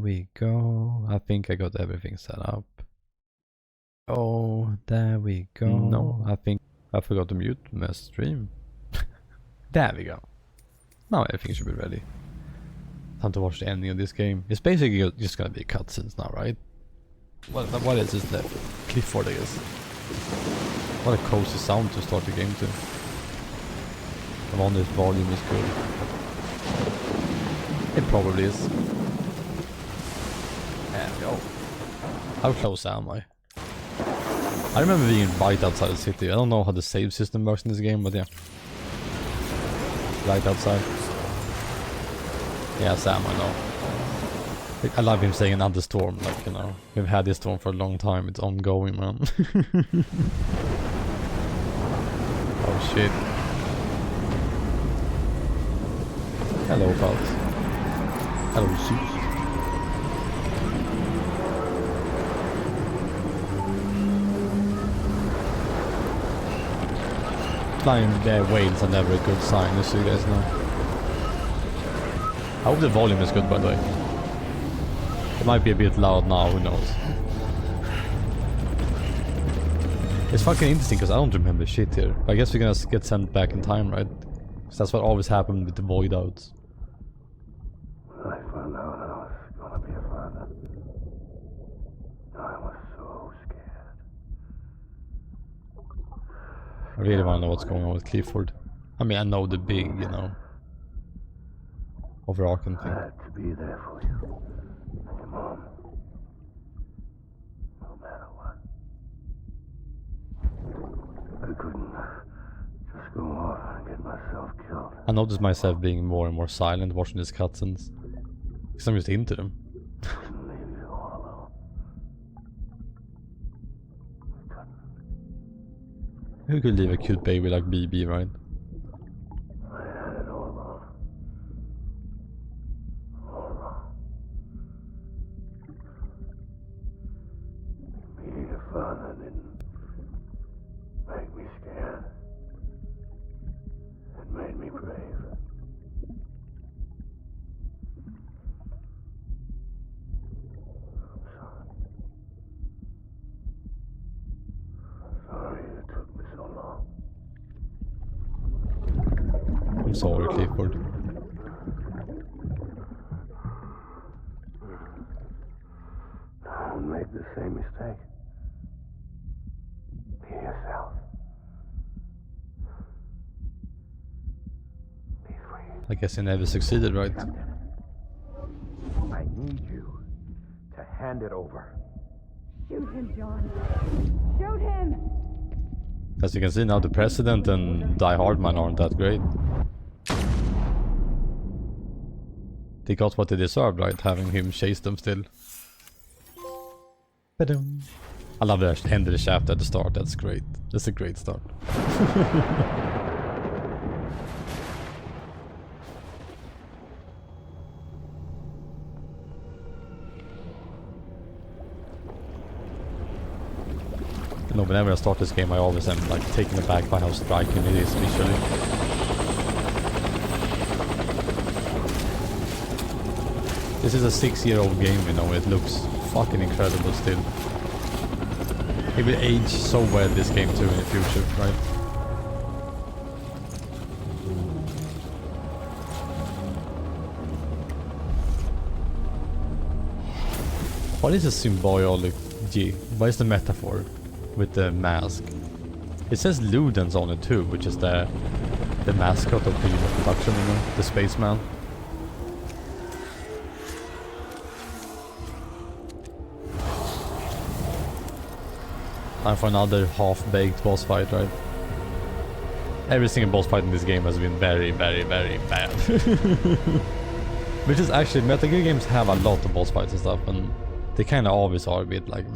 we go. I think I got everything set up. Oh, there we go. No, I think I forgot to mute my stream. There we go. Now everything should be ready. Time to watch the ending of this game. It's basically just gonna be cutscenes now, right? What is this left? Clifford, I guess. What a cozy sound to start the game to. I wonder if volume is good. It probably is. There we go. How close am I? I remember being right outside the city. I don't know how the save system works in this game, but yeah. Right outside. Yeah, Sam, I know. I love him saying another storm, like, you know, we've had this storm for a long time, it's ongoing, man. Oh shit. Hello, pals. Hello, Zeus. Flying their whales are never a good sign, just so you guys know. I hope the volume is good, by the way. It might be a bit loud now, who knows. It's fucking interesting because I don't remember shit here. I guess we're gonna get sent back in time, right? Because that's what always happened with the void outs. I found out I was gonna be a father. I was so scared. I really wanna know what's going on with Clifford. I mean, I know the big, you know, overarching I thing. had to be there for you. Your mom. No matter what. I couldn't just go off and get myself killed. I noticed myself being more and more silent watching these cutscenes. Because I'm just into them. Couldn't leave you all alone. I couldn't. Who could leave a cute baby like BB, right? I had it all wrong. All wrong. Being a father didn't make me scared. It made me brave. I'm sorry. I'm sorry it took me so long. I'm sorry, Clifford. Don't make the same mistake. Be yourself. Be free. I guess I never succeeded, right? I need you to hand it over. Shoot him, John. Shoot him! As you can see now, the President and Die Hard Man aren't that great. They got what they deserved, right? Having him chase them still. Ba-dum. I love the end of the chapter at the start, that's great. That's a great start. You know, whenever I start this game, I always am like taken aback by how striking it is visually. This is a 6-year-old game, you know, it looks fucking incredible still. It will age so well, this game too, in the future, right? What is a symbology? What is the metaphor with the mask? It says Ludens on it too, which is the mascot of Kojima Production, you know, the spaceman. Time for another half-baked boss fight, right? Every single boss fight in this game has been very, very, very bad. Which is actually, Metal Gear games have a lot of boss fights and stuff, and they kind of always are a bit like,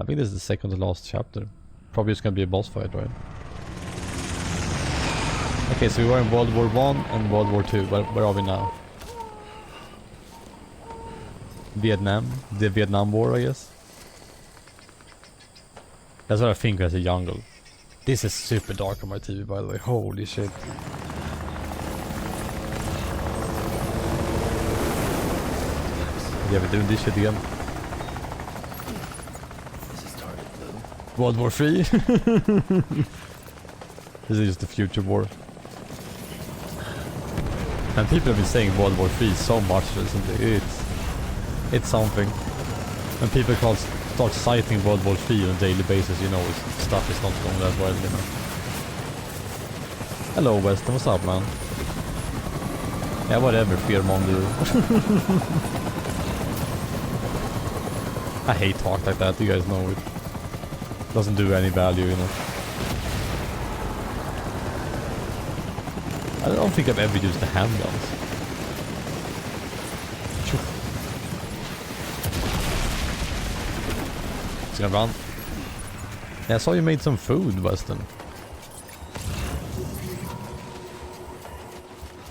I think this is the second to last chapter. Probably it's gonna be a boss fight, right? Okay, so we were in World War I and World War II. Where are we now? Vietnam? The Vietnam War, I guess? That's what I think as a jungle. This is super dark on my TV, by the way. Holy shit. Yeah, we're doing this shit again. This is target blue. World War 3. This is just the future war. And people have been saying World War 3 so much recently. It's something. When people start citing World War 3 on a daily basis, you know stuff is not going that well, you know. Hello Weston, what's up, man? Yeah, whatever, fearmonger. I hate talk like that, you guys know it. Doesn't do any value, you know. I don't think I've ever used the handguns. It's gonna run. Yeah, I saw you made some food, Weston.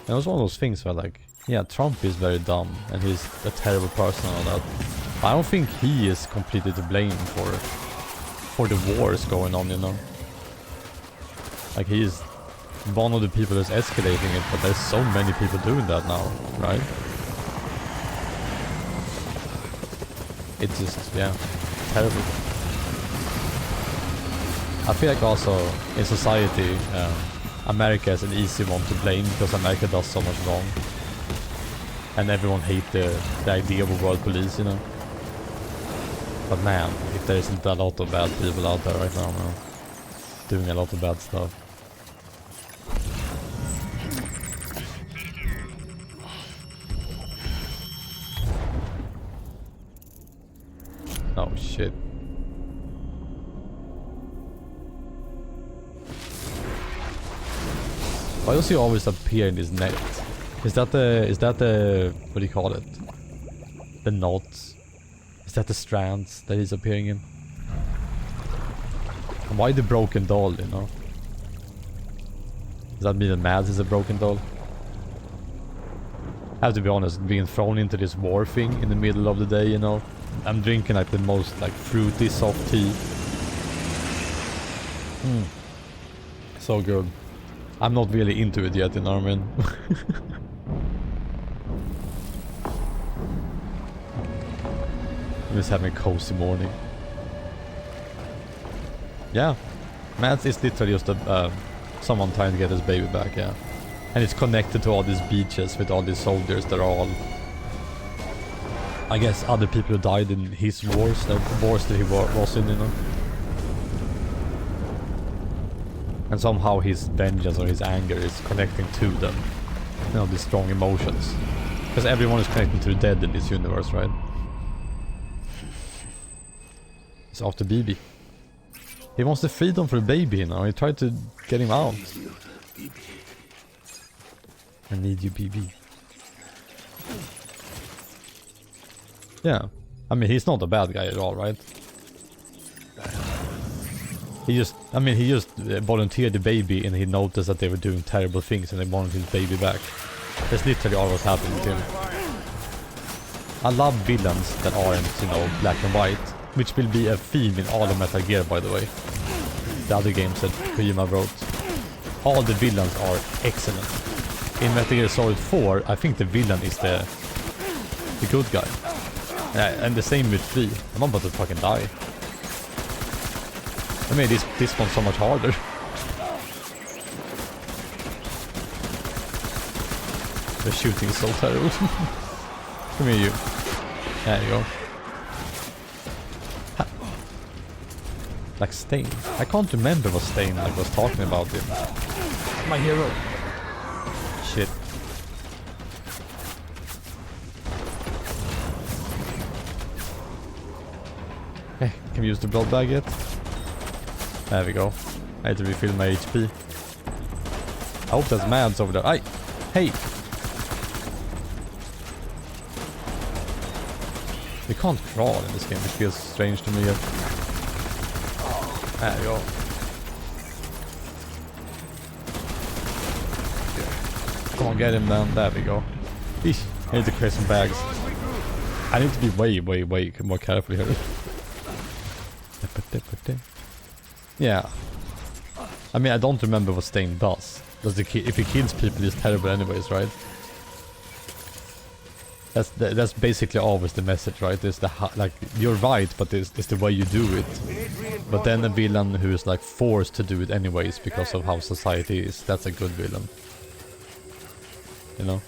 And it was one of those things where like, yeah, Trump is very dumb and he's a terrible person and all that. I don't think he is completely to blame for the wars going on, you know. Like he is one of the people that's escalating it, but there's so many people doing that now, right? It's just, yeah, terrible. I feel like also in society, America is an easy one to blame because America does so much wrong. And everyone hates the idea of a world police, you know. But man, if there isn't a lot of bad people out there right now, man, doing a lot of bad stuff. Oh shit. Why does he always appear in his net? Is that the what do you call it? The knots? Is that the strands that he's appearing in? And why the broken doll, you know? Does that mean that Mads is a broken doll? I have to be honest, being thrown into this war thing in the middle of the day, you know? I'm drinking like the most like fruity soft tea. So good. I'm not really into it yet, you know what I mean? I'm just having a cozy morning. Yeah. Mads is literally just someone trying to get his baby back, yeah. And it's connected to all these beaches with all these soldiers that are all... I guess other people who died in his wars, the wars that he was in, you know. And somehow his vengeance or his anger is connecting to them. You know, these strong emotions. Because everyone is connecting to the dead in this universe, right? It's after BB. He wants the freedom for the baby, you know. He tried to get him out. I need you, BB. Yeah. I mean, he's not a bad guy at all, right? He just volunteered the baby and he noticed that they were doing terrible things and they wanted his baby back. That's literally all what's happening to him. I love villains that aren't, you know, black and white, which will be a theme in all of Metal Gear, by the way. The other games that Kojima wrote. All the villains are excellent. In Metal Gear Solid 4, I think the villain is the good guy. And the same with 3. I'm about to fucking die. I made this one so much harder. The shooting is so terrible. Come here, you. There you go. Ha. Like Stain. I can't remember what Stain like was talking about it. My hero. Shit. Hey, can we use the blood bag yet? There we go. I had to refill my HP. I hope there's Mads over there. Aye! Hey! You can't crawl in this game, which feels strange to me yet. There you go. Come on, get him down. There we go. Eesh, I need to clear some bags. I need to be way more careful here. Yeah. I mean, I don't remember what Stain does. If he kills people, he's terrible anyways, right? That's basically always the message, right? It's like you're right, but it's the way you do it. But then a villain who is like forced to do it anyways because of how society is, that's a good villain. You know?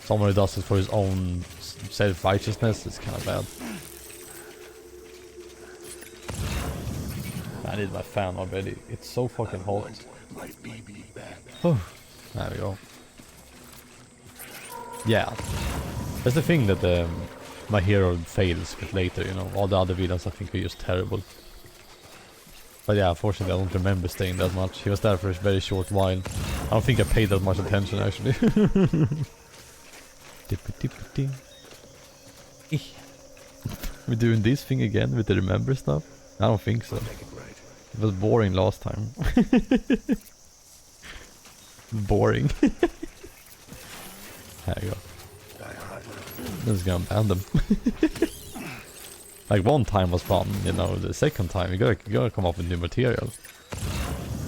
Someone who does it for his own self-righteousness is kind of bad. I need my fan already. It's so fucking hot. Oh, there we go. Yeah. That's the thing that my hero fails with later, you know. All the other villains I think are just terrible. But yeah, unfortunately I don't remember staying that much. He was there for a very short while. I don't think I paid that much attention actually. We're doing this thing again with the remember stuff? I don't think so. It was boring last time. Boring. There you go. I'm just gonna ban them. Like one time was fun, you know, the second time you gotta come up with new material.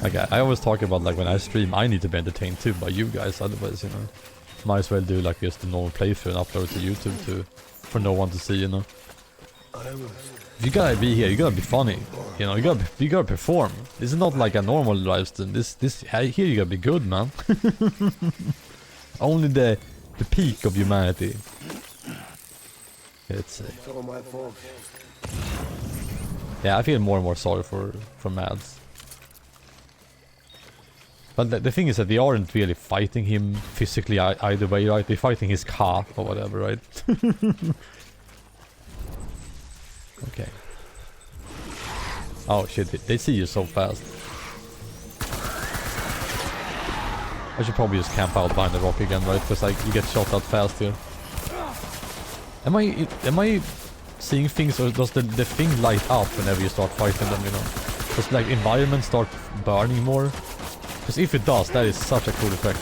Like I always talk about like when I stream I need to be entertained too by you guys, otherwise, you know. Might as well do like just a normal playthrough and upload to YouTube too, for no one to see, you know. You gotta be here, you gotta be funny, you know, you gotta perform. This is not like a normal live stream, this here you gotta be good, man. Only the peak of humanity. It's yeah, I feel more and more sorry for Mads. But the thing is that they aren't really fighting him physically either way, right? They're fighting his car or whatever, right? Okay. Oh shit, they see you so fast. I should probably just camp out behind the rock again, right? Because like you get shot at fast here. Am I seeing things, or does the thing light up whenever you start fighting them, you know? Does like environment start burning more? Because if it does, that is such a cool effect.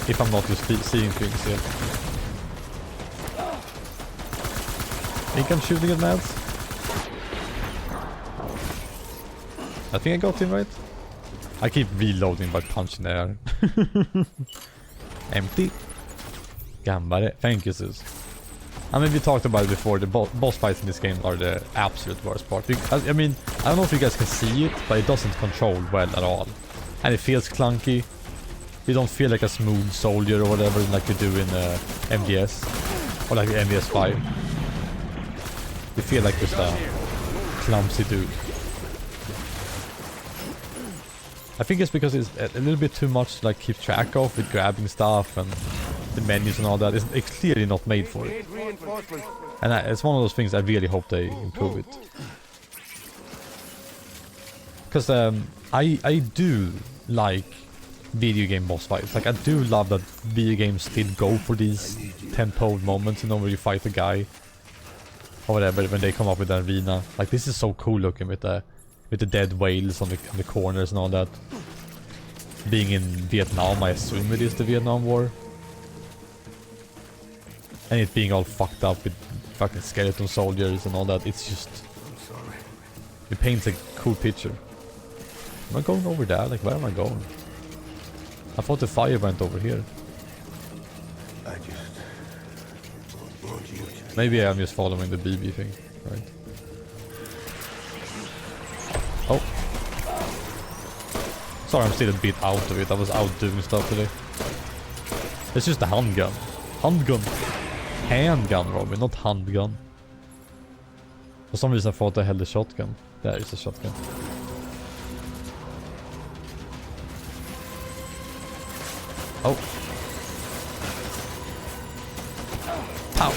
If I'm not just seeing things here. Think I'm shooting at Mads? I think I got him right. I keep reloading by punching the air. Empty. Gambare. Thank you, sis. I mean, we talked about it before, the boss fights in this game are the absolute worst part. I mean, I don't know if you guys can see it, but it doesn't control well at all. And it feels clunky. You don't feel like a smooth soldier or whatever like you do in MDS. Or like MDS 5. You feel like just a clumsy dude. I think it's because it's a little bit too much to like keep track of with grabbing stuff and the menus and all that. It's clearly not made for it. And it's one of those things I really hope they improve it. Because I do like video game boss fights. Like I do love that video games still go for these tempo moments, you know, where you fight a guy or whatever when they come up with an arena. Like this is so cool looking with the dead whales on the corners and all that. Being in Vietnam, I assume it is the Vietnam War. And it being all fucked up with fucking skeleton soldiers and all that. It's just... It paints a cool picture. Am I going over there? Like, where am I going? I thought the fire went over here. I just want you to... Maybe I'm just following the BB thing, right? Oh. Sorry, I'm still a bit out of it. I was out doing stuff today. It's just a handgun. Handgun. Handgun, Robin, not handgun. For some reason I thought I held a shotgun. There is a shotgun. Oh. Pow.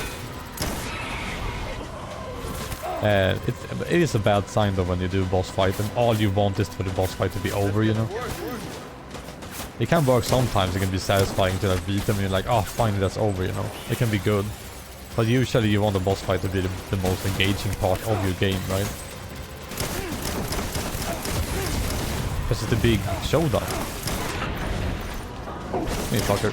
It is a bad sign though when you do a boss fight and all you want is for the boss fight to be over, you know. It can work sometimes, it can be satisfying to like beat them and you're like, oh finally that's over, you know. It can be good. But usually you want the boss fight to be the most engaging part of your game, right? Because it's a big showdown. Hey fucker.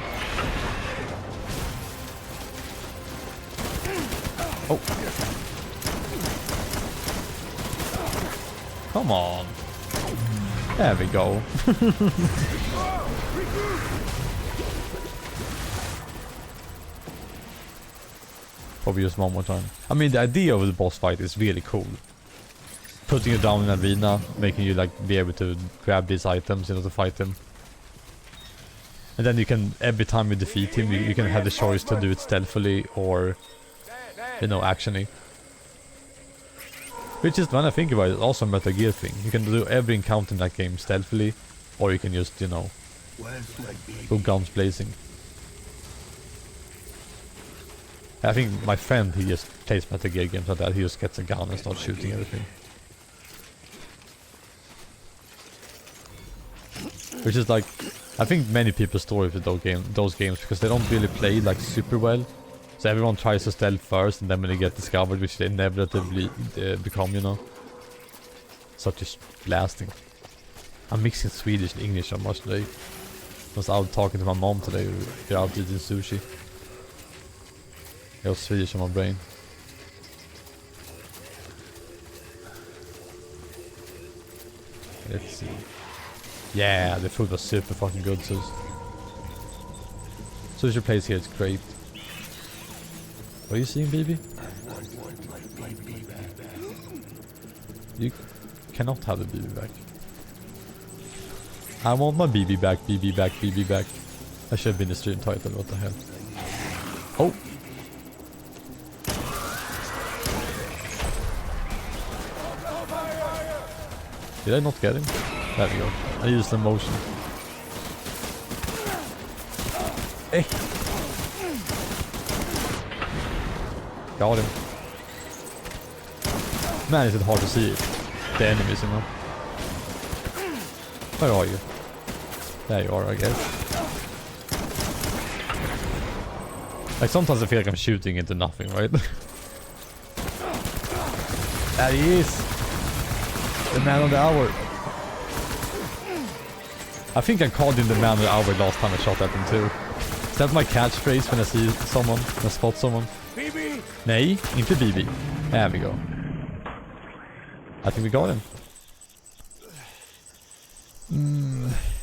Oh. Come on. There we go. Probably just one more time. I mean, the idea of the boss fight is really cool. Putting you down in an arena, making you like be able to grab these items, you know, to fight him. And then you can, every time you defeat him, you can have the choice to do it stealthily or, you know, actiony. Which is, when I think about it, also a Metal Gear thing. You can do every encounter in that game stealthily, or you can just, you know, go guns blazing. I think my friend, he just plays Metal Gear games like that. He just gets a gun and starts shooting everything. Which is like, I think many people's story with those games, because they don't really play like super well. So everyone tries to stealth first, and then when they get discovered, which they inevitably become, you know. Such as blasting. I'm mixing Swedish and English so much today. I was out talking to my mom today. We're out eating sushi. I got Swedish on my brain. Let's see. Yeah, the food was super fucking good, so sushi place here is great. What are you seeing, baby? You cannot have the BB back. I want my BB back, BB back, BB back. I should have been the stream title, what the hell. Oh! Did I not get him? There we go. I used the motion. Hey! Got him. Man, is it hard to see it. The enemies, you know. Where are you? There you are, I guess. Like, sometimes I feel like I'm shooting into nothing, right? There he is! The man of the hour. I think I called him the man of the hour last time I shot at him too. Is that my catchphrase when I see someone, when I spot someone? BB! Nej, inte BB. There we go. I think we got him.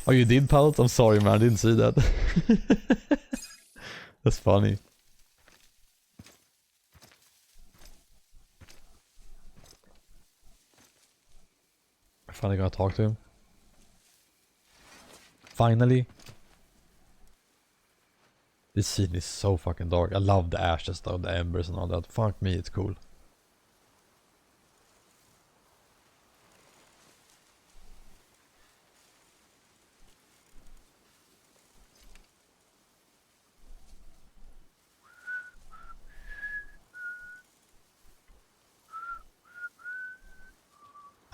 Oh, you did, Pelt? I'm sorry, man. I didn't see that. That's funny. I'm finally gonna talk to him. Finally. This scene is so fucking dark. I love the ashes though, the embers and all that. Fuck me, it's cool.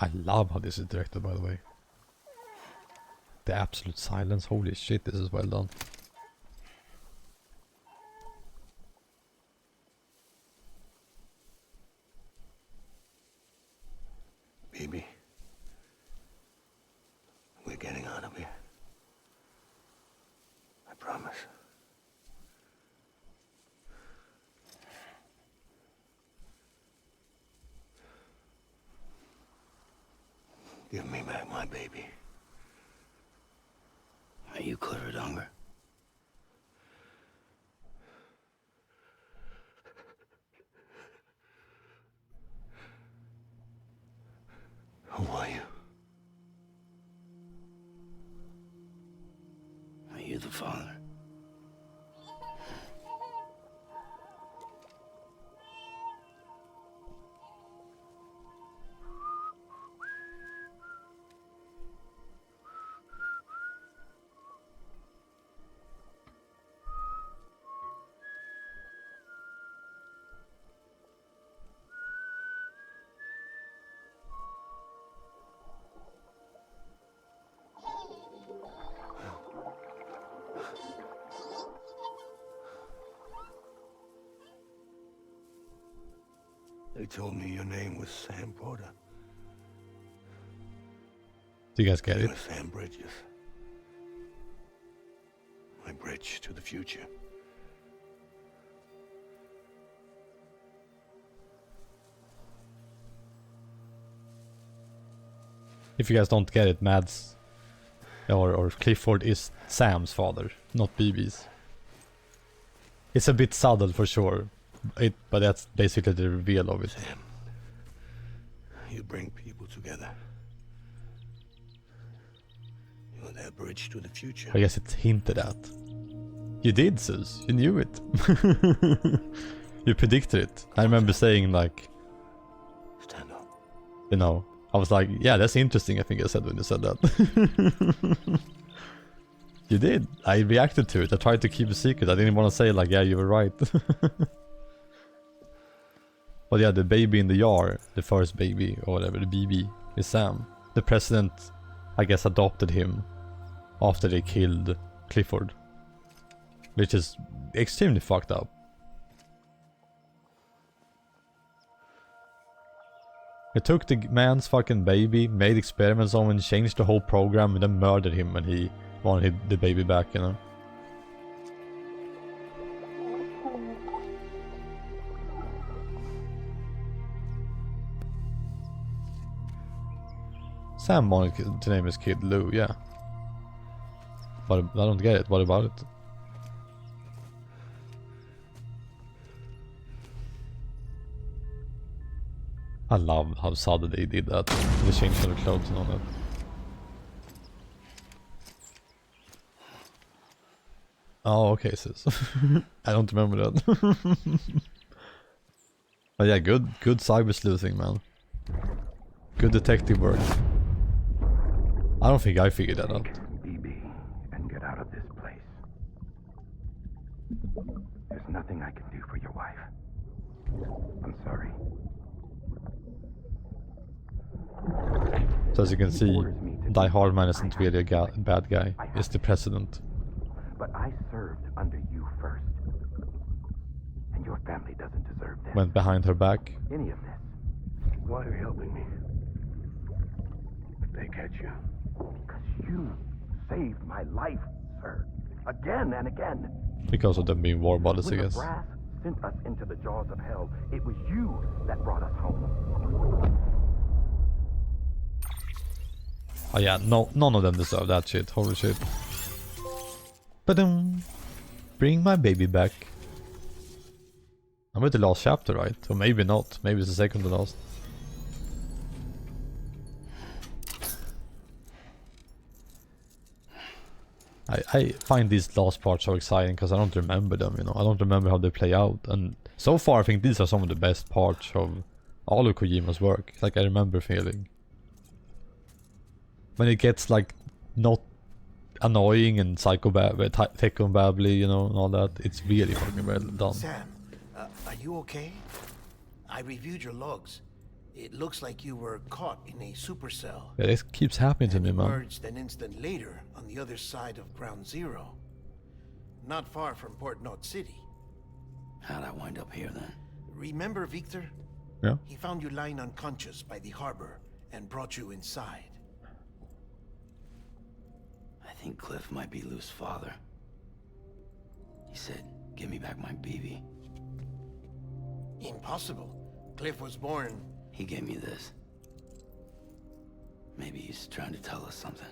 I love how this is directed, by the way. The absolute silence, holy shit, this is well done. Baby, we're getting out of here. I promise. Give me back my baby. Are you clear of hunger? Who are you? Are you the father? They told me your name was Sam Porter. Do you guys get it? Sam Bridges. My bridge to the future. If you guys don't get it, Mads or Clifford is Sam's father, not BB's. It's a bit subtle for sure, but that's basically the reveal of it. Sam, you bring people together. You're their bridge to the future. I guess it's hinted at. You did, Sus. You knew it. You predicted it. I remember saying like, Stand up. you know, I was like, yeah, that's interesting, I think I said when you said that. You did. I reacted to it. I tried to keep a secret. I didn't want to say like, yeah, you were right. But yeah, the baby in the jar, the first baby or whatever, the BB, is Sam. The president, I guess, adopted him after they killed Clifford. Which is extremely fucked up. They took the man's fucking baby, made experiments on him, changed the whole program, and then murdered him when he wanted the baby back, you know. Sam wanted to name his kid Lou, yeah. But I don't get it, what about it? I love how sudden they did that. They changed their clothes and all that. Oh, okay, sis. I don't remember that. But yeah, good cyber sleuthing, man. Good detective work. I don't think I figured that out. BB, and get out of this place. There's nothing I can do for your wife. I'm sorry. So as you can see, Die Hard Man isn't really a bad guy. It's the president. But I served under you first. And your family doesn't deserve this. Went behind her back. Any of this. Why are you helping me? If they catch you. Because you saved my life, sir. Again and again. Because of them being war bodies, I When the guess. brass sent us into the jaws of hell, it was you that brought us home. Oh yeah, no, none of them deserve that shit. Holy shit. Ba-dum. Bring my baby back. I'm at the last chapter, right? Or maybe not. Maybe it's the second to last. I find these last parts so exciting because I don't remember them, you know. I don't remember how they play out. And so far I think these are some of the best parts of all of Kojima's work. Like I remember feeling. When it gets like not annoying and psychobabbly, you know, and all that, it's really fucking well done. Sam, are you okay? I reviewed your logs. It looks like you were caught in a supercell. Yeah, this keeps happening to me, man. Emerged an instant later on the other side of Ground Zero. Not far from Port Knot City. How'd I wind up here then? Remember Victor? Yeah. He found you lying unconscious by the harbor and brought you inside. I think Cliff might be Lou's father. He said, give me back my BB. Impossible. Cliff was born... He gave me this. Maybe he's trying to tell us something.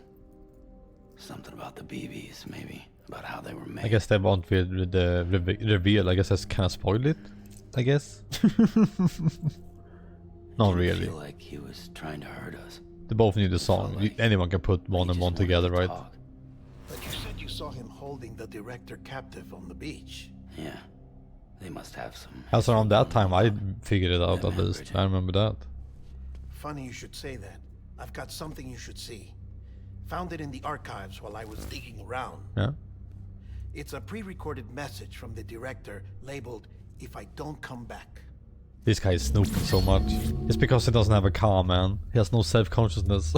Something about the BBs, maybe. About how they were made. I guess they won't read the reveal. I guess that's kind of spoiled it. I guess. Not really. I feel like he was trying to hurt us. They both knew the song. Like Anyone can put one and one together, right? Talk. But you said you saw him holding the director captive on the beach. Yeah. They must have some... As around that time, I figured it out Yeah, at man, least. Bridget. I remember that. Funny you should say that. I've got something you should see. Found it in the archives while I was digging around. Yeah. It's a pre-recorded message from the director labeled, "If I don't come back." This guy is snooping so much. It's because he doesn't have a car, man. He has no self-consciousness.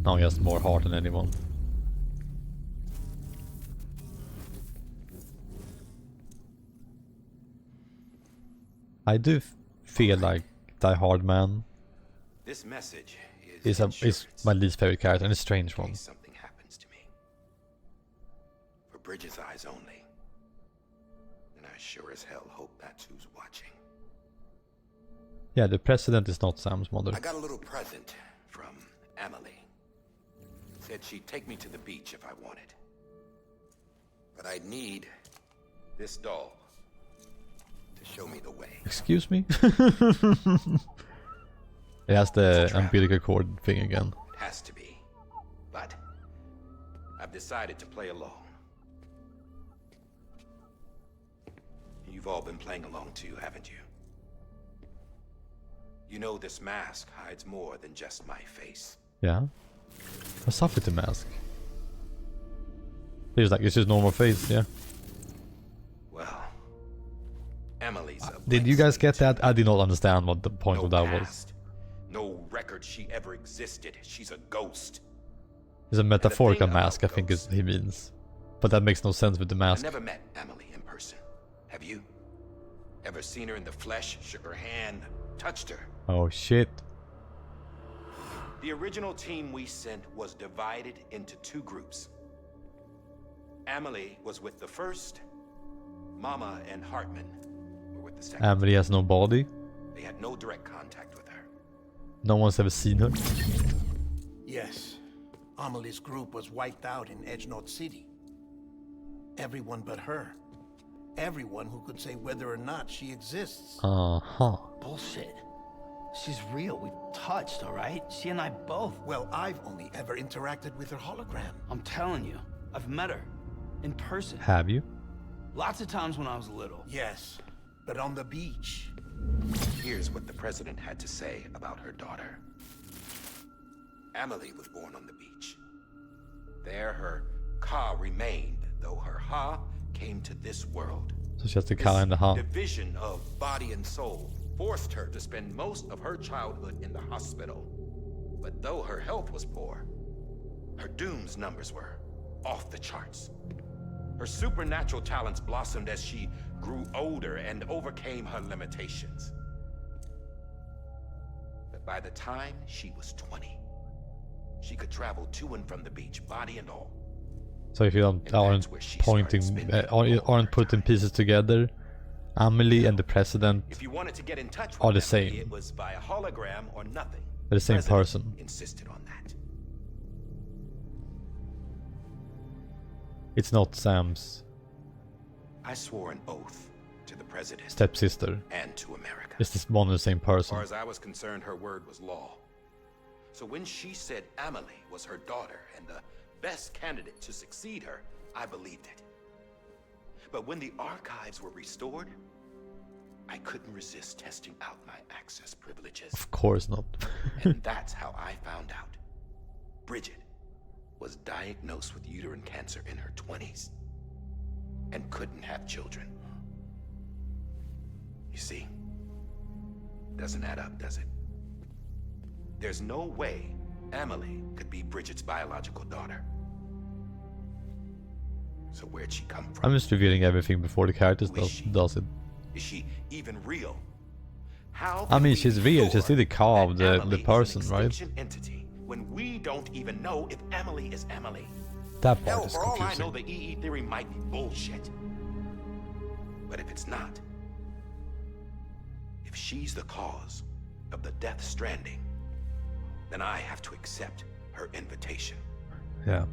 Now he has more heart than anyone. I do feel like Die Hard Man This message is my least favorite character, and a strange one. Something happens to me. For Bridget's eyes only. And I sure as hell hope that's who's watching. Yeah, the president is not Sam's mother. I got a little present from Emily. Said she'd take me to the beach if I wanted. But I'd need this doll. to show me the way. Excuse me? It has the umbilical cord thing again. It has to be. But I've decided to play along. You've all been playing along too, haven't you? You know this mask hides more than just my face. Yeah. What's up with the mask? It's like it's just normal face, yeah. Well, Emily's a Did you guys get that? I did not understand what the point of that was. past, no record she ever existed. She's a ghost. It's a metaphorical thing about mask, I think ghosts- he means. But that makes no sense with the I mask. never met Emily in person. Have you? Ever seen her in the flesh, shook her hand, touched her? Oh shit. The original team we sent was divided into two groups. Emily was with the first. Mama and Hartman were with the second. Emily has no body. They had no direct contact with her. No one's ever seen her. Yes. Amelie's group was wiped out in Edgenord City. Everyone but her. Everyone who could say whether or not she exists. Uh-huh. Bullshit. She's real. We touched, alright? She and I both. Well, I've only ever interacted with her hologram. I'm telling you, I've met her. In person. Have you? Lots of times when I was little. Yes, but on the beach. Here's what the president had to say about her daughter. Emily was born on the beach. There her ka remained, though her ha came to this world. So she has the car and the heart. Division of body and soul forced her to spend most of her childhood in the hospital. But though her health was poor, her dooms numbers were off the charts. Her supernatural talents blossomed as she grew older and overcame her limitations. But by the time she was 20, she could travel to and from the beach, body and all. So if you aren't aren't putting pieces together, Amelie and the president If you wanted to get in touch with are the Emily, same. it was via hologram or nothing. They're the same President person. Insisted on that. It's not Sam's I swore an oath to the president stepsister. and to America. It's this one and the same As far person. as I was concerned, her word was law. So when she said Emily was her daughter and the best candidate to succeed her, I believed it. But when the archives were restored, I couldn't resist testing out my access privileges. Of course not. And that's how I found out. Bridget was diagnosed with uterine cancer in her 20s and couldn't have children. You see, doesn't add up, does it? There's no way Emily could be Bridget's biological daughter. So where'd she come from? I'm just revealing everything before the characters Who is she? does it. Is she even real? How I can mean, we she's be real, sure she's still the car of that the Emily is an person, right? extinction entity when we don't even know if Emily is Emily? That Hell, part is for all I know, confusing. the EE theory might be bullshit. But if it's not, if she's the cause of the death stranding, then I have to accept her invitation. Yeah.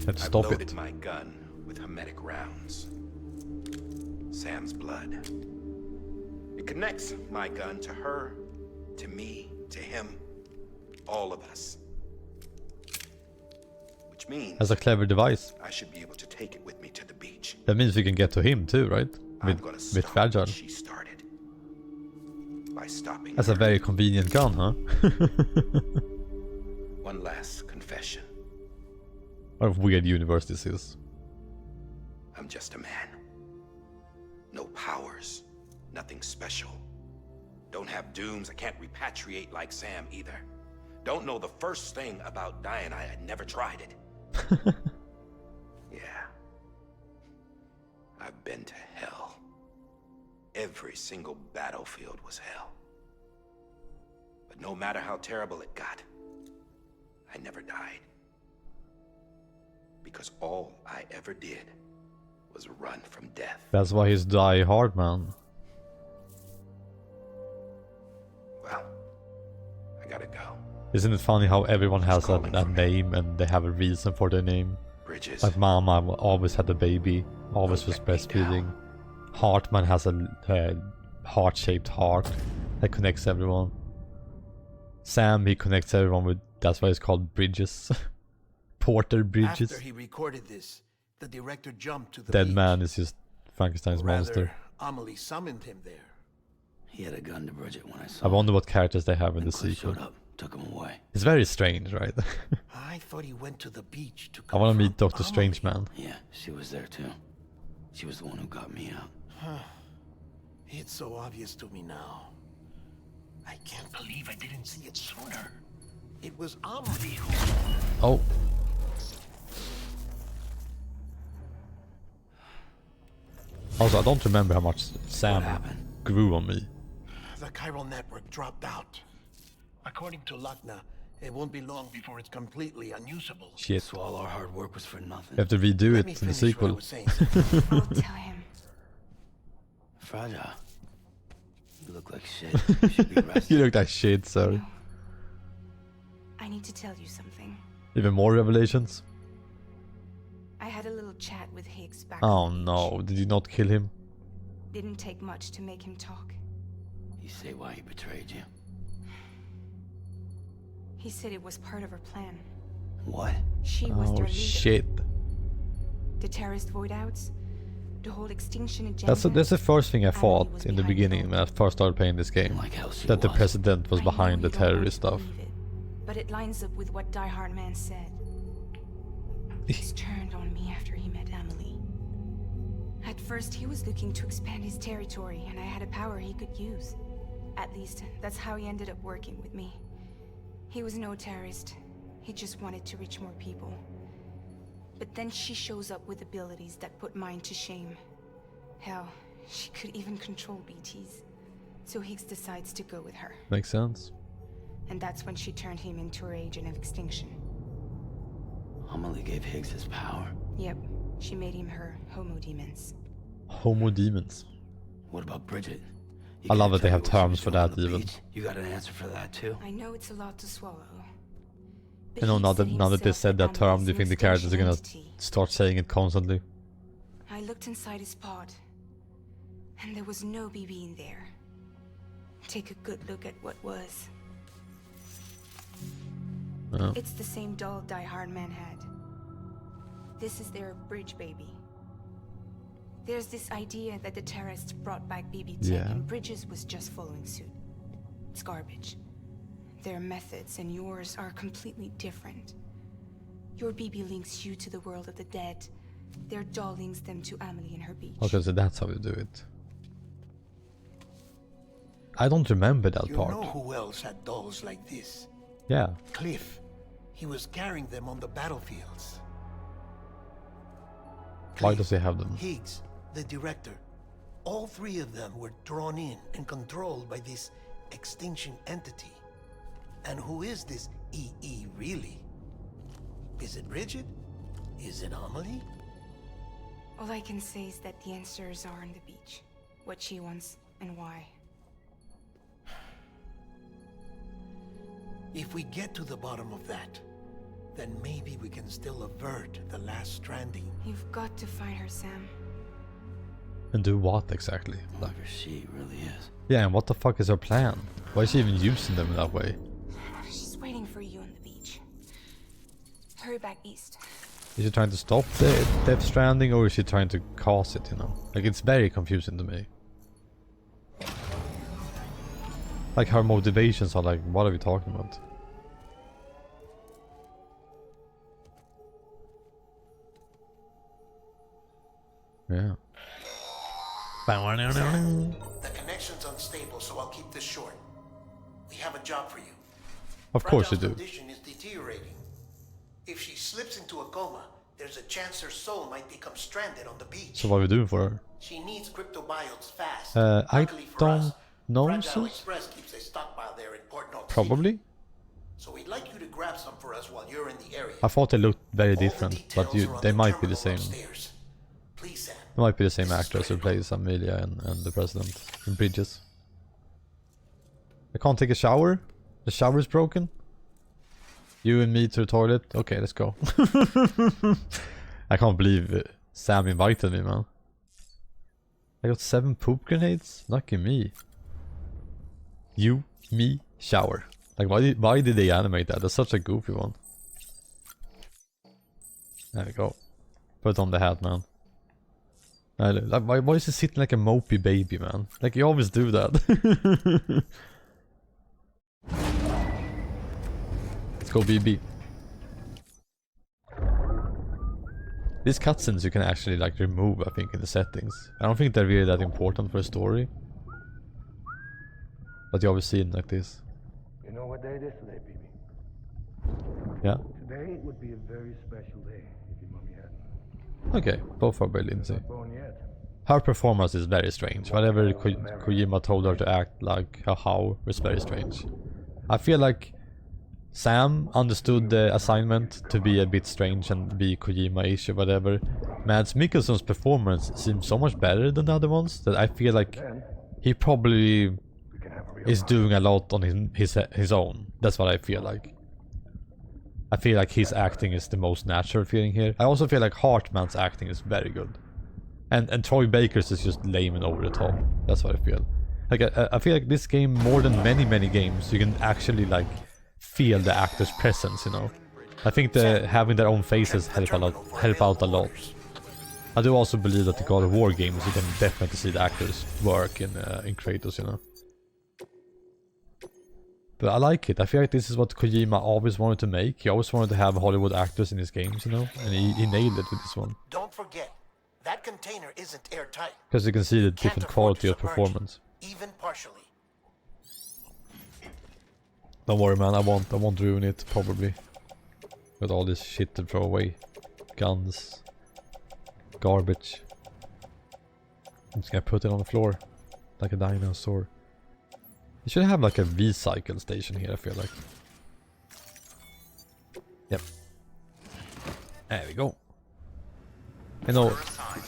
Let's I've stop loaded it. my gun with hermetic rounds. Sam's blood. It connects my gun to her, to me, to him, all of us. Which means As a clever device. I should be able to take it with me to the beach. That means we can get to him too, right? I'm With, gonna with stop Fragile. what she started. By stopping That's a her. very convenient gun, huh? One last confession. What a weird universe this is. I'm just a man. No powers. Nothing special. Don't have dooms. I can't repatriate like Sam either. Don't know the first thing about dying. I had never tried it. Yeah. I've been to hell. Every single battlefield was hell. But no matter how terrible it got, I never died. Because all I ever did was run from death. That's why he's Die Hard, man. Well, I gotta go. Isn't it funny how everyone has a calling for me. name and they have a reason for their name? Bridges. Like Mama always had a baby, always Don't was let me breastfeeding. down. Hartman has a heart-shaped heart that connects everyone. Sam, he connects everyone with, that's why it's called bridges. Porter bridges. After he recorded this, the director jumped to the Dead beach. man is just Frankenstein's Rather, monster. Amelie summoned him there. He had a gun to Bridget when I saw I wonder him. what characters they have in Then the Cliff sequel. showed up, took him away. It's very strange, right? I thought he went to the beach to I want to meet confront Doctor Strange, Amelie. man. Yeah, she was there too. She was the one who got me out. It's so obvious to me now. I can't believe I didn't see it sooner. It was Amelie who... Oh. Also, I don't remember how much Sam happened? grew on me. The chiral network dropped out. According to Lakna, it won't be long before it's completely unusable. Shit. So all our hard work was for nothing. You have to redo Let me it in the finish what I sequel. was saying. I'll tell him. Fragile. You look like shit. You should be rested. You look like shit, sorry. I need to tell you something. Even more revelations? I had a little chat with Higgs back Oh on the beach. no, did you not kill him? Didn't take much to make him talk. You say why he betrayed you. He said it was part of her plan. What? She was their Oh leader. shit. The terrorist void outs, the whole extinction agenda. That's the first thing I Amelie thought was in the behind it beginning all. when I first started playing this game. Like hell she That the was. president was I know behind the you don't want terrorist to stuff. believe it, but it lines up with what Die Hard Man said. He's turned on me after he met Amelie. At first, he was looking to expand his territory, and I had a power he could use. At least, that's how he ended up working with me. He was no terrorist. He just wanted to reach more people. But then she shows up with abilities that put mine to shame. Hell, she could even control BTs. So Higgs decides to go with her. Makes sense. And that's when she turned him into her agent of extinction. Amelie gave Higgs his power. Yep, she made him her homo demons. Homo demons. What about Bridget? You I love can't that they tell have me what she terms was for doing on that the even. beach. You got an answer for that too? I know it's a lot to swallow. But You know, he now said that they himself said that term, Amelie's do you think an the characters are gonna extinction entity. start saying it constantly? I looked inside his pod, and there was no BB in there. Take a good look at what was. Oh. It's the same doll Die Hard Man had. This is their bridge baby. There's this idea that the terrorists brought back BB tech Yeah. and Bridges was just following suit. It's garbage. Their methods and yours are completely different. Your BB links you to the world of the dead. Their doll links them to Amelie and her beach. Okay, so that's how you do it. I don't remember that You part. know who else had dolls like this? Yeah. Cliff. He was carrying them on the battlefields. Why Cliff, does he have them? Higgs, the director. All three of them were drawn in and controlled by this extinction entity. And who is this EE really? Is it Bridget? Is it Amelie? All I can say is that the answers are on the beach. What she wants and why. If we get to the bottom of that, then maybe we can still avert the last stranding. You've got to find her, Sam. And do what exactly? Like, Whoever she really is. yeah, and what the fuck is her plan? Why is she even using them that way? She's waiting for you on the beach. Hurry back east. Is she trying to stop the Death Stranding, or is she trying to cause it, you know? Like, it's very confusing to me. Like, her motivations are like, what are we talking about? Yeah. The connection's unstable, so I'll keep this short. We have a job for you. Of course you Fragile's do. condition is deteriorating. If she slips into a coma, there's a chance her soul might become stranded on the beach. So what are we doing for her? She needs cryptobiotes fast. I Luckily for don't us, know, Fragile so Express keeps a stockpile there in Port North probably. City. So we'd like you to grab some for us while you're in the area. I thought they looked very All the different, but details are on they the might be the terminal same. upstairs. Please, Sam. They might be the same This is actress who critical. plays Amelia and the president in Bridges. I can't take a shower? The shower is broken? You and me to the toilet? Okay, let's go. I can't believe Sam invited me, man. I got 7 poop grenades? Lucky me. You, me, shower. Like why did they animate that? That's such a goofy one. There we go. Put on the hat, man. Like, why is he sitting like a mopey baby, man? Like you always do that. Let's go BB. These cutscenes you can actually like remove, I think, in the settings. I don't think they're really that important for a story. But you always see it like this. You know what day it is today, BB? Yeah. Today would be a very special day if your mommy hadn't. Okay, both are by Lindsay. Not born yet. Her performance is very strange. Whatever Kojima told her to act like how was very strange. I feel like Sam understood the assignment to be a bit strange and be Kojima-ish or whatever. Mads Mikkelsen's performance seems so much better than the other ones that I feel like he probably We can have a real is doing a lot on his own. That's what I feel like. I feel like his acting is the most natural feeling here. I also feel like Hartman's acting is very good. And Troy Baker's is just lame and over the top. That's what I feel. Like I feel like this game, more than many games, you can actually like feel the actor's presence, you know. I think having their own faces help out a lot. I do also believe that the God of War games, you can definitely see the actors work in Kratos, you know. But I like it. I feel like this is what Kojima always wanted to make. He always wanted to have Hollywood actors in his games, you know. And he nailed it with this one. Don't forget, that container isn't airtight. Because you can see the Can't different afford quality to of submerge, performance. even partially. Don't worry, man. I won't ruin it, probably. With all this shit to throw away. Guns. Garbage. I'm just gonna put it on the floor. Like a dinosaur. You should have like a V-cycle station here, I feel like. Yep. There we go. You know,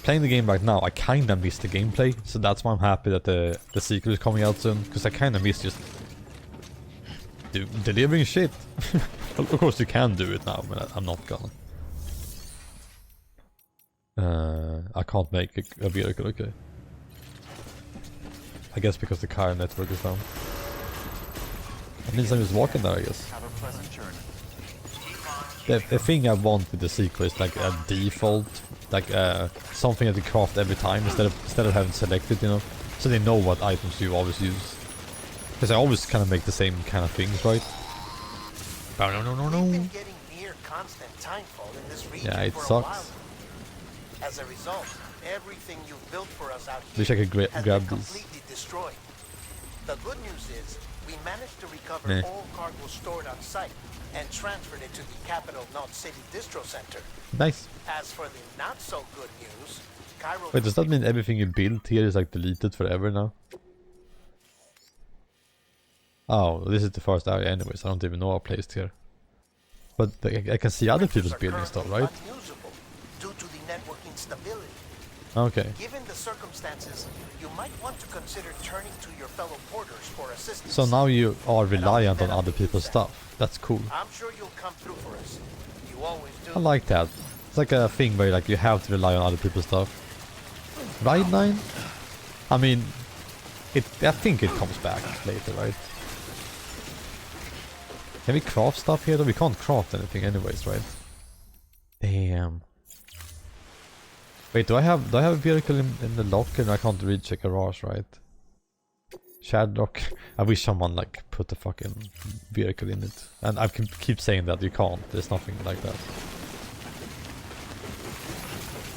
playing the game right now, I kinda miss the gameplay. So that's why I'm happy that the sequel is coming out soon. Because I kinda miss just delivering shit. Of course you can do it now, but I'm not gonna. I can't make a vehicle, okay. I guess because the car network is down. That means I'm just walking there, I guess. The thing I want with the sequel is like a default, like something that you craft every time instead of having selected, you know, so they know what items you always use. Because I always kind of make the same kind of things, right? No. We've been getting near constant timefall in this region Yeah, it for a sucks. while. As a result, everything you've built for us out Wish I here could has grab been these. completely destroyed. The good news is we managed to recover Meh. all cargo stored on site and transferred it to the Capital Knot City Distro Center. Nice. As for the not so good news, Cairo. Wait, does that mean everything you built here is like deleted forever now? Oh, this is the first area anyways, I don't even know I placed here. But I can see other people's building stuff, right? Unusable due to the network instability. Okay. Given the circumstances, you might want to consider turning to your fellow porters for assistance. So now you are reliant on other people's stuff. That's cool. I'm sure you'll come through for us. You always do. I like that. It's like a thing where like you have to rely on other people's stuff. Right, 9? I mean, I think it comes back later, right? Can we craft stuff here though? We can't craft anything anyways, right? Damn. Wait, do I have a vehicle in the locker? And I can't reach a garage, right? Shadlock. I wish someone like put a fucking vehicle in it. And I can keep saying that you can't. There's nothing like that.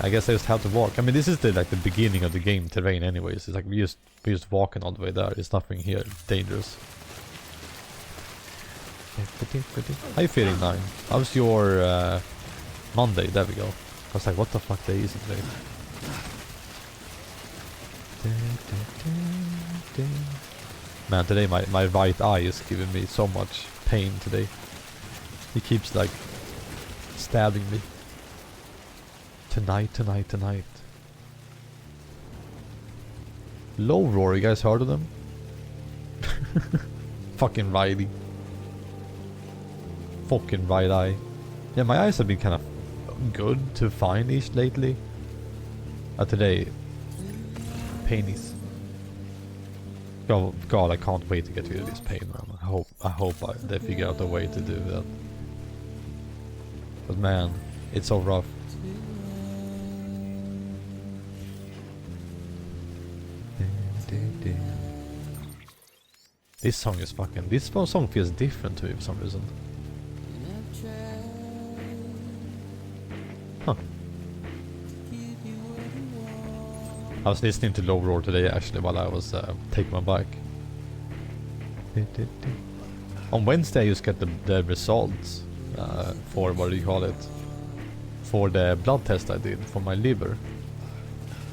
I guess I just have to walk. I mean, this is the beginning of the game terrain anyways. It's like we just walking all the way there. There's nothing here dangerous. How you feeling, 9? How's your Monday? There we go. I was like, what the fuck day is it today? Man, today my right eye is giving me so much pain today. He keeps like stabbing me. Tonight. Low Roar, you guys heard of them? Fucking Riley. Fucking right eye. Yeah, my eyes have been kind of good to find-ish lately. Today, painies. God, I can't wait to get rid of this pain, man. I hope they figure out a way to do that. But man, it's so rough. This song is fucking... This song feels different to me for some reason. Huh. I was listening to Low Roar today actually while I was taking my bike. On Wednesday I just got the results for, what do you call it? For the blood test I did for my liver.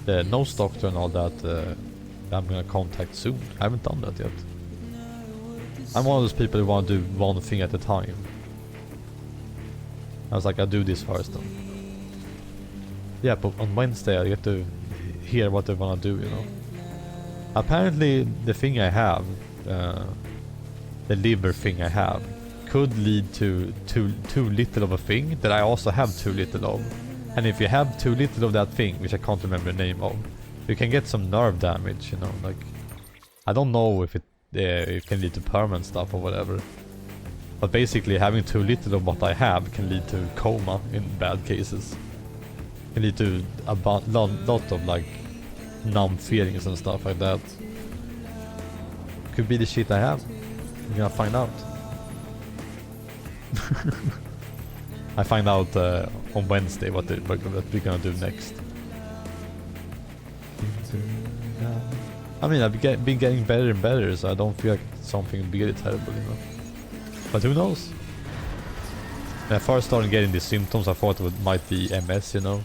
The nose doctor and all that I'm gonna contact soon. I haven't done that yet. I'm one of those people who want to do one thing at a time. I was like, I'll do this first then. Yeah, but on Wednesday I get to hear what they want to do, you know. Apparently the thing I have, the liver thing I have, could lead to too little of a thing that I also have too little of. And if you have too little of that thing, which I can't remember the name of, you can get some nerve damage, you know, like... I don't know if it can lead to permanent stuff or whatever. But basically having too little of what I have can lead to coma in bad cases. Can lead to a lot of like numb feelings and stuff like that. Could be the shit I have. We're gonna find out. I find out on Wednesday what we're gonna do next. I mean, I've been getting better and better, so I don't feel like something really terrible, you know. But who knows? When I first started getting these symptoms, I thought it might be MS, you know.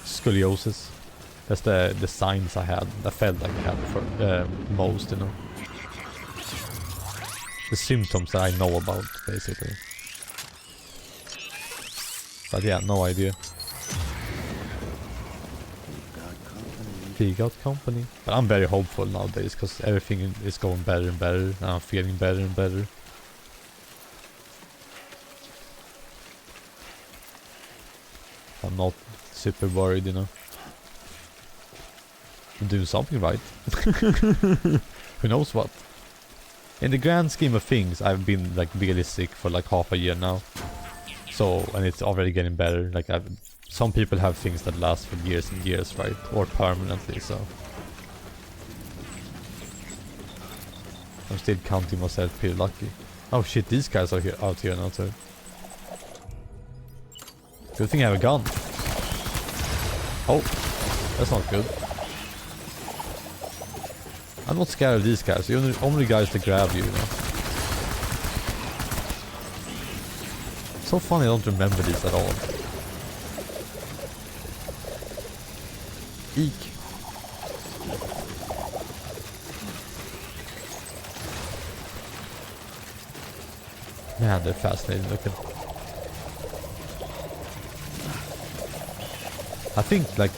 Scoliosis. That's the signs I had. I felt like I had for most, you know. The symptoms that I know about, basically. But yeah, no idea. He got company. But I'm very hopeful nowadays because everything is going better and better. And I'm feeling better and better. I'm not super worried, you know. I'm doing something right. Who knows what? In the grand scheme of things, I've been like really sick for like half a year now. So, and it's already getting better. Like some people have things that last for years and years, right? Or permanently, so. I'm still counting myself pretty lucky. Oh shit, these guys are out here now too. Good thing I have a gun. Oh, that's not good. I'm not scared of these guys. You're the only guys that grab you, you know. So funny, I don't remember these at all. Eek. Man, they're fascinating looking. I think like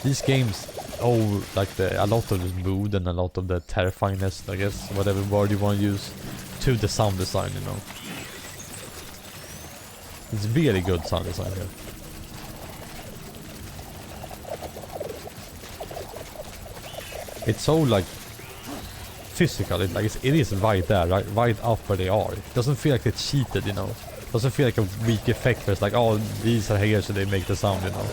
these games owe like a lot of the mood and a lot of the terrifyingness, I guess, whatever word you want to use, to the sound design, you know. It's really good sound design here. It's so like physical. It is right there, right up where they are. It doesn't feel like it's cheated, you know. It doesn't feel like a weak effect where it's like, oh, these are here so they make the sound, you know.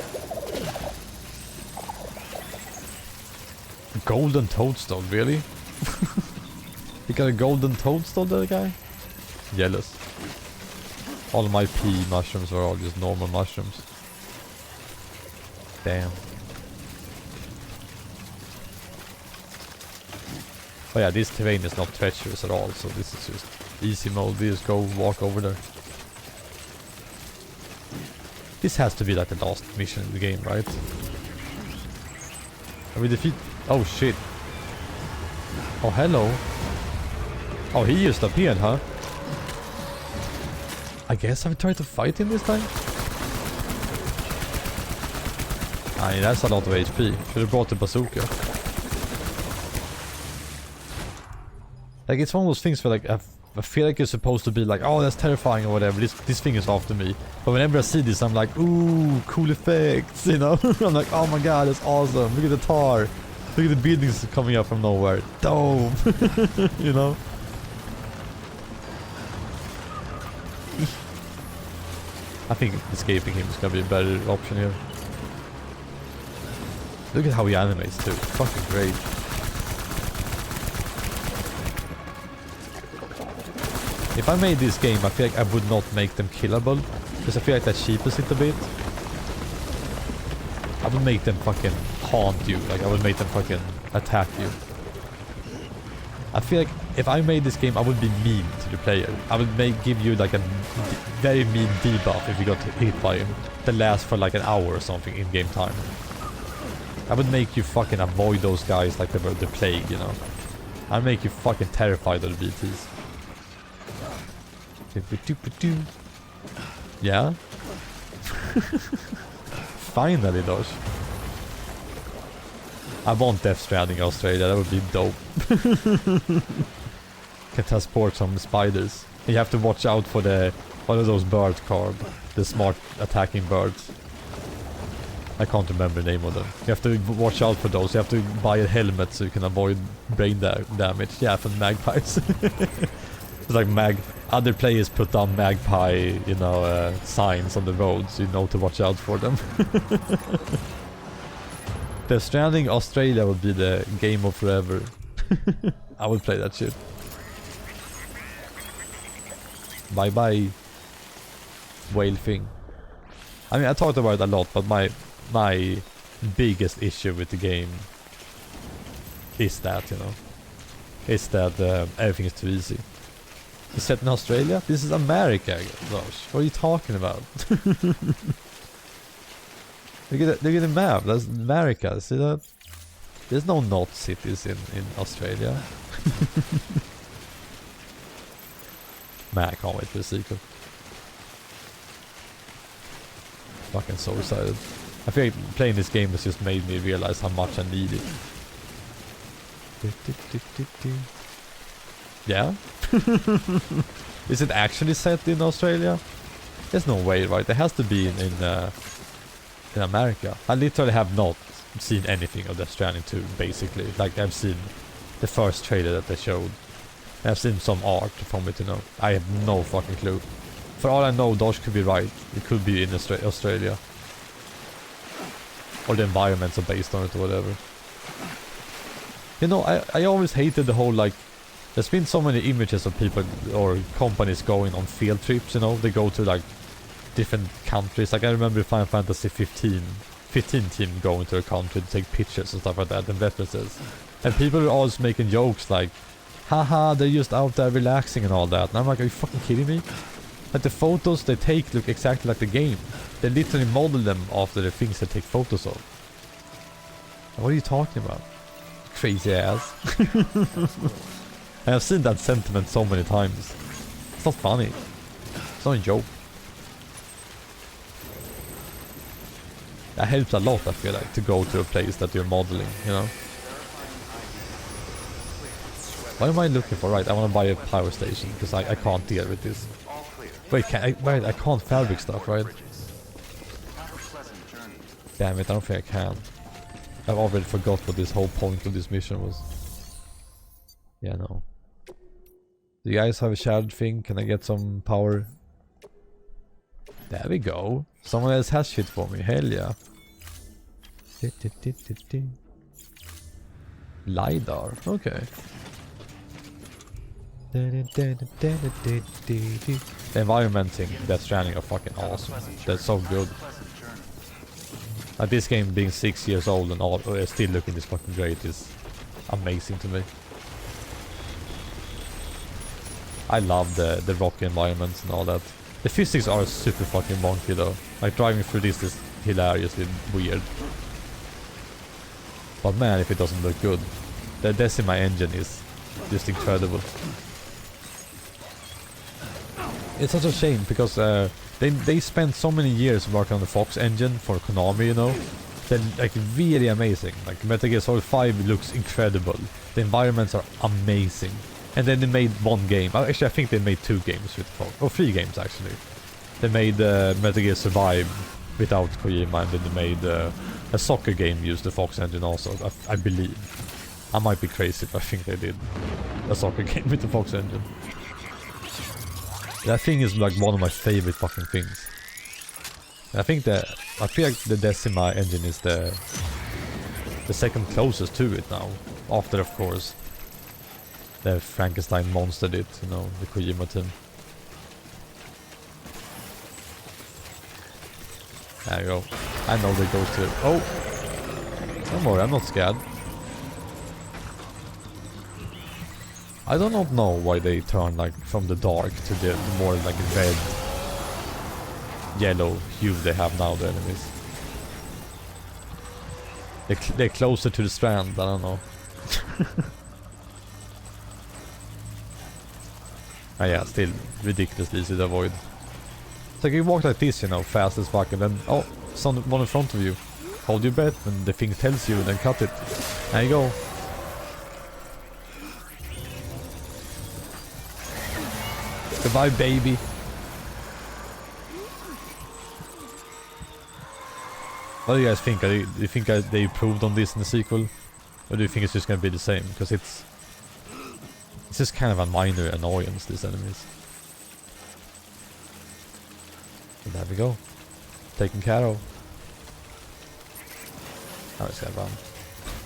Golden toadstone, really? You got a golden toadstone there, guy? Jealous. All my pea mushrooms were all just normal mushrooms. Damn. Oh yeah, this terrain is not treacherous at all, so this is just easy mode. We just go walk over there. This has to be like the last mission in the game, right? Are we defeat? Oh shit. Oh hello. Oh, he just appeared, huh? I guess I've tried to fight him this time. I mean, that's a lot of HP. Should have brought the bazooka. Like, it's one of those things where like I feel like it's supposed to be like, oh, that's terrifying or whatever. This thing is after me. But whenever I see this, I'm like, ooh, cool effects, you know? I'm like, oh my god, that's awesome. Look at the tar. Look at the buildings coming up from nowhere. Dope. You know? I think escaping him is gonna be a better option here. Look at how he animates too. Fucking great. If I made this game, I feel like I would not make them killable. Because I feel like that cheapens it a bit. I would make them fucking haunt you. Like, I would make them fucking attack you. I feel like if I made this game, I would be mean to the player. I would give you like a very mean debuff if you got hit by him. That lasts for like an hour or something in game time. I would make you fucking avoid those guys like they were the plague, you know. I'd make you fucking terrified of the BTs. Yeah? Finally, Dosh. I want Death Stranding Australia, that would be dope. Can transport some spiders. You have to watch out for the... What are those birds called? The smart attacking birds. I can't remember the name of them. You have to watch out for those. You have to buy a helmet so you can avoid brain damage. Yeah, from magpies. It's like other players put down magpie, you know, signs on the road, so you know to watch out for them. The Stranding Australia would be the game of forever. I would play that shit. Bye bye. Whale thing. I mean, I talked about it a lot, but my biggest issue with the game is that, you know, is that everything is too easy. It's set in Australia? This is America, gosh. What are you talking about? Look at the map. That's America. See that? There's no not cities in Australia. Man, I can't wait for the sequel. Fucking so excited. I feel like playing this game has just made me realize how much I need it. Yeah? Is it actually set in Australia? There's no way, right? It has to be in America. I literally have not seen anything of Death Stranding 2, basically. Like, I've seen the first trailer that they showed. I've seen some art from it, you know. I have no fucking clue. For all I know, Dosh could be right. It could be in Australia. Or the environments are based on it or whatever. You know, I always hated the whole, like... There's been so many images of people or companies going on field trips, you know. They go to, like, different countries. Like, I remember Final Fantasy 15 team going to a country to take pictures and stuff like that and references. And people were always making jokes like, haha, they're just out there relaxing and all that. And I'm like, are you fucking kidding me? Like, the photos they take look exactly like the game. They literally model them after the things they take photos of. What are you talking about? Crazy ass. I have seen that sentiment so many times. It's not funny. It's not a joke. That helps a lot, I feel like, to go to a place that you're modeling, you know? What am I looking for? Right, I want to buy a power station, because I can't deal with this. Wait, I can't fabric stuff, right? Damn it, I don't think I can. I've already forgot what this whole point of this mission was. Yeah, no. Do you guys have a shared thing? Can I get some power? There we go. Someone else has shit for me. Hell yeah. LiDAR. Okay. The environment thing, Death Stranding are fucking awesome. That's so good. Like, this game being 6 years old and all, still looking this fucking great is amazing to me. I love the rocky environments and all that. The physics are super fucking wonky though. Like, driving through this is hilariously weird. But man, if it doesn't look good. The Decima engine is just incredible. It's such a shame because they spent so many years working on the Fox engine for Konami, you know. They're like really amazing. Like Metal Gear Solid 5 looks incredible. The environments are amazing. And then they made one game. Actually, I think they made 2 games with Fox. Or 3 games, actually. They made Metal Gear Survive without Kojima, and then they made a soccer game used the Fox engine also, I believe. I might be crazy, but I think they did a soccer game with the Fox engine. That thing is like one of my favorite fucking things. I feel like the Decima engine is the second closest to it now. After, of course, the Frankenstein monster did, you know, the Kojima team. There you go. I know they goes to... Oh! Don't worry, I'm not scared. I do not know why they turn like from the dark to the more like red, yellow hue they have now, the enemies. They're closer to the strand, I don't know. Ah, yeah, still ridiculously easy to avoid. So you walk like this, you know, fast as fuck, and then, oh, someone in front of you. Hold your breath, and the thing tells you, and then cut it. There you go. Goodbye, baby. What do you guys think? Do you think they improved on this in the sequel? Or do you think it's just gonna be the same? Because it's just kind of a minor annoyance, these enemies. And there we go. Taken care of. Now it's gonna run.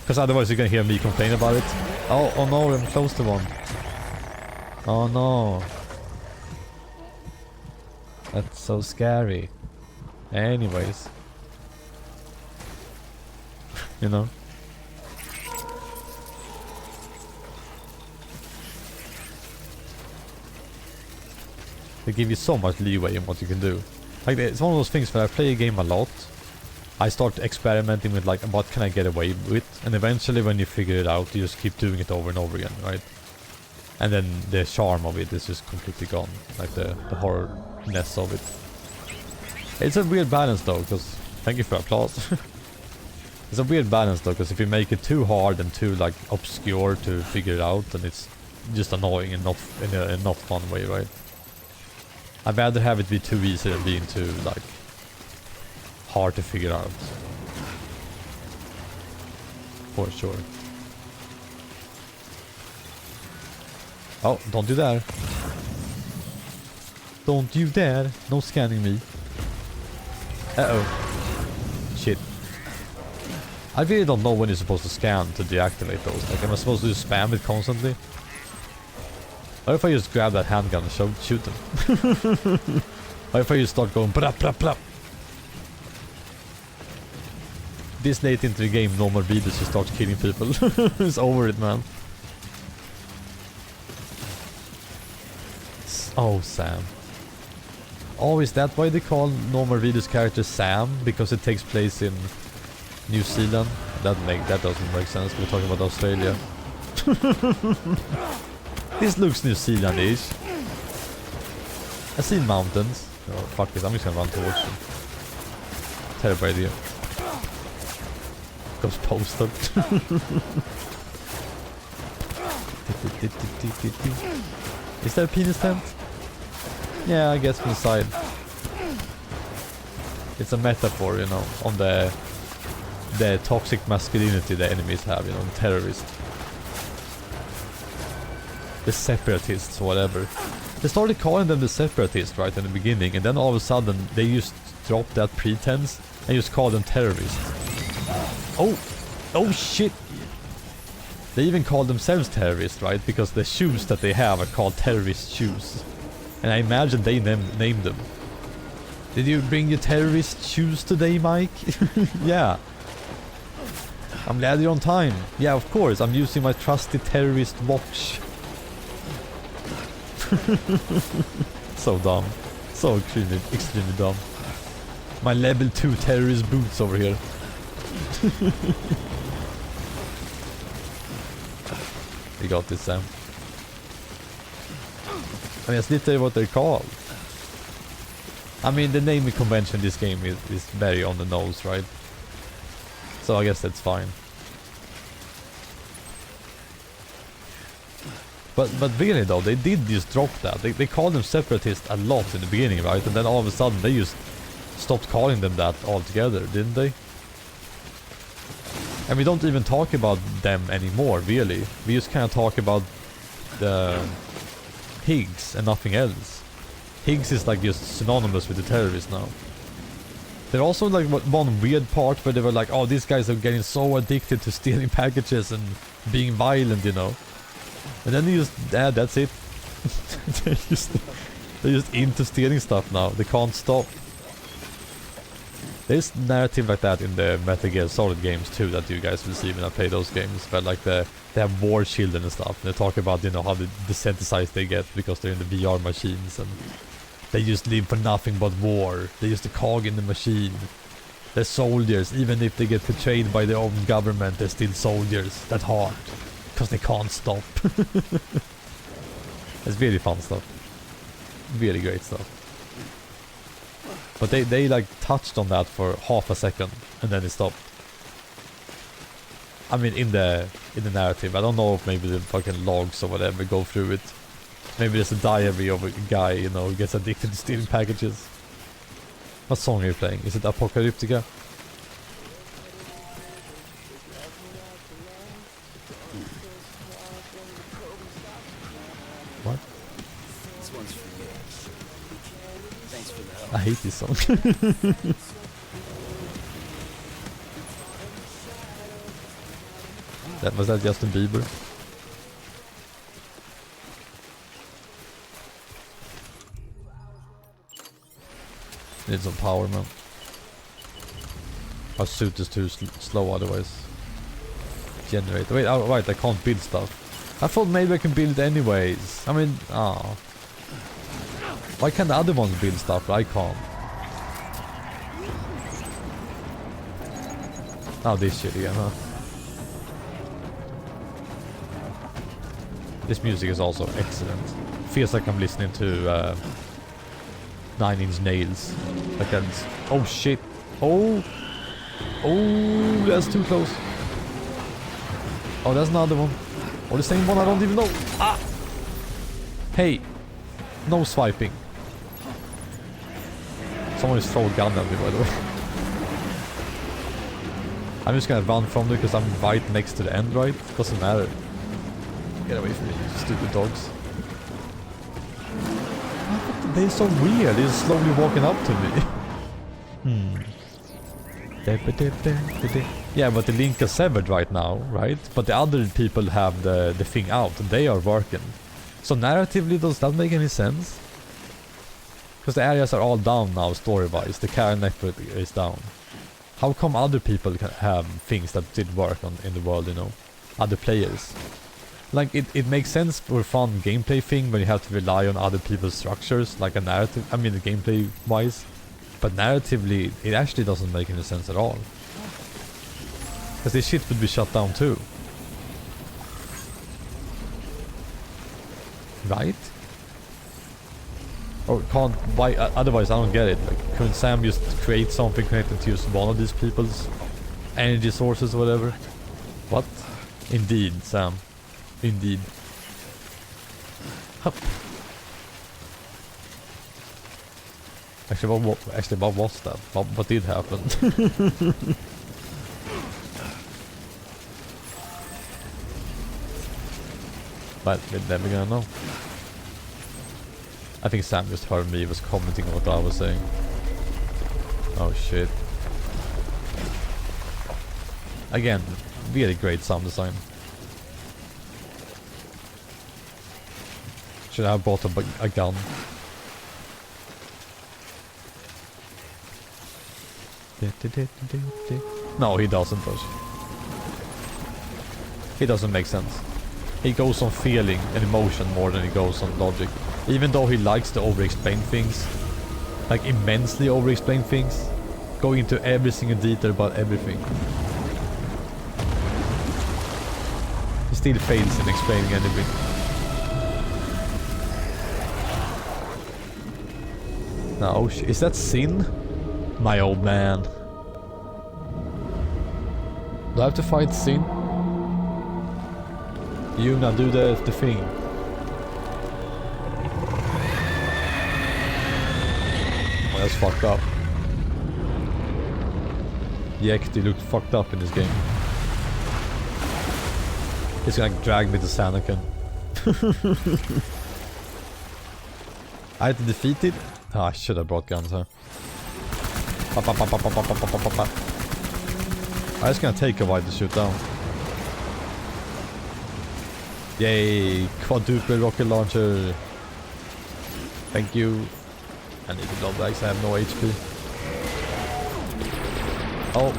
Because otherwise you're gonna hear me complain about it. Oh no, I'm close to one. Oh no. That's so scary. Anyways. You know? They give you so much leeway in what you can do. Like, it's one of those things where I play a game a lot, I start experimenting with like, what can I get away with? And eventually when you figure it out, you just keep doing it over and over again, right? And then the charm of it is just completely gone. Like the horrorness of it. It's a weird balance though, because... Thank you for applause. It's a weird balance though, because if you make it too hard and too like obscure to figure it out, then it's just annoying and not in a not fun way, right? I'd rather have it be too easy than being too like hard to figure out. For sure. Oh, don't you dare. Don't you dare. No scanning me. Uh-oh. Shit. I really don't know when you're supposed to scan to deactivate those. Like, am I supposed to just spam it constantly? What if I just grab that handgun and shoot them? What if I just start going brap brap brap? This late into the game, normal readers just start killing people. It's over it, man. Oh, Sam. Oh, is that why they call normal readers character Sam? Because it takes place in New Zealand? That doesn't make sense. We're talking about Australia. This looks New Zealandish. I see mountains. Oh, fuck it. I'm just gonna run towards them. Terrible idea. Goes posted. Is there a penis tent? Yeah, I guess from the side. It's a metaphor, you know, on the toxic masculinity the enemies have, you know, the terrorists. The separatists, whatever. They started calling them the separatists right in the beginning, and then all of a sudden they just dropped that pretense and just called them terrorists. Oh shit! They even call themselves terrorists, right? Because the shoes that they have are called terrorist shoes. And I imagine they named them. Did you bring your terrorist shoes today, Mike? Yeah. I'm glad you're on time. Yeah, of course. I'm using my trusty terrorist watch. So dumb. So extremely dumb. My level 2 terrorist boots over here. You got this, Sam. I mean, that's literally what they're called. I mean, the naming convention in this game is very on the nose, right? So I guess that's fine. But really though, they did just drop that. They called them separatists a lot in the beginning, right? And then all of a sudden they just stopped calling them that altogether, didn't they? And we don't even talk about them anymore, really. We just kind of talk about the Higgs and nothing else. Higgs is like just synonymous with the terrorists now. There also like one weird part where they were like, oh, these guys are getting so addicted to stealing packages and being violent, you know. And then you just, yeah, that's it. they're just into stealing stuff now. They can't stop. There's narrative like that in the Metal Gear Solid games too, that you guys will see when I play those games. But like they have war children and stuff. And they talk about, you know, how desensitized they get because they're in the VR machines and they just live for nothing but war. They're just a cog in the machine. They're soldiers. Even if they get betrayed by their own government, they're still soldiers at heart. Because they can't stop. It's really fun stuff. Really great stuff. But they like touched on that for half a second and then it stopped. I mean in the narrative. I don't know if maybe the fucking logs or whatever go through it. Maybe there's a diary of a guy, you know, who gets addicted to stealing packages. What song are you playing? Is it Apocalyptica? What? This one's for you. Thanks for the help. I hate this song. Was that Justin Bieber? Need some power, man. Our suit is too slow otherwise. Generate. Wait, oh, right, I can't build stuff. I thought maybe I can build anyways. I mean, oh. Why can't the other ones build stuff, but I can't? Oh, this shit again, huh? This music is also excellent. Feels like I'm listening to 9 Inch Nails. Like that's... Oh shit. Oh! Oh, that's too close. Oh, that's another one. Oh, the same one, I don't even know. Ah! Hey! No swiping. Someone is throwing a gun at me, by the way. I'm just gonna run from there because I'm right next to the end, right? Doesn't matter. Get away from me, you stupid dogs. They're so weird, they're slowly walking up to me. Yeah, but the link is severed right now, right? But the other people have the thing out, and they are working. So narratively, does that make any sense? Because the areas are all down now, story-wise. The Karen network is down. How come other people can have things that did work in the world, you know? Other players. Like, it makes sense for a fun gameplay thing when you have to rely on other people's structures, like a narrative, I mean the gameplay-wise. But narratively, it actually doesn't make any sense at all. Because this shit would be shut down too. Right? Or can't, why, otherwise I don't get it. Like, couldn't Sam just create something connected to just one of these people's energy sources or whatever? What? Indeed, Sam. Indeed. Hup. Actually, what was that? What did happen? But we're never gonna know. I think Sam just heard me, was commenting on what I was saying. Oh shit. Again, really great sound design. Should I have bought a gun? No, he doesn't. He doesn't make sense. He goes on feeling and emotion more than he goes on logic. Even though he likes to over-explain things. Like immensely over-explain things. Going into every single detail about everything. He still fails in explaining anything. No, is that Sin? My old man. Do I have to fight Sin? Yuna, do the thing. That's fucked up. The XD looked fucked up in this game. It's gonna drag me to Sanakin. I had to defeat it. Oh, I should have brought guns, huh? I'm just gonna take a while to shoot down. Yay! Quadruple rocket launcher. Thank you. I need the blood bags, I have no HP. Oh.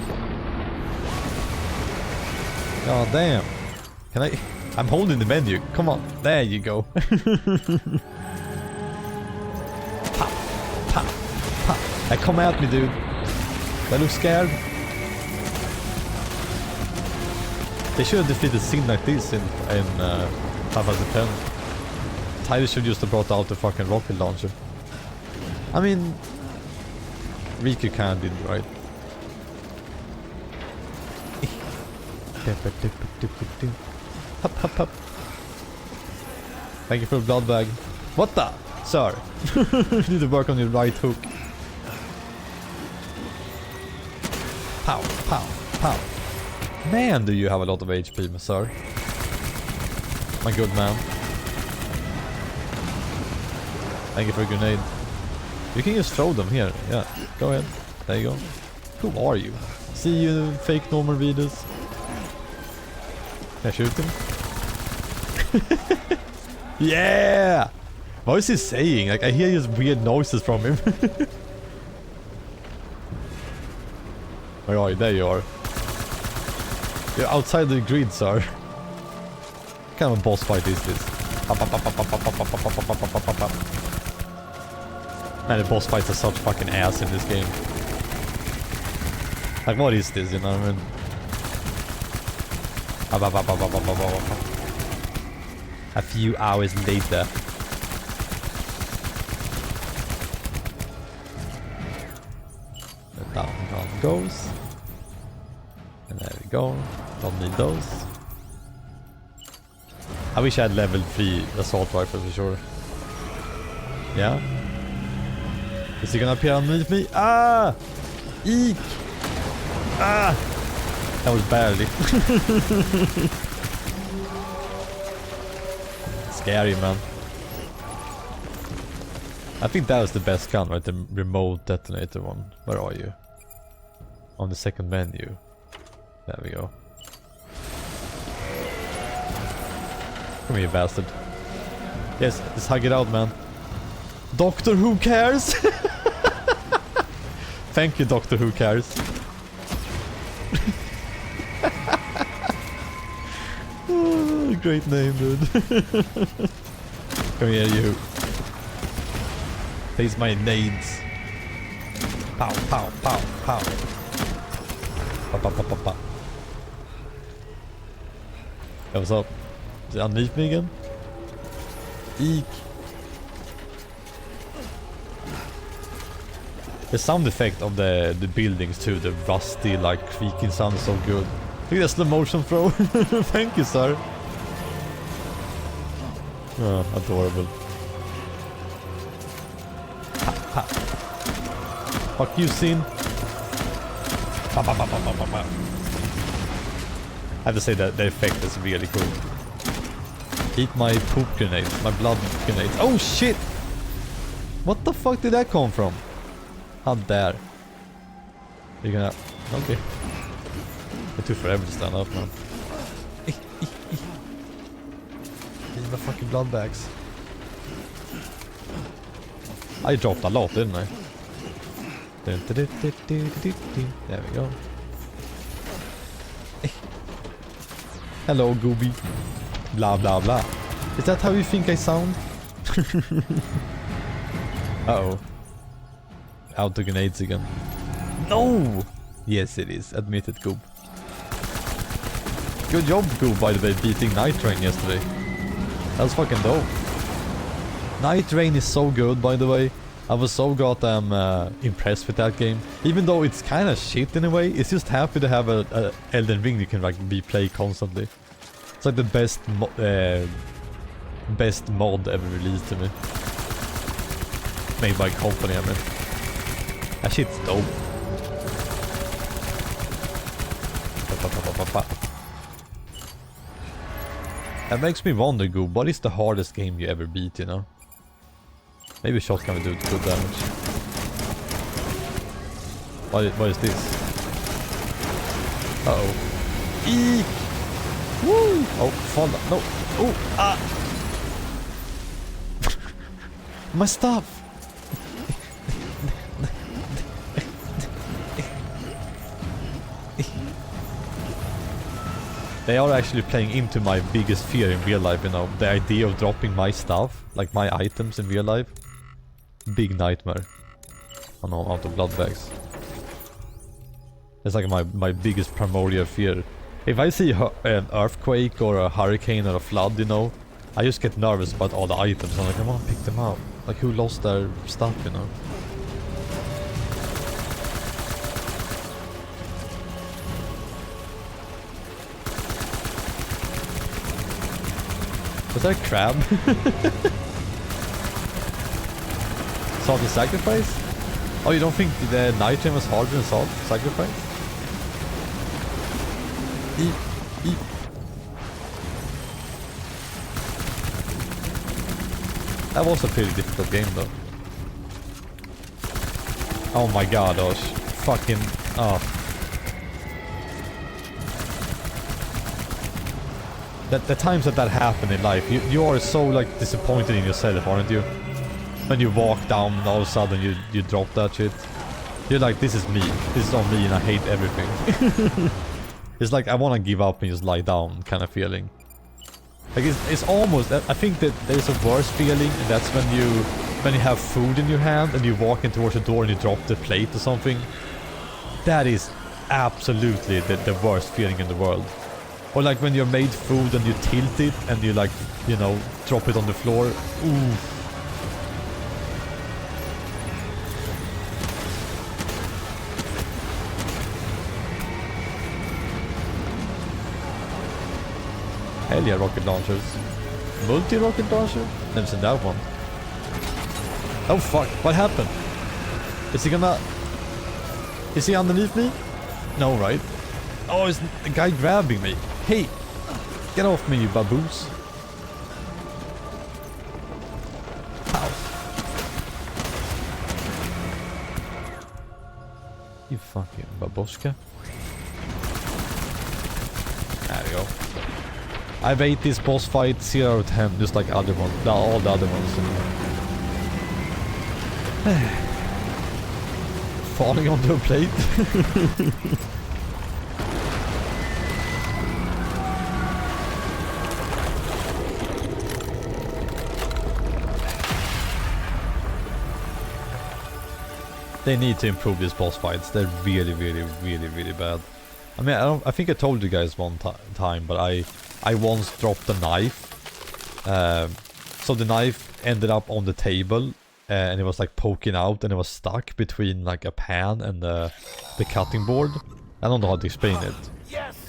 Oh damn. Can I? I'm holding the menu. Come on. There you go. Pop. Pop. Pop. Hey, come at me, dude. I look scared. They should have defeated scene like this in Final Fantasy X. Tidus should just have brought out the fucking rocket launcher. I mean, Riku kinda did, right? Hop, hop, hop. Thank you for the blood bag. What the? Sir. You need to work on your right hook. Pow, pow, pow. Man, do you have a lot of HP, sir. My good man. Thank you for a grenade. You can just throw them here. Yeah, go ahead. There you go. Who are you? See you, fake normal readers. Can I shoot him? Yeah! What is he saying? Like, I hear his weird noises from him. Where are you? There you are. You're outside the grid, sir. What kind of a boss fight is this? Man, the boss fights are such fucking ass in this game. Like, what is this, you know what I mean? A few hours later. Down goes. And there we go. Don't need those. I wish I had level 3 assault rifle for sure. Yeah. Is he gonna appear underneath me? Ah! Eek! Ah! That was barely. Scary, man. I think that was the best gun, right? The remote detonator one. Where are you? On the second menu. There we go. Come here, bastard. Yes, just hug it out, man. Doctor Who Cares? Thank you, Doctor Who Cares. Oh, great name, dude. Come here, you. Face my nades. Pow, pow, pow, pow. Pow, pow, pow, pow, pow. Hey, what's up? Is it underneath me again? Eek. The sound effect of the buildings too, the rusty like creaking sound is so good. Look at that slow motion throw. Thank you, sir. Oh, adorable. Ha, ha. Fuck you, Sin. Ba, ba, ba, ba, ba, ba, ba. I have to say that the effect is really cool. Eat my poop grenades, my blood grenades. Oh shit! What the fuck did that come from? How dare? You're gonna... Okay. It took forever to stand up, man. Need my fucking blood bags. I dropped a lot, didn't I? There we go. Hello, Gooby. Blah, blah, blah. Is that how you think I sound? Uh-oh. Out the grenades again. No! Yes, it is. Admit it, Goob. Good job, Goob, by the way, beating Night Rain yesterday. That was fucking dope. Night Rain is so good, by the way. I was so goddamn impressed with that game. Even though it's kind of shit in a way, it's just happy to have a Elden Ring you can like replay constantly. It's like the best best mod ever released to me. Made by company, I mean. That shit's dope. That makes me wonder, Goob, what is the hardest game you ever beat, you know? Maybe shotgun will do good damage. What is this? Uh-oh. Eek! Woo! Oh, fall down. No. Oh, ah! My stuff! They are actually playing into my biggest fear in real life, you know. The idea of dropping my stuff, like my items in real life. Big nightmare. Oh no, I'm out of blood bags. It's like my biggest primordial fear. If I see an earthquake or a hurricane or a flood, you know, I just get nervous about all the items. I'm like, I want to pick them up. Like, who lost their stuff, you know? Was that a crab? Salt and sacrifice? Oh, you don't think the nitrogen was harder than salt sacrifice? Eep, eep. That was a pretty difficult game though. Oh my god, Osh. Fucking... Oh. The times that happened in life, you are so like disappointed in yourself, aren't you? When you walk down and all of a sudden you drop that shit. You're like, this is me. This is on me and I hate everything. It's like I want to give up and just lie down kind of feeling. Like it's almost, I think that there's a worse feeling, and that's when you have food in your hand and you walk in towards the door and you drop the plate or something. That is absolutely the worst feeling in the world. Or like when you're made food and you tilt it and you like, you know, drop it on the floor. Ooh. Hell yeah, rocket launchers. Multi-rocket launcher? Never seen that one. Oh fuck, what happened? Is he gonna... Is he underneath me? No, right? Oh, is the guy grabbing me? Hey! Get off me, you baboons. Ow. You fucking babushka. There we go. I rate this boss fight 0 out of 10, just like other ones, all the other ones. Falling onto a plate. They need to improve these boss fights. They're really, really, really, really bad. I mean, I think I told you guys one time, but I once dropped a knife. So the knife ended up on the table, and it was like poking out, and it was stuck between like a pan and the cutting board. I don't know how to explain it.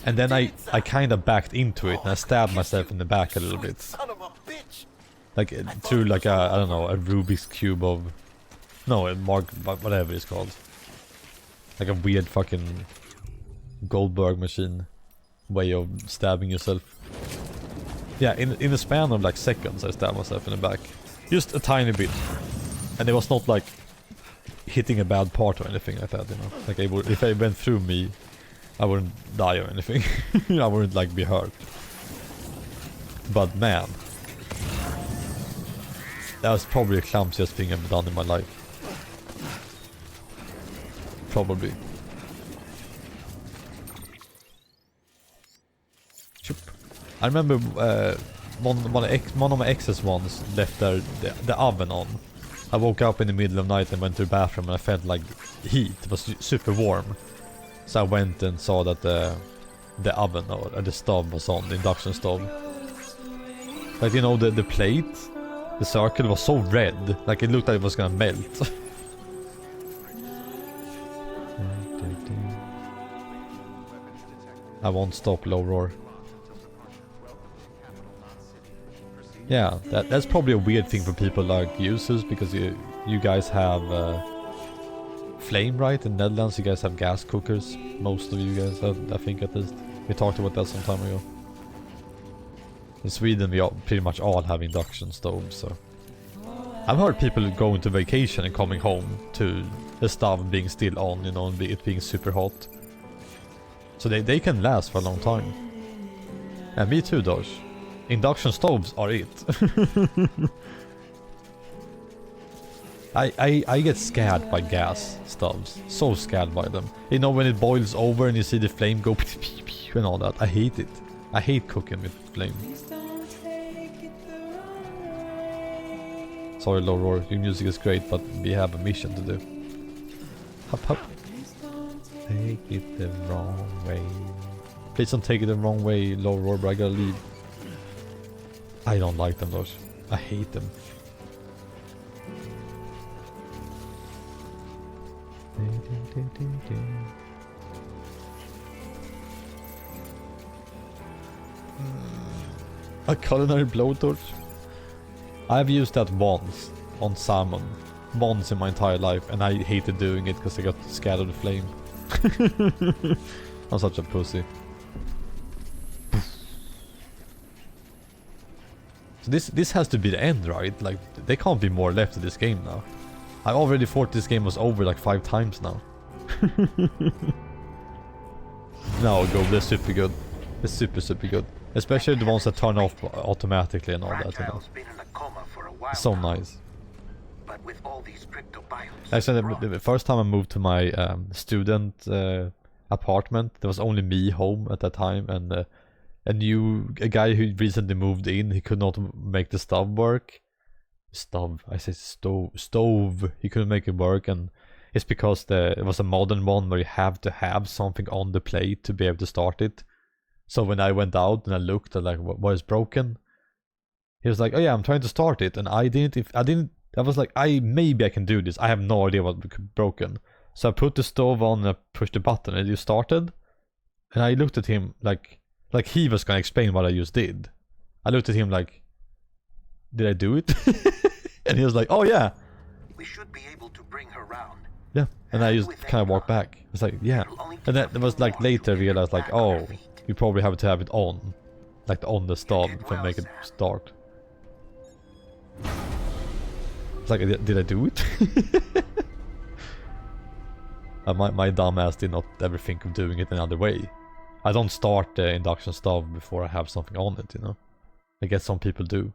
And then I kind of backed into it, and I stabbed myself in the back a little bit. Like through like a, I don't know, a Rubik's Cube of... No, a mark, whatever it's called. Like a weird fucking Goldberg machine way of stabbing yourself. Yeah, in a span of like seconds I stabbed myself in the back. Just a tiny bit. And it was not like hitting a bad part or anything like that, you know. Like if it went through me, I wouldn't die or anything. I wouldn't like be hurt. But man, that was probably the clumsiest thing I've done in my life. Probably. I remember one of my exes once left the oven on. I woke up in the middle of the night and went to the bathroom and I felt like heat. It was super warm. So I went and saw that the oven or the stove was on, the induction stove. Like, you know, the plate, the circle was so red, like it looked like it was gonna melt. I won't stop, low roar. Yeah, that's probably a weird thing for people like users, because you guys have flame, right? In Netherlands you guys have gas cookers. Most of you guys, I think at least. We talked about that some time ago. In Sweden we pretty much all have induction stoves, so... I've heard people going to vacation and coming home to the stove being still on, you know, and it being super hot. So they can last for a long time. And me too, Dosh. Induction stoves are it. I get scared by gas stoves. So scared by them. You know, when it boils over and you see the flame go and all that. I hate it. I hate cooking with flame. Sorry, Low Roar, your music is great, but we have a mission to do. Hop hop. Take it the wrong way. Please don't take it the wrong way, Low Roar, but I gotta leave. I don't like them, those. I hate them. A culinary blowtorch? I've used that once on salmon. Once in my entire life, and I hated doing it because I got scared of the flame. I'm such a pussy. So this has to be the end, right? Like, there can't be more left of this game now. I already thought this game was over like 5 times now. Now go, they're super good. They're super good. Especially the ones that turn off automatically and all that, you know. So nice. But with all these Actually, the first time I moved to my student apartment, there was only me home at that time, and a guy who recently moved in, he could not make the stove work. Stove. He couldn't make it work, and it's because it was a modern one where you have to have something on the plate to be able to start it. So when I went out and I looked at like what is broken, he was like, "Oh yeah, I'm trying to start it," and I was like, maybe I can do this. I have no idea what broken. So I put the stove on and I pushed the button and it just started. And I looked at him like he was gonna explain what I just did. I looked at him like, did I do it? And he was like, "Oh yeah." We should be able to bring her round. Yeah, and I just kind of walked back. It's like, yeah. And then it was like later I realized like, oh, you probably have to have it on. Like on the stove to make it start. It's like, did I do it? My dumb ass did not ever think of doing it another way. I don't start the induction stove before I have something on it, you know. I guess some people do.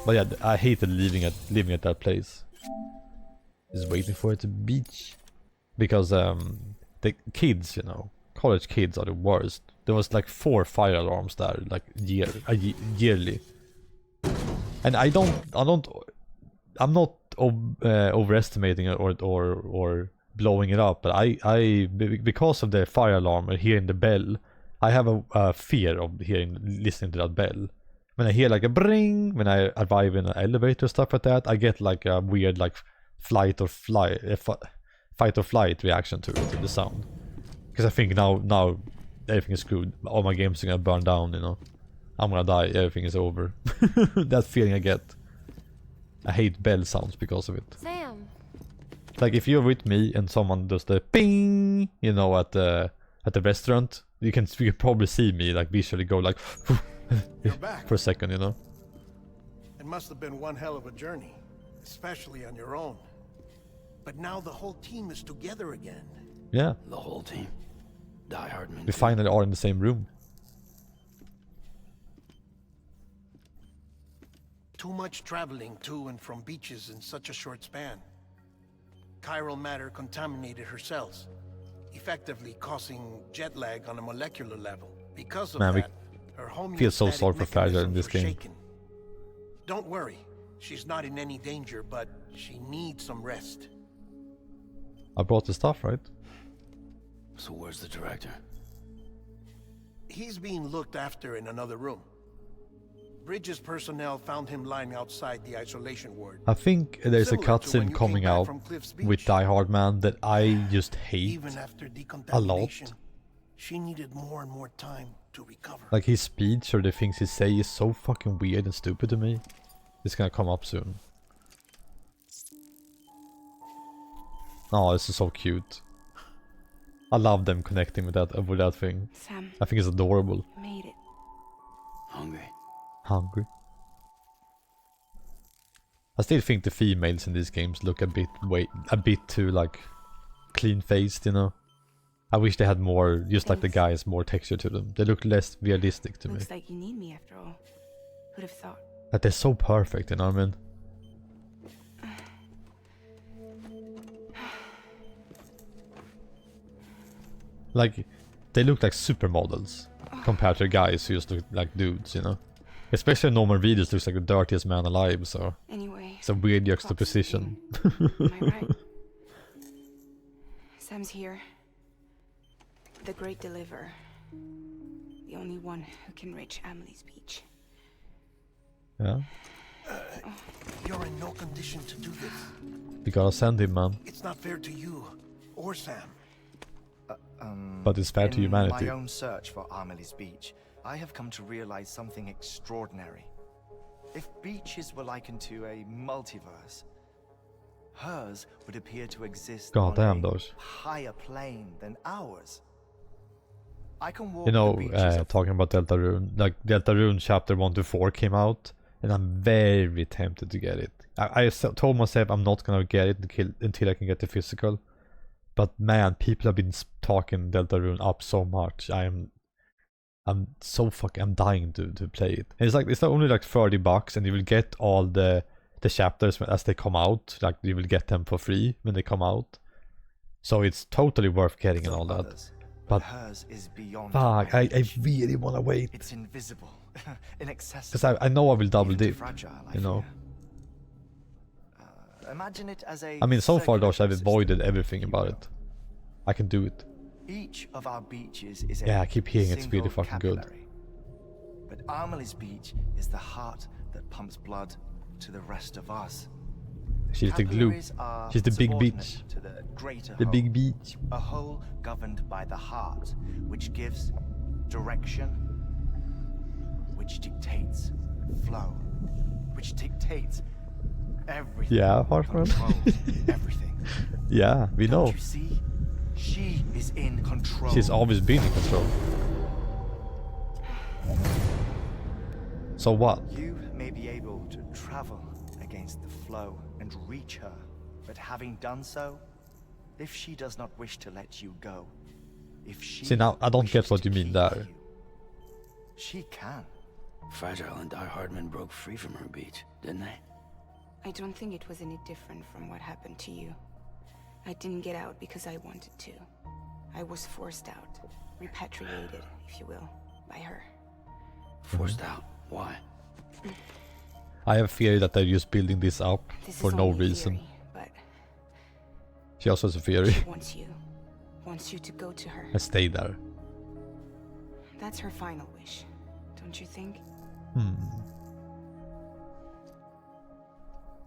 But yeah, I hated living at that place. Just waiting for it to beach. Because the kids, you know, college kids are the worst. There was like 4 fire alarms there, like yearly. And I'm not overestimating it or blowing it up, but I because of the fire alarm and hearing the bell, I have a fear of listening to that bell. When I hear like a bring, when I arrive in an elevator, stuff like that, I get like a weird like fight or flight reaction to it, to the sound. Because I think now everything is screwed. All my games are gonna burn down, you know. I'm gonna die, everything is over. That feeling I get. I hate bell sounds because of it. Sam. Like if you're with me and someone does the ping, you know, at the restaurant, you can probably see me like visually go like for a second, you know. It must have been one hell of a journey, especially on your own. But now the whole team is together again. Yeah. The whole team. Die Hard men. We finally are in the same room. Too much traveling to and from beaches in such a short span. Chiral matter contaminated her cells, effectively causing jet lag on a molecular level. Because of that, her feel so sorry for homeostatic Fragile in this mechanisms game. were shaken. Don't worry, she's not in any danger, but she needs some rest. I brought the stuff, right? So where's the director? He's being looked after in another room. Bridges personnel found him lying outside the isolation ward. I think there's a Similar to when cutscene you coming came back out from Cliff's with Beach. Die Hard Man that I just hate Even after a lot. decontamination, she needed more and more time to recover. Like his speech or the things he say is so fucking weird and stupid to me. It's gonna come up soon. Oh, this is so cute. I love them connecting with that thing. Sam, I think it's adorable. I made it. Hungry? Hungry. I still think the females in these games look a bit too like clean faced, you know. I wish they had more, just like the guys, more texture to them. They look less realistic to me. Looks like you need me after all. Who'd have thought? Like they're so perfect, you know what I mean? Like, they look like supermodels compared to guys who just look like dudes, you know? Especially Norman Reedus looks like the dirtiest man alive, so Anyway, it's a weird juxtaposition. am I right? Sam's here. The great deliverer. The only one who can reach Amelie's beach. Yeah, You're in no condition to do this. we gotta send him, man. It's not fair to you or Sam. But it's fair to humanity. In my own search for Amelie's beach, I have come to realize something extraordinary. If beaches were likened to a multiverse, hers would appear to exist God on damn a those. higher plane than ours. I can walk You know, the beaches of talking about Deltarune, like Deltarune chapter 1 to 4 came out, and I'm very tempted to get it. I told myself I'm not gonna get it until I can get the physical. But man, people have been talking Deltarune up so much. I'm dying to play it. And it's only like $30, and you will get all the chapters as they come out. Like you will get them for free when they come out. So it's totally worth getting and all that. others, But hers is beyond fuck, my I reach. really wanna wait. It's invisible, inaccessible. Because I know I will double even dip, fragile, I you know. fear. Imagine it as a I mean, so far circular though, I've ecosystem, avoided everything if you about will. it. I can do it. Each of our beaches is Yeah, a I keep hearing it's single really fucking good. capillary. But Amelie's beach is the heart that pumps blood to the rest of us. She's the glue. Capillaries are She's the big subordinate bitch. to the greater The whole. big beach. A whole governed by the heart, which gives direction, which dictates flow, which dictates everything. Yeah, Hartman. Controls everything. Yeah, we know. Don't you see? She is in control. She's always been in control. So what? You may be able to travel against the flow and reach her, but having done so, if she does not wish to let you go, if she See, now I don't get wishes what to you mean keep there. you, she can. Fragile and Die Hardman broke free from her beach, didn't they? I don't think it was any different from what happened to you. I didn't get out because I wanted to. I was forced out, repatriated, if you will, by her. Forced out. Why? I have a theory that they're just building this up This for is no only a reason. theory, but She also has a theory. she wants you to go to her. And stay there. That's her final wish, don't you think?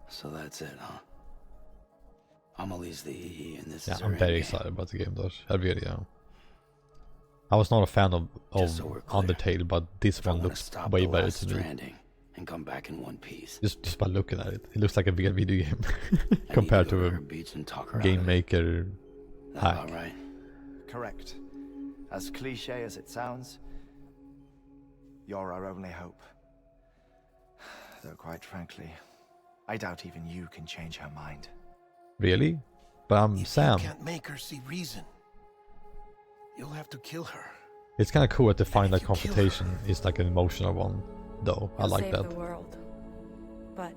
So that's it, huh? Amelie's the EE and this Yeah, is her I'm very endgame. excited about the game though. I really am. I was not a fan of Just so we're clear, Undertale, but this If I one wanna looks stop way the better last to me. Stranding and come back in one piece. Just by looking at it. It looks like a real video game I need compared go to to a her beach and talk her game out of it. maker That hack. about right? Correct. As cliche as it sounds, you're our only hope. Though quite frankly, I doubt even you can change her mind. Really? But I'm If Sam. you can't make her see reason, you'll have to kill her. It's kind of cool that the final if you kill confrontation is like an emotional one, though. I You'll like save that. the world, but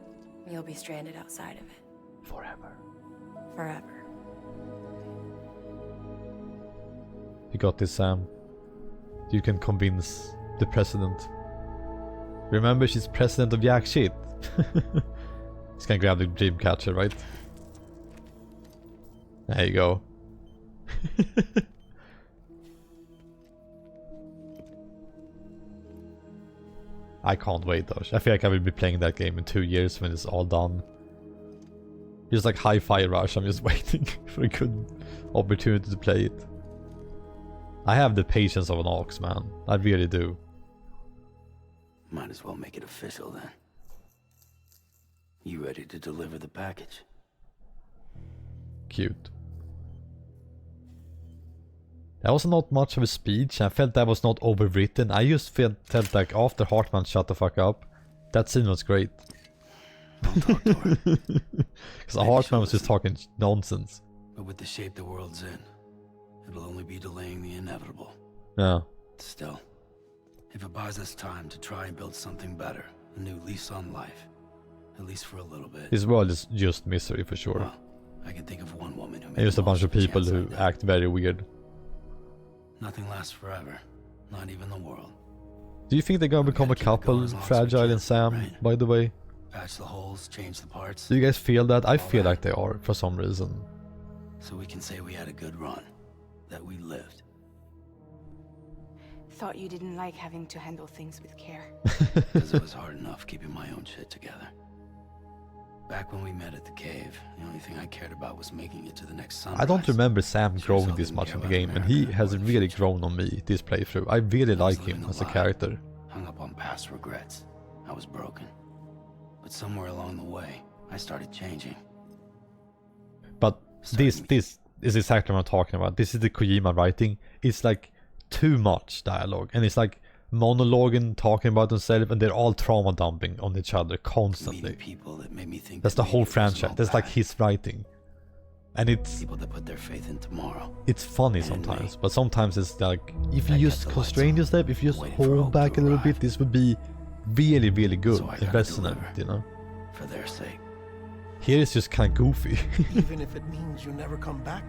you'll be stranded outside of it Forever. forever. You got this, Sam. You can convince the president. Remember, she's president of Yak shit. He's gonna grab the dream catcher, right? There you go. I can't wait though. I feel like I will be playing that game in 2 years when it's all done. Just like Hi-Fi Rush, I'm just waiting for a good opportunity to play it. I have the patience of an ox, man. I really do. Might as well make it official then. You ready to deliver the package? Cute. That was not much of a speech. I felt that was not overwritten. I just felt like after Hartman shut the fuck up, that scene was great. Don't talk to her. Because Hartman was just talking nonsense. But with the shape the world's in, it'll only be delaying the inevitable. Yeah. Still, if it buys us time to try and build something better, a new lease on life, at least for a little bit. This world is just misery for sure. Well, I can think of one woman who And made just a bunch of people who act. act very weird. Nothing lasts forever, not even the world. Do you think they're gonna become a couple, Fragile and Sam, by the way? Patch the holes, change the parts. Do you guys feel that? I feel like they are, for some reason. So we can say we had a good run, that we lived. Thought you didn't like having to handle things with care. Because it was hard enough keeping my own shit together. Back when we met at the cave, the only thing I cared about was making it to the next sunrise. I don't remember Sam Sure as growing hell this didn't much care in the about game, and America he or has the really future. grown on me this playthrough. I really I was like him living as a lie, character. Hung up on past regrets. I was broken. But somewhere along the way, I started changing. But this is exactly what I'm talking about. This is the Kojima writing. It's like too much dialogue, and it's like monologuing, talking about themselves, and they're all trauma dumping on each other constantly. Meeting people that made me think That's that the whole maybe it wasn't franchise. all That's like bad. his writing, and it's People that put their faith in tomorrow. funny And in sometimes, me. but sometimes it's like if you That just kept the constrain lights yourself, if you just waiting for hold hope back to a little arrive. bit, this would be really, really good So I gotta investment, deliver. you know. For their sake. Here it's just kind of goofy. Even if it means you never come back?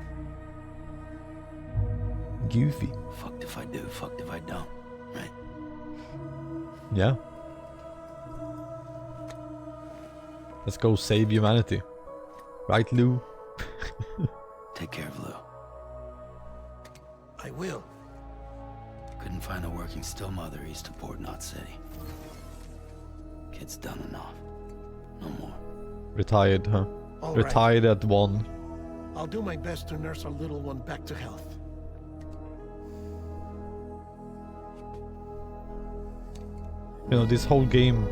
Goofy. Fucked if I do, fucked if I don't. Right? Yeah. Let's go save humanity. Right, Lou? Take care of Lou. I will. Couldn't find a working still mother east of Port Knot City. Kid's done enough. No more. Retired, huh? All right. Retired at 1. I'll do my best to nurse our little one back to health. You know, this whole game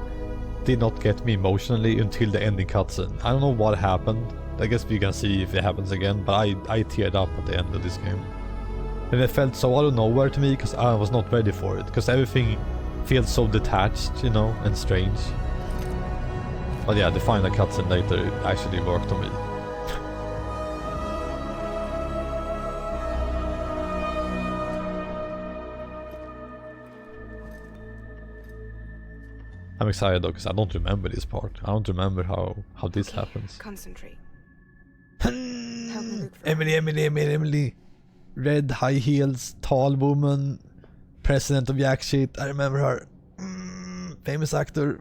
did not get me emotionally until the ending cutscene. I don't know what happened. I guess we can see if it happens again, but I teared up at the end of this game. And it felt so out of nowhere to me because I was not ready for it. Because everything feels so detached, you know, and strange. But yeah, the final cutscene later actually worked on me. I'm excited though, because I don't remember this part. I don't remember how this Okay, happens. Concentrate. Help me look for Emily. Red high heels, tall woman, president of Jack shit. I remember her. Famous actor.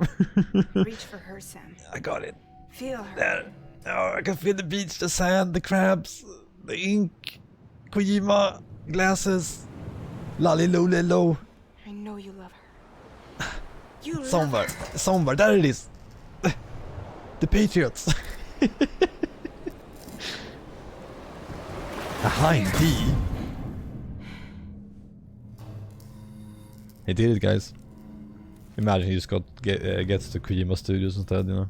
Reach for her, Sam. I got it. Feel her. There. Oh, I can feel the beach, the sand, the crabs, the ink, Kojima, glasses, Lalilolelo. I know you love her. You love Somewhere, her. somewhere, there it is. The Patriots. A high D. He did it, guys. Imagine he just gets to Kojima Studios instead, you know.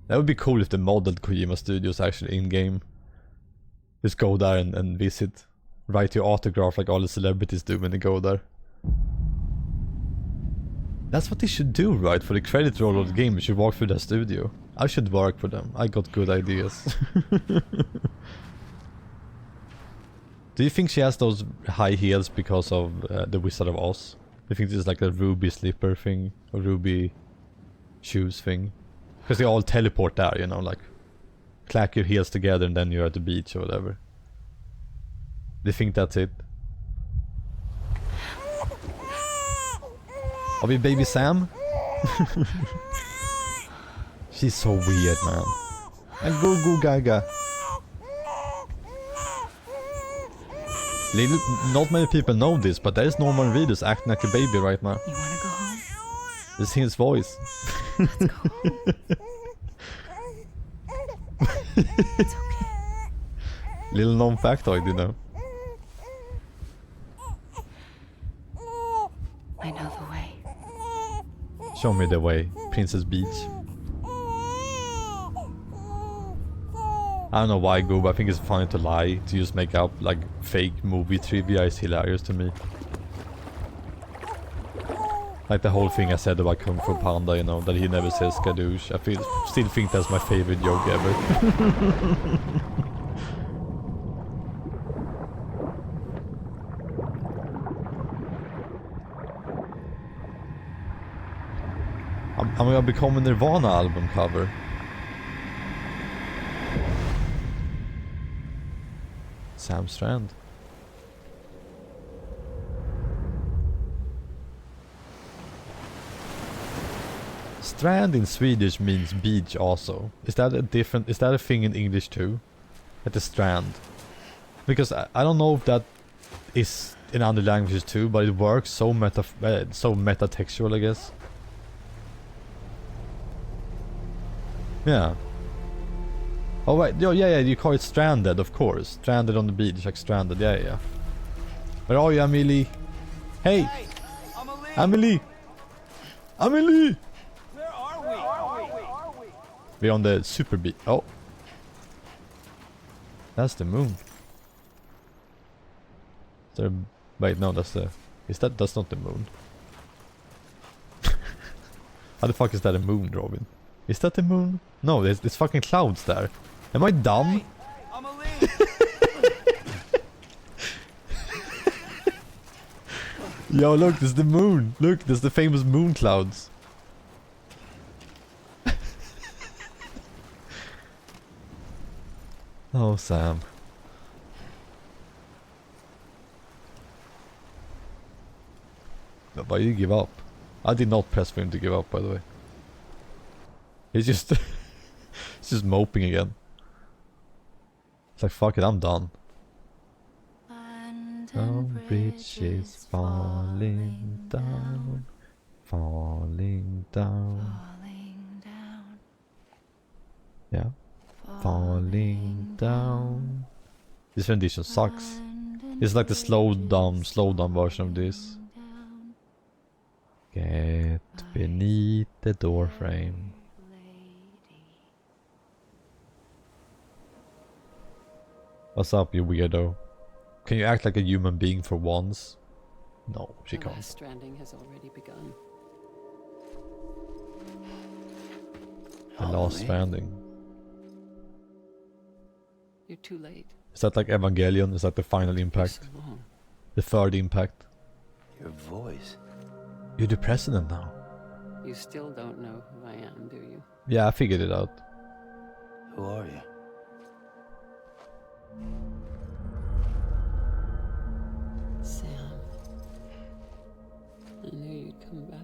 That would be cool if the modeled Kojima Studios actually in-game. Just go there and visit. Write your autograph like all the celebrities do when they go there. That's what they should do, right? For the credit roll of the game, you should walk through their studio. I should work for them. I got good ideas. Do you think she has those high heels because of the Wizard of Oz? Do you think this is like a ruby slipper thing? Or ruby shoes thing? Because they all teleport there, you know, like clack your heels together and then you're at the beach or whatever. Do you think that's it? Are we baby Sam? She's so weird, man. And go go gaga. Not many people know this, but there is Norman Reedus acting like a baby right now. You wanna go home? This is his voice. Let's go home. It's okay. Little known factoid, you know. I know the way. Show me the way, Princess Beach. I don't know why I go, but I think it's funny to lie, to just make up like fake movie trivia is hilarious to me. Like the whole thing I said about Kung Fu Panda, you know, that he never says skadoosh. I still think that's my favorite joke ever. I'm gonna become a Nirvana album cover. Sam Strand. Strand in Swedish means beach also. Is that a thing in English too? At the strand? Because I don't know if that is in other languages too, but it works so meta-textual, I guess. Yeah. Oh wait, yeah, you call it stranded, of course. Stranded on the beach, like stranded, yeah. Where are you, Amelie? Hey! Amelie! Amelie! Where are we? We're on the super beach. Oh. That's the moon. Wait, no, that's not the moon. How the fuck is that a moon, Robin? Is that the moon? No, there's fucking clouds there. Am I dumb? Hey, Amelie! Yo, look, there's the moon. Look, there's the famous moon clouds. Oh, Sam. Why did you give up? I did not press for him to give up, by the way. He's just... he's just moping again. It's like, fuck it, I'm done. London Bridge is falling down. Falling down. Yeah. Falling down. This rendition sucks. It's like the slowed down version of this. Get beneath the door frame. What's up, you weirdo? Can you act like a human being for once? No, she can't. Stranding has already begun. The last stranding. You're too late. Is that like Evangelion? Is that the final impact? So long. The third impact? Your voice. You're the president now. You still don't know who I am, do you? Yeah, I figured it out. Who are you? Sam. I knew you'd come back.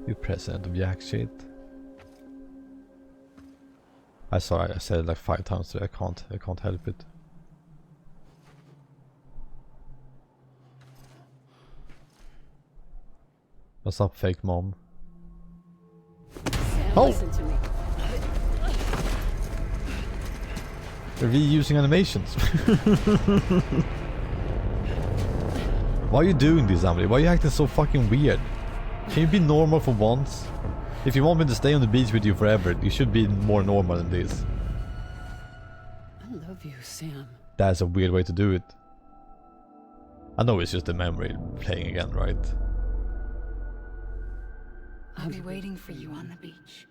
You president of jack shit. I said it like 5 times today. I can't help it. What's up, fake mom? Sam, Oh! listen to me. They're reusing animations. Why are you doing this, Emily? Why are you acting so fucking weird? Can you be normal for once? If you want me to stay on the beach with you forever, you should be more normal than this. I love you, Sam. That's a weird way to do it. I know it's just the memory playing again, right? I'll be waiting for you on the beach.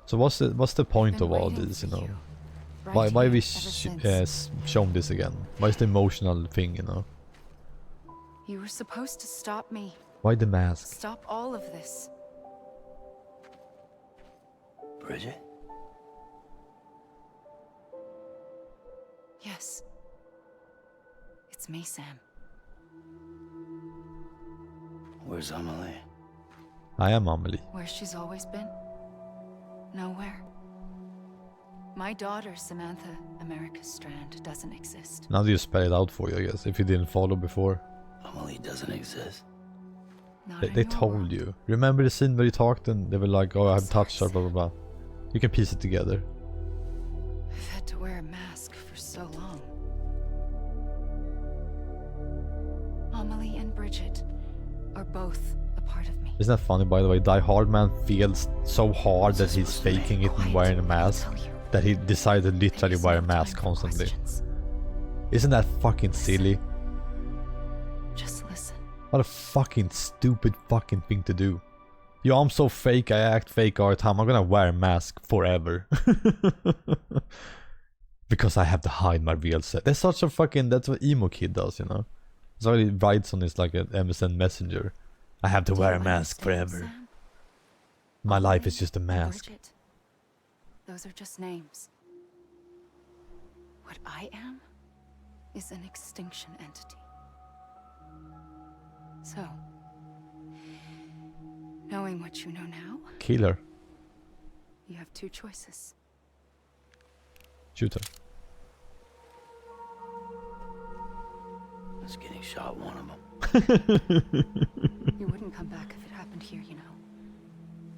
So what's the point of all this, you know? Why we shown this again? Why is the emotional thing, you know? You were supposed to stop me. Why the mask? Stop all of this. Bridget? Yes. It's me, Sam. Where's Amelie? I am Amelie. Where she's always been? Nowhere. My daughter, Samantha America Strand, doesn't exist. Now you spell it out for you, I guess, if you didn't follow before. Amelie doesn't exist. Not They in your told world. you. Remember the scene where you talked and they were like, oh, I haven't touched her, blah blah blah. You can piece it together. I've had to wear a mask for so long. Amelie and Bridget are both a part of me. Isn't that funny, by the way? Die Hard Man feels so hard that he's faking it and wearing a mask that he decided to literally wear a mask constantly. Isn't that fucking silly? Just listen. What a fucking stupid fucking thing to do. Yo, I'm so fake, I act fake all the time. I'm gonna wear a mask forever. Because I have to hide my real self. That's such a fucking, that's what emo kid does, you know? So he writes on his like an MSN messenger. I have to wear a mask forever. Sam? My life is just a mask. Bridget. Those are just names. What I am is an extinction entity. So, knowing what you know now, Killer. you have two choices. Shooter. That's getting shot one of them. You wouldn't come back if it happened here, you know.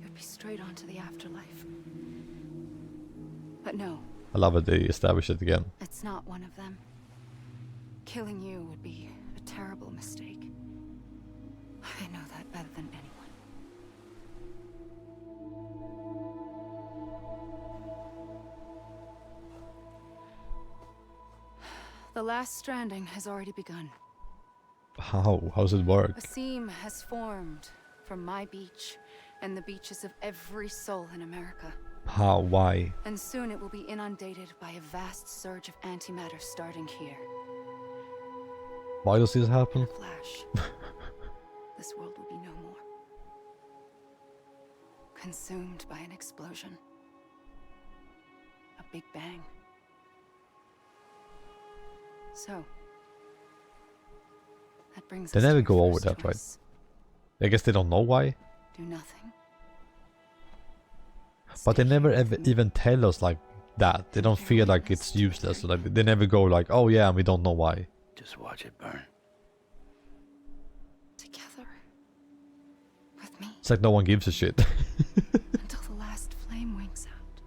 You'd be straight on to the afterlife. But no, I love it they establish it again. it's not one of them. Killing you would be a terrible mistake. I know that better than anyone. The last stranding has already begun. How? How's it work? A seam has formed from my beach and the beaches of every soul in America. How? Why? And soon it will be inundated by a vast surge of antimatter starting here. Why does this In happen? a flash, this world will be no more. Consumed by an explosion. A big bang. So, that brings They us never to go your over first that, right? choice. I guess they don't know why. Do nothing. But they Stay never here ever with me. even tell us like that. They don't feel like it's useless. Like they never go like, oh yeah, and we don't know why. Just watch it burn. Together. With me. It's like no one gives a shit. Until the last flame winks out.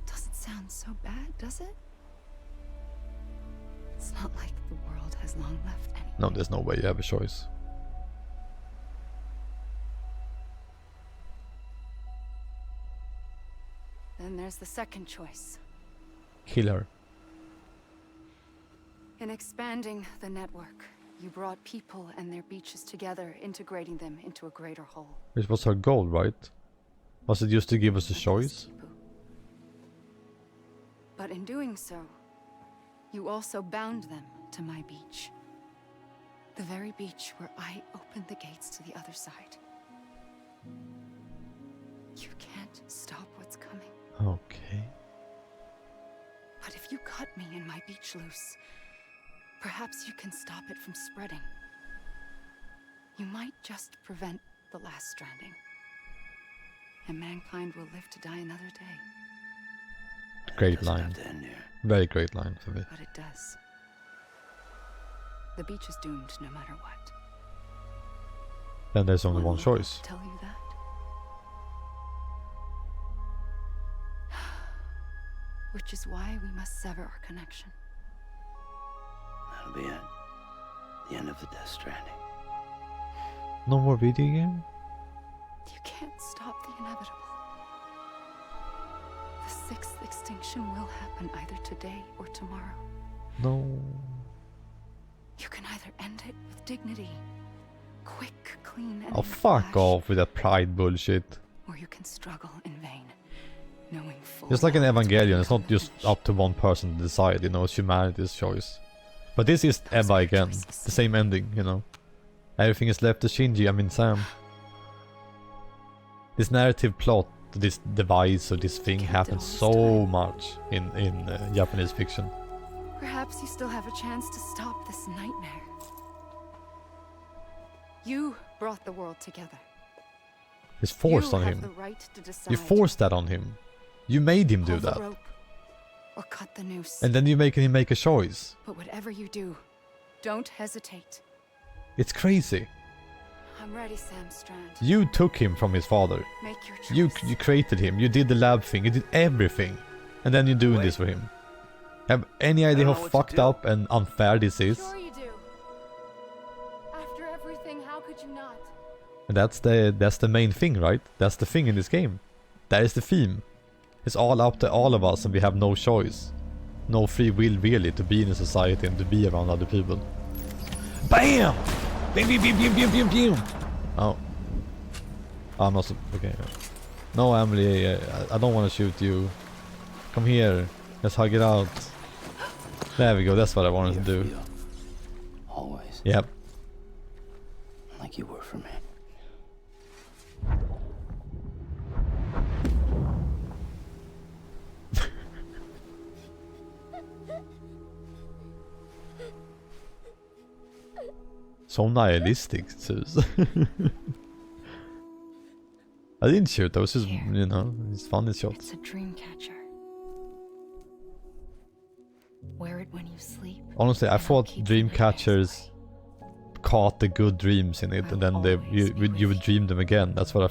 Doesn't sound so bad, does it? It's not like the world has long left anyway. No, there's no way you have a choice. Then there's the second choice. Kill her. In expanding the network, you brought people and their beaches together, integrating them into a greater whole. Which was her goal, right? Was it just to give us a choice? But in doing so, you also bound them to my beach. The very beach where I opened the gates to the other side. You can't stop what's coming. Okay. But if you cut me and my beach loose, perhaps you can stop it from spreading. You might just prevent the last stranding. And mankind will live to die another day. Great Doesn't line. have to end here. Very great line for me. But it does. The beach is doomed no matter what. Then there's only one Will I choice. tell you that? Which is why we must sever our connection. That'll be it. The end of the Death Stranding. No more video game? You can't stop the inevitable. The sixth extinction will happen either today or tomorrow. No. You can either end it with dignity, quick, clean, and Oh, in a fuck flash, off with that pride bullshit. or you can struggle in vain, knowing full Just like in well it's Evangelion, it's become not just finished. up to one person to decide, you know, it's humanity's choice. But this is Eva again. The same ending, you know. Everything is left to Shinji, I mean Sam. This narrative plot, this device or this thing Can't happens always so die. much in Japanese fiction. Perhaps you still have a chance to stop this nightmare. You brought the world together. It's forced you on have him. the right to decide. You forced that on him. You made him do Pull the that. rope or cut the noose. And then you're making him make a choice. But whatever you do, don't hesitate. It's crazy. I'm ready, Sam Strand. You took him from his father. Make your choice. You created him. You did the lab thing. You did everything. And then you're doing this for him. Have any idea how fucked up and unfair this is? Sure you do. After everything, how could you not? And that's the main thing, right? That's the thing in this game. That is the theme. It's all up to all of us and we have no choice. No free will really to be in a society and to be around other people. BAM! Bam, bam, bam, bam, bam, bam, bam. Oh. I'm not okay. No, Emily, I don't want to shoot you. Come here. Let's hug it out. There we go, that's what I wanted to do. Always. Yep. Like you were for me. So nihilistic, Sus. I didn't shoot, I was just, you know, it's funny shots. It's a dream catcher. Wear it when you sleep. Honestly, I thought dream catchers caught the good dreams in it, and then you would dream them again. That's what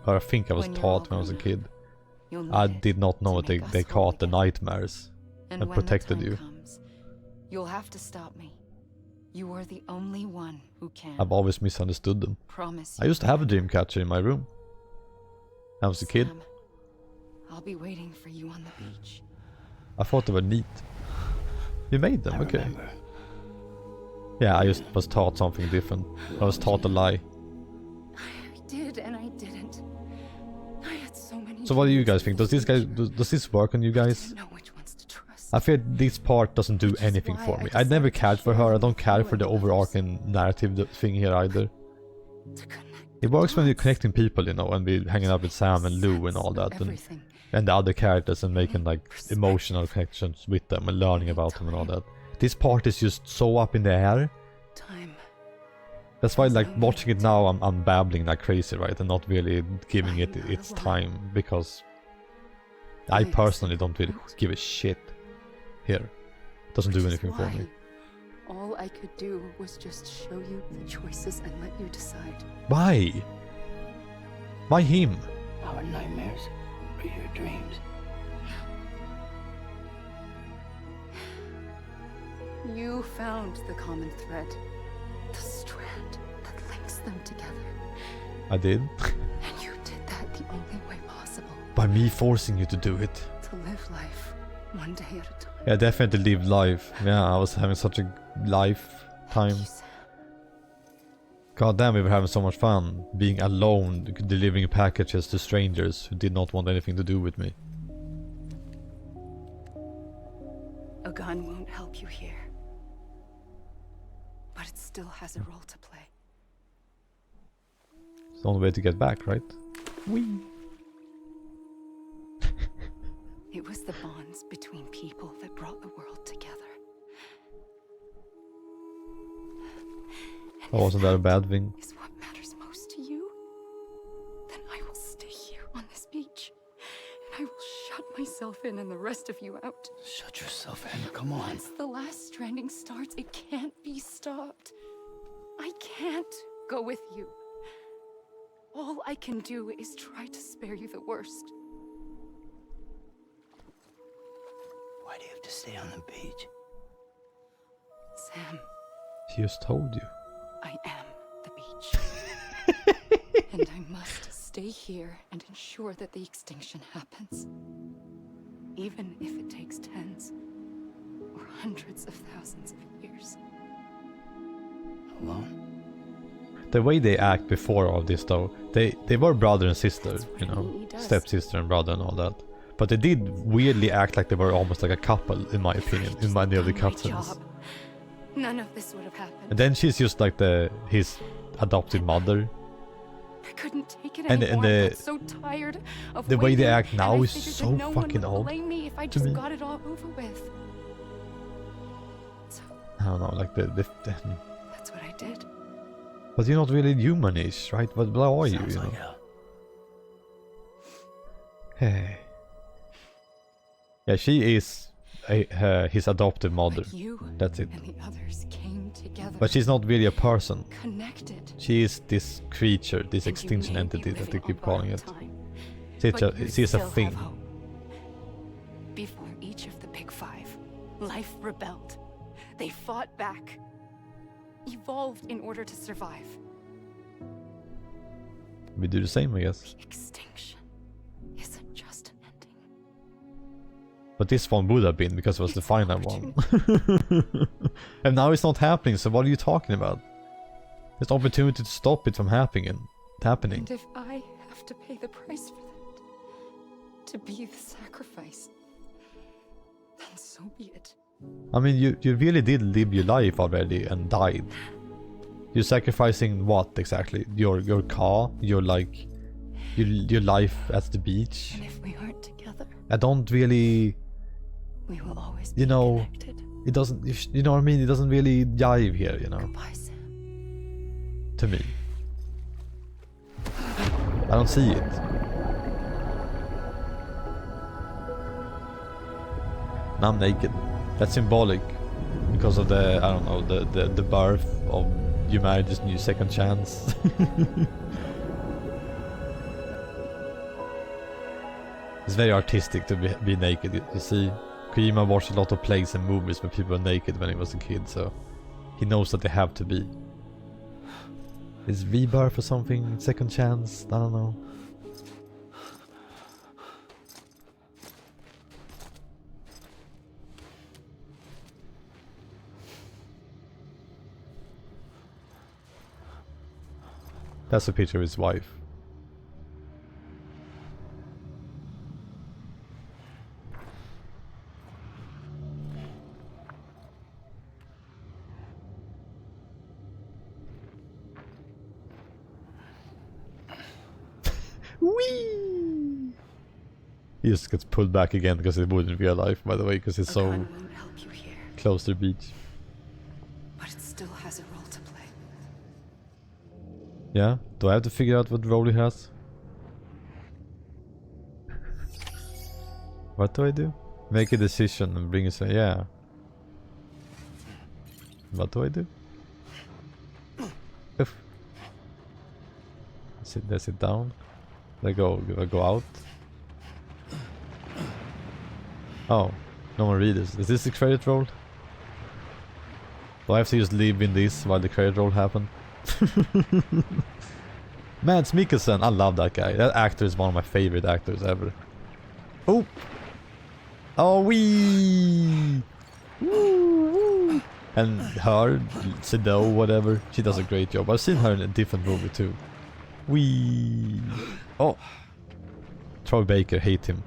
I think I was taught when I was a kid. I did not know that they caught the nightmares and protected you. You'll have to stop me. You are the only one who can. I've always misunderstood them. Promise. I used to have a dream catcher in my room. I was a kid. Sam, I'll be waiting for you on the beach. I thought they were neat. You made them, okay. Remember. Yeah, I just was taught something different. I was taught a lie. I did and I didn't. I had so many. So what do you guys think? Does this work on you guys? I know which ones to trust. I feel this part doesn't do anything for me. I never cared for her. I don't care for the overarching narrative thing here either. It works when you're connecting people, you know, and we're hanging out with Sam and Lou and all that, and the other characters, and making like emotional connections with them and learning about them and all that. This part is just so up in the air. That's why, like, watching it now, I'm babbling like crazy, right, and not really giving it its time, because I personally don't really give a shit here. It doesn't do anything for me. All I could do was just show you the choices and let you decide. Why? Why him? Our nightmares are your dreams. You found the common thread, the strand that links them together. I did. And you did that the only way possible. By me forcing you to do it. To live life one day at a time. Yeah, definitely live life. Yeah, I was having such a lifetime. God damn, we were having so much fun. Being alone, delivering packages to strangers who did not want anything to do with me. A gun won't help you here. But it still has a role to play. It's the only way to get back, right? Whee! It was the bonds between people that brought the world together. Oh, wasn't that a bad thing? Is what matters most to you? Then I will stay here on this beach. And I will shut myself in and the rest of you out. Shut yourself in, come on. Once the last stranding starts, it can't be stopped. I can't go with you. All I can do is try to spare you the worst. Why do you have to stay on the beach? Sam. She just told you. I am the beach. And I must stay here and ensure that the extinction happens. Even if it takes tens or hundreds of thousands of years. Alone? The way they act before all this though, they were brother and sister, you know, stepsister and brother and all that. But they did weirdly act like they were almost like a couple, in my opinion, in many of the cutscenes. None of this would have happened. And then she's just like his adopted mother. I couldn't take it And anymore. I got so tired of the way they waiting, act now and I is figured so that no fucking one would old blame me if I to just me. got it all over with. So I don't know, like that's what I did. but you're not really humanish, right? What are you, Sounds you know? like hell. Hey. Yeah, she is his adopted mother. But you That's it. and the others came together. But she's not really a person. Connected. She is this creature, this And you extinction may be entity that they living keep on calling it. borrowed time, She's but she's a you still have thing. hope. Before each of the big five, life rebelled. They fought back. Evolved in order to survive. We do the same, I guess. Extinction isn't just an ending. But this one would have been because it was the final one. And now it's not happening, so what are you talking about? There's an opportunity to stop it from happening. And if I have to pay the price for that, to be the sacrifice, then so be it. I mean, you really did live your life already and died. You're sacrificing what exactly? Your car? Your like... Your life at the beach? And if we aren't together, I don't really... we will always be You know... connected. It doesn't... You know what I mean? It doesn't really jive here, you know? Goodbye, Sam. To me. I don't see it. Now I'm naked. That's symbolic. Because of the, I don't know, the birth of humanity's new second chance. It's very artistic to be naked, you see. Kojima watched a lot of plays and movies where people were naked when he was a kid, so he knows that they have to be. Is rebirth or something? Second chance? I don't know. That's a picture of his wife. Whee! He just gets pulled back again because it wouldn't be alive, by the way, because it's so Won't help you here, close to the beach. but it still has a role to play. Yeah? Do I have to figure out what role he has? What do I do? Make a decision and bring it. Yeah. What do I do? Oof. Sit down. I go out. Oh, no one read this. Is this the credit roll? Do I have to just live in this while the credit roll happen? Mads Mikkelsen, I love that guy. That actor is one of my favorite actors ever. Oh! Oh, wee! Woo! And her, Sido, whatever, she does a great job. I've seen her in a different movie too. Wee! Oh! Troy Baker, hate him.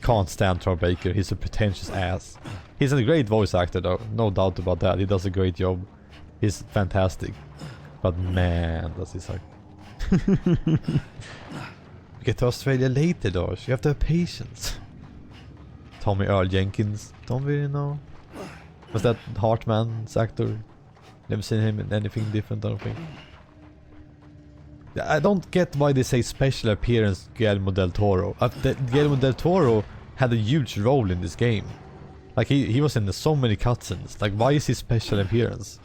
Can't stand Troy Baker, he's a pretentious ass. He's a great voice actor though, no doubt about that. He does a great job. He's fantastic. But man, does he suck. We get to Australia later though, you have to have patience. Tommy Earl Jenkins, don't really know. Was that Hartman's actor? Never seen him in anything different, I don't think. I don't get why they say special appearance Guillermo del Toro. Guillermo del Toro had a huge role in this game. Like he was in so many cutscenes. Like why is his special appearance?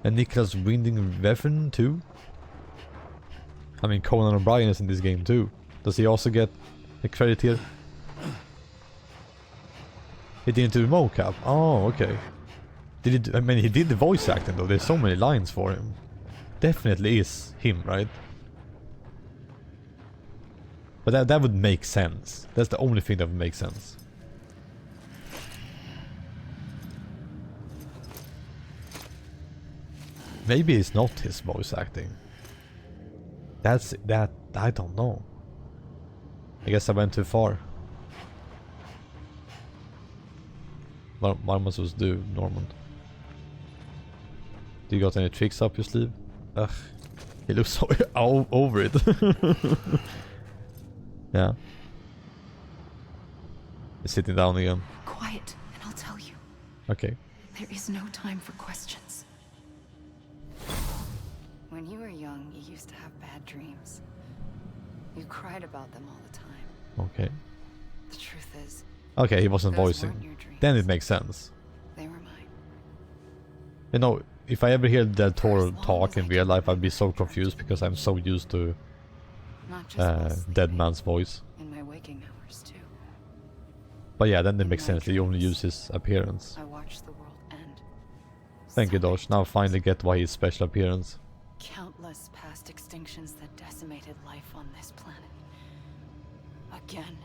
And Nicholas Winding Refn too? I mean Conan O'Brien is in this game too. Does he also get a credit here? He didn't do the mocap. Oh, okay. Did he I mean he did the voice acting though. There's so many lines for him. Definitely is him, right? But that would make sense. That's the only thing that would make sense. Maybe it's not his voice acting. That's that. I don't know. I guess I went too far. What am I supposed to do, Norman? Do you got any tricks up your sleeve? Ugh. He looks so over it. Yeah. He's sitting down again. Quiet, and I'll tell you. Okay. There is no time for questions. When you were young, you used to have bad dreams. You cried about them all the time. Okay. The truth is, Okay, he wasn't those voicing. weren't your dreams. Then it makes sense. They were mine. You know, if I ever hear Del Toro talk in real life, I'd be so confused because I'm so used to Not just while Dead sleeping, Man's voice. in my waking hours too. But yeah, then it In makes my sense. He only dreams, uses appearance. I watch the world end. Thank you, Some Dosh. Now I finally get why his special appearance. countless past extinctions that decimated life on this planet. Again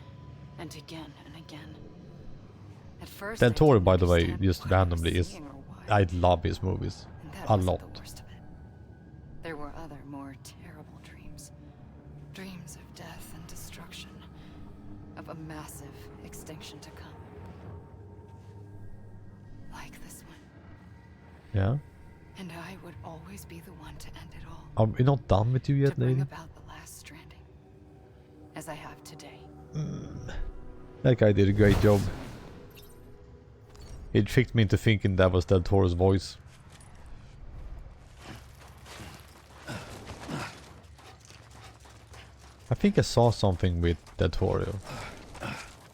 and again and again. At first, Del I Toro, didn't by the way, understand just what I was randomly is... seeing or why. I love his movies. And that A wasn't lot. the worst of it. There were other, more terrible dreams. Dreams of death and destruction. Of a massive extinction to come. Like this one. Yeah? And I would always be the one to end it all. Are we not done with you To yet, bring lady? about the last stranding. As I have today. That guy did a great job. He tricked me into thinking that was Del Toro's voice. I think I saw something with Del Toro.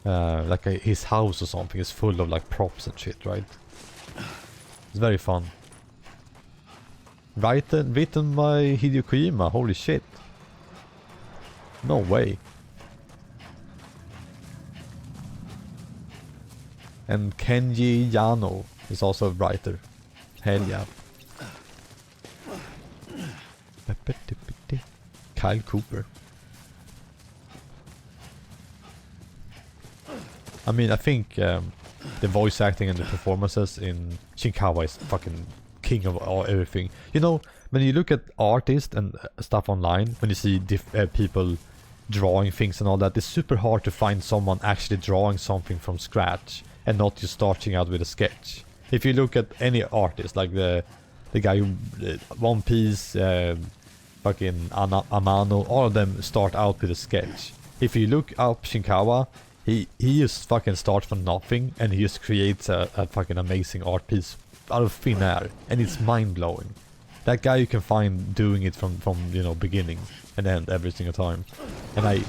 Like his house or something is full of like props and shit, right? It's very fun. Written by Hideo Kojima, holy shit. No way. And Kenji Yano is also a writer. Hell yeah. Kyle Cooper. I mean, I think the voice acting and the performances in Shinkawa is fucking king of everything. You know, when you look at artists and stuff online, when you see people drawing things and all that, it's super hard to find someone actually drawing something from scratch and not just starting out with a sketch. If you look at any artist, like the guy who One Piece, fucking Amano, all of them start out with a sketch. If you look up Shinkawa, he just fucking starts from nothing and he just creates a fucking amazing art piece out of thin air, and it's mind-blowing. That guy you can find doing it from you know, beginning and end every single time. And I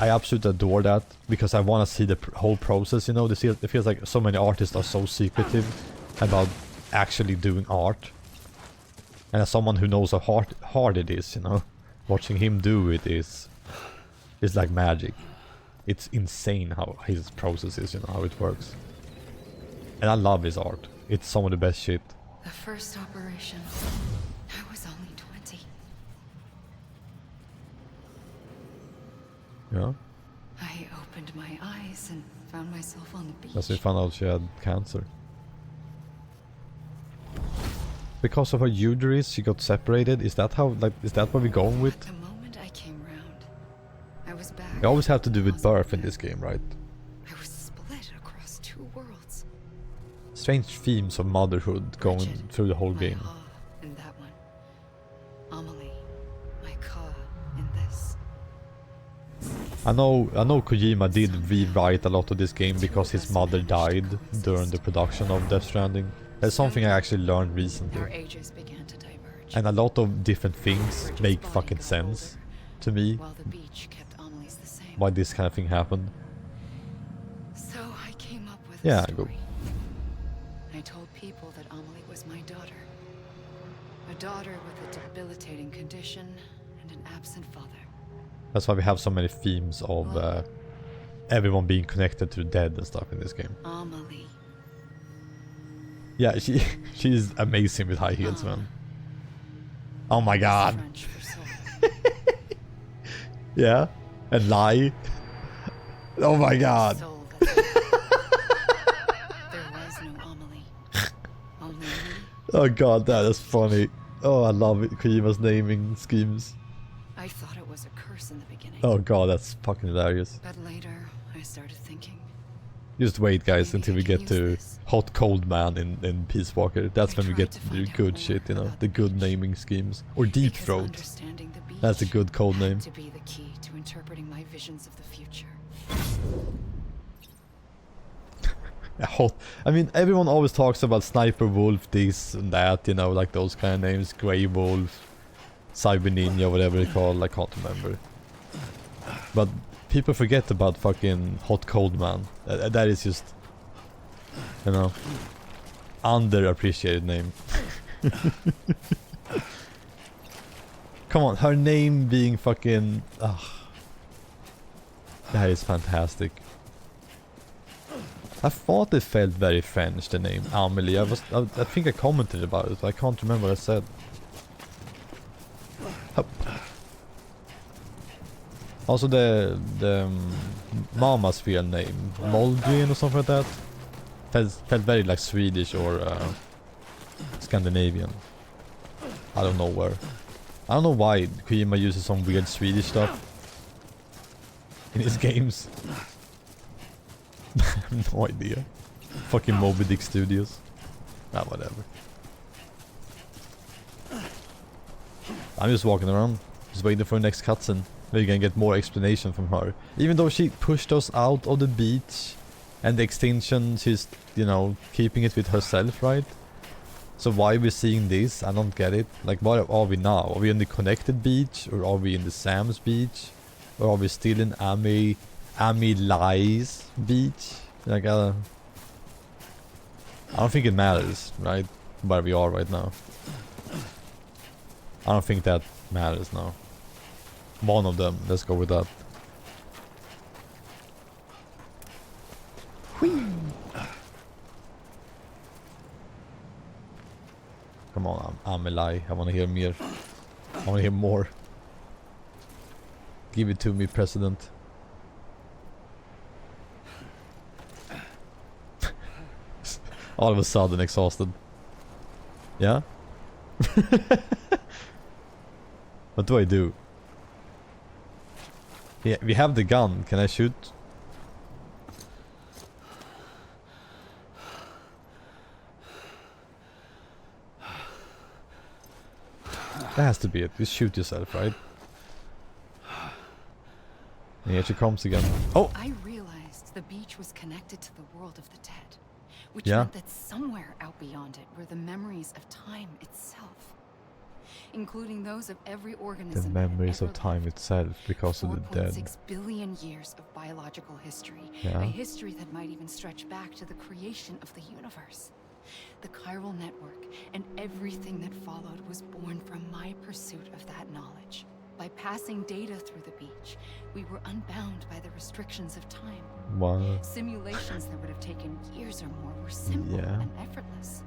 absolutely adore that, because I want to see the whole process, you know. It feels like so many artists are so secretive about actually doing art. And as someone who knows how hard it is, you know, watching him do it is like magic. It's insane how his process is, you know, how it works. And I love his art. It's some of the best shit. The first operation, I was only 20. Yeah. I opened my eyes and found myself on the beach. That's when we found out she had cancer. Because of her uterus, she got separated. Is that how, like, is that what we're going with? The moment I came round, I was back. You always have to do with birth in this game, right? I was split across two worlds. Strange themes of motherhood going Bridget, through the whole my game. Ha in that one. Amelie, my Ka in this. I know Kojima did rewrite a lot of this game because his mother died during the production of Death Stranding. That's something I actually learned Our recently. ages began to diverge. And a lot of different things make fucking sense to me While the beach kept Amelie's the same. why this kind of thing happened. So I came up with Yeah, a go. story. I told people that Amelie was my daughter. A daughter with a debilitating condition and an absent father. That's why we have so many themes of everyone being connected to the dead and stuff in this game. Amelie. Yeah, she's amazing with high heels, man. Oh my god. French for soul. Yeah, and lie. Oh my god. Soul that's there was no Amelie. Only me. Oh god, that is funny. Oh, I love it. Kojima's naming schemes. I thought it was a curse in the beginning. Oh god, that's fucking hilarious. But later, I started thinking. Just wait, guys, Maybe until I we can get use to this. Hot Cold Man in Peace Walker. That's I when we tried get to the find out good more shit, you know, about the the good beach. naming schemes. Or Deep Because Throat. understanding the beach That's a good code name. had to be the key to interpreting my visions of the future. Hot. I mean, everyone always talks about Sniper Wolf, this and that, you know, like those kind of names. Grey Wolf, Cyber Ninja, whatever they call. I can't remember. But people forget about fucking Hot Cold Man. That is just, you know, underappreciated name. Come on, her name being fucking... That is fantastic. I thought it felt very French, the name Amelie. I think I commented about it, but I can't remember what I said. Hup. Also the mama's real name, Moldrian or something like that, felt very like Swedish or Scandinavian. I don't know where. I don't know why Kojima uses some weird Swedish stuff in his games. I have no idea. Fucking Moby Dick Studios. Ah, whatever. I'm just walking around, just waiting for the next cutscene. We can get more explanation from her. Even though she pushed us out of the beach and the extinction, she's, you know, keeping it with herself, right? So why are we seeing this? I don't get it. Like, what are we now? Are we in the connected beach? Or are we in the Sam's beach? Or are we still in Amy Lai's beach? Like, I don't think it matters, right? Where we are right now. I don't think that matters now. One of them, let's go with that. Whee! Come on, Amelie. I wanna hear more. I wanna hear more. Give it to me, President. All of a sudden exhausted. Yeah? What do I do? Yeah, we have the gun. Can I shoot? That has to be it. Just shoot yourself, right? And here she comes again. Oh! I realized the beach was connected to the world of the dead, which Yeah. meant that somewhere out beyond it were the memories of time itself, including those of every organism. The that had memories ever of time lived. itself because of the dead. 4.6 billion years of biological history. Yeah. A history that might even stretch back to the creation of the universe. The chiral network and everything that followed was born from my pursuit of that knowledge. By passing data through the beach, we were unbound by the restrictions of time. Wow. Simulations that would have taken years or more were simple Yeah. and effortless.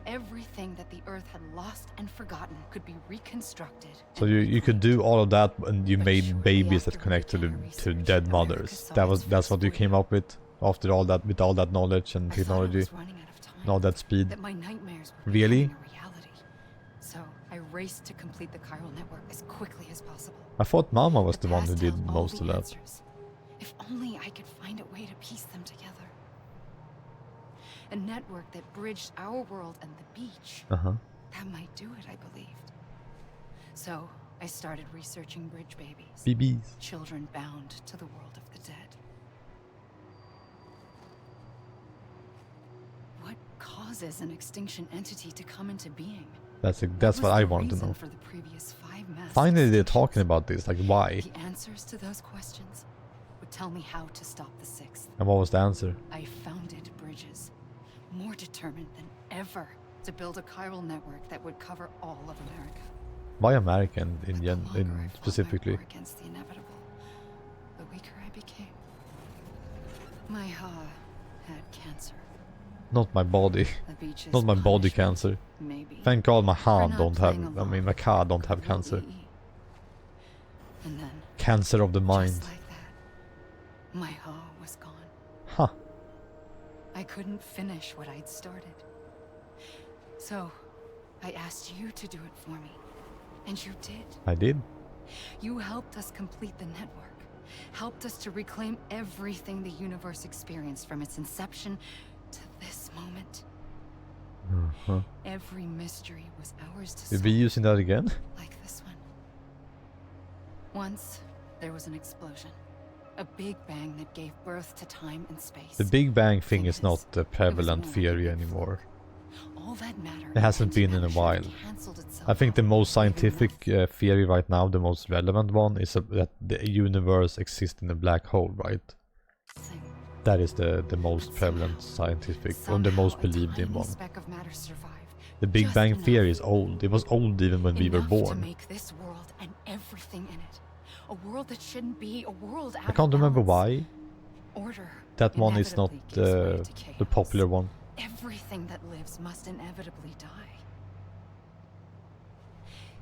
Everything that the Earth had lost and forgotten could be reconstructed. So and you could do reclaimed. all of that and you But made shortly babies that after we connect to began our to research, dead America mothers. saw That's its what first you came up with after all that, with all that knowledge and I thought I technology was running out of time, and all that speed. that my nightmares were Really? becoming a reality. So I raced to complete the chiral network as quickly as possible. I thought Mama was the one who past did held all most the of that. answers. If only I could find a way to piece them together. A network that bridged our world and the beach. That might do it, I believed. So I started researching bridge babies. BBs. Children bound to the world of the dead. What causes an extinction entity to come into being? That's What what was I the want to reason know. for the previous 5 mass Finally they're extinctions? talking about this, like why? The answers to those questions would tell me how to stop the 6th. And what was the answer? I founded bridges, more determined than ever to build a chiral network that would cover all of America. Why American But the longer I fought my specifically? war against the inevitable, the weaker I became. My Ha had cancer. Not my body. The beach's Not my body punishment, cancer. Maybe. Thank God my for hand not don't have, playing I mean along my car don't have with cancer. EE. And then, Cancer of the mind. just like that, my Ha was gone. Huh. I couldn't finish what I'd started. So, I asked you to do it for me. And you did. I did. You helped us complete the network. Helped us to reclaim everything the universe experienced from its inception to this moment. Every mystery was ours to We'll solve, be using that again? like this one. Once, there was an explosion. A big bang that gave birth to time and space. The Big Bang thing Thing is not is, a it was prevalent more like a theory big anymore. All that matter It hasn't and been in a action while. canceled itself I think the out most every scientific month. theory right now, the most relevant one, is that the universe exists in a black hole, right? Thing. That is the most prevalent scientific, or the most Somehow, a believed in tiny one. speck of matter survived, The Big Just Bang enough. Theory is old. It was old even when we were Enough to born. make this world and everything in it a world that shouldn't be, a world out I can't of remember balance. why. Order That one is not inevitably gives way to the chaos. popular one. Everything that lives must inevitably die.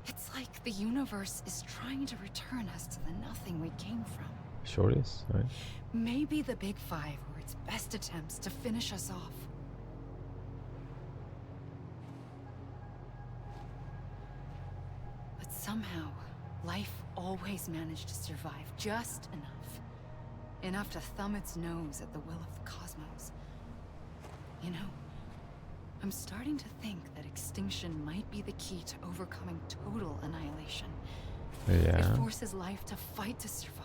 It's like the universe is trying to return us to the nothing we came from. Sure is, right? Maybe the Big Five were its best attempts to finish us off. But somehow, life always managed to survive just enough. Enough to thumb its nose at the will of the cosmos. You know, I'm starting to think that extinction might be the key to overcoming total annihilation. Yeah. It forces life to fight to survive,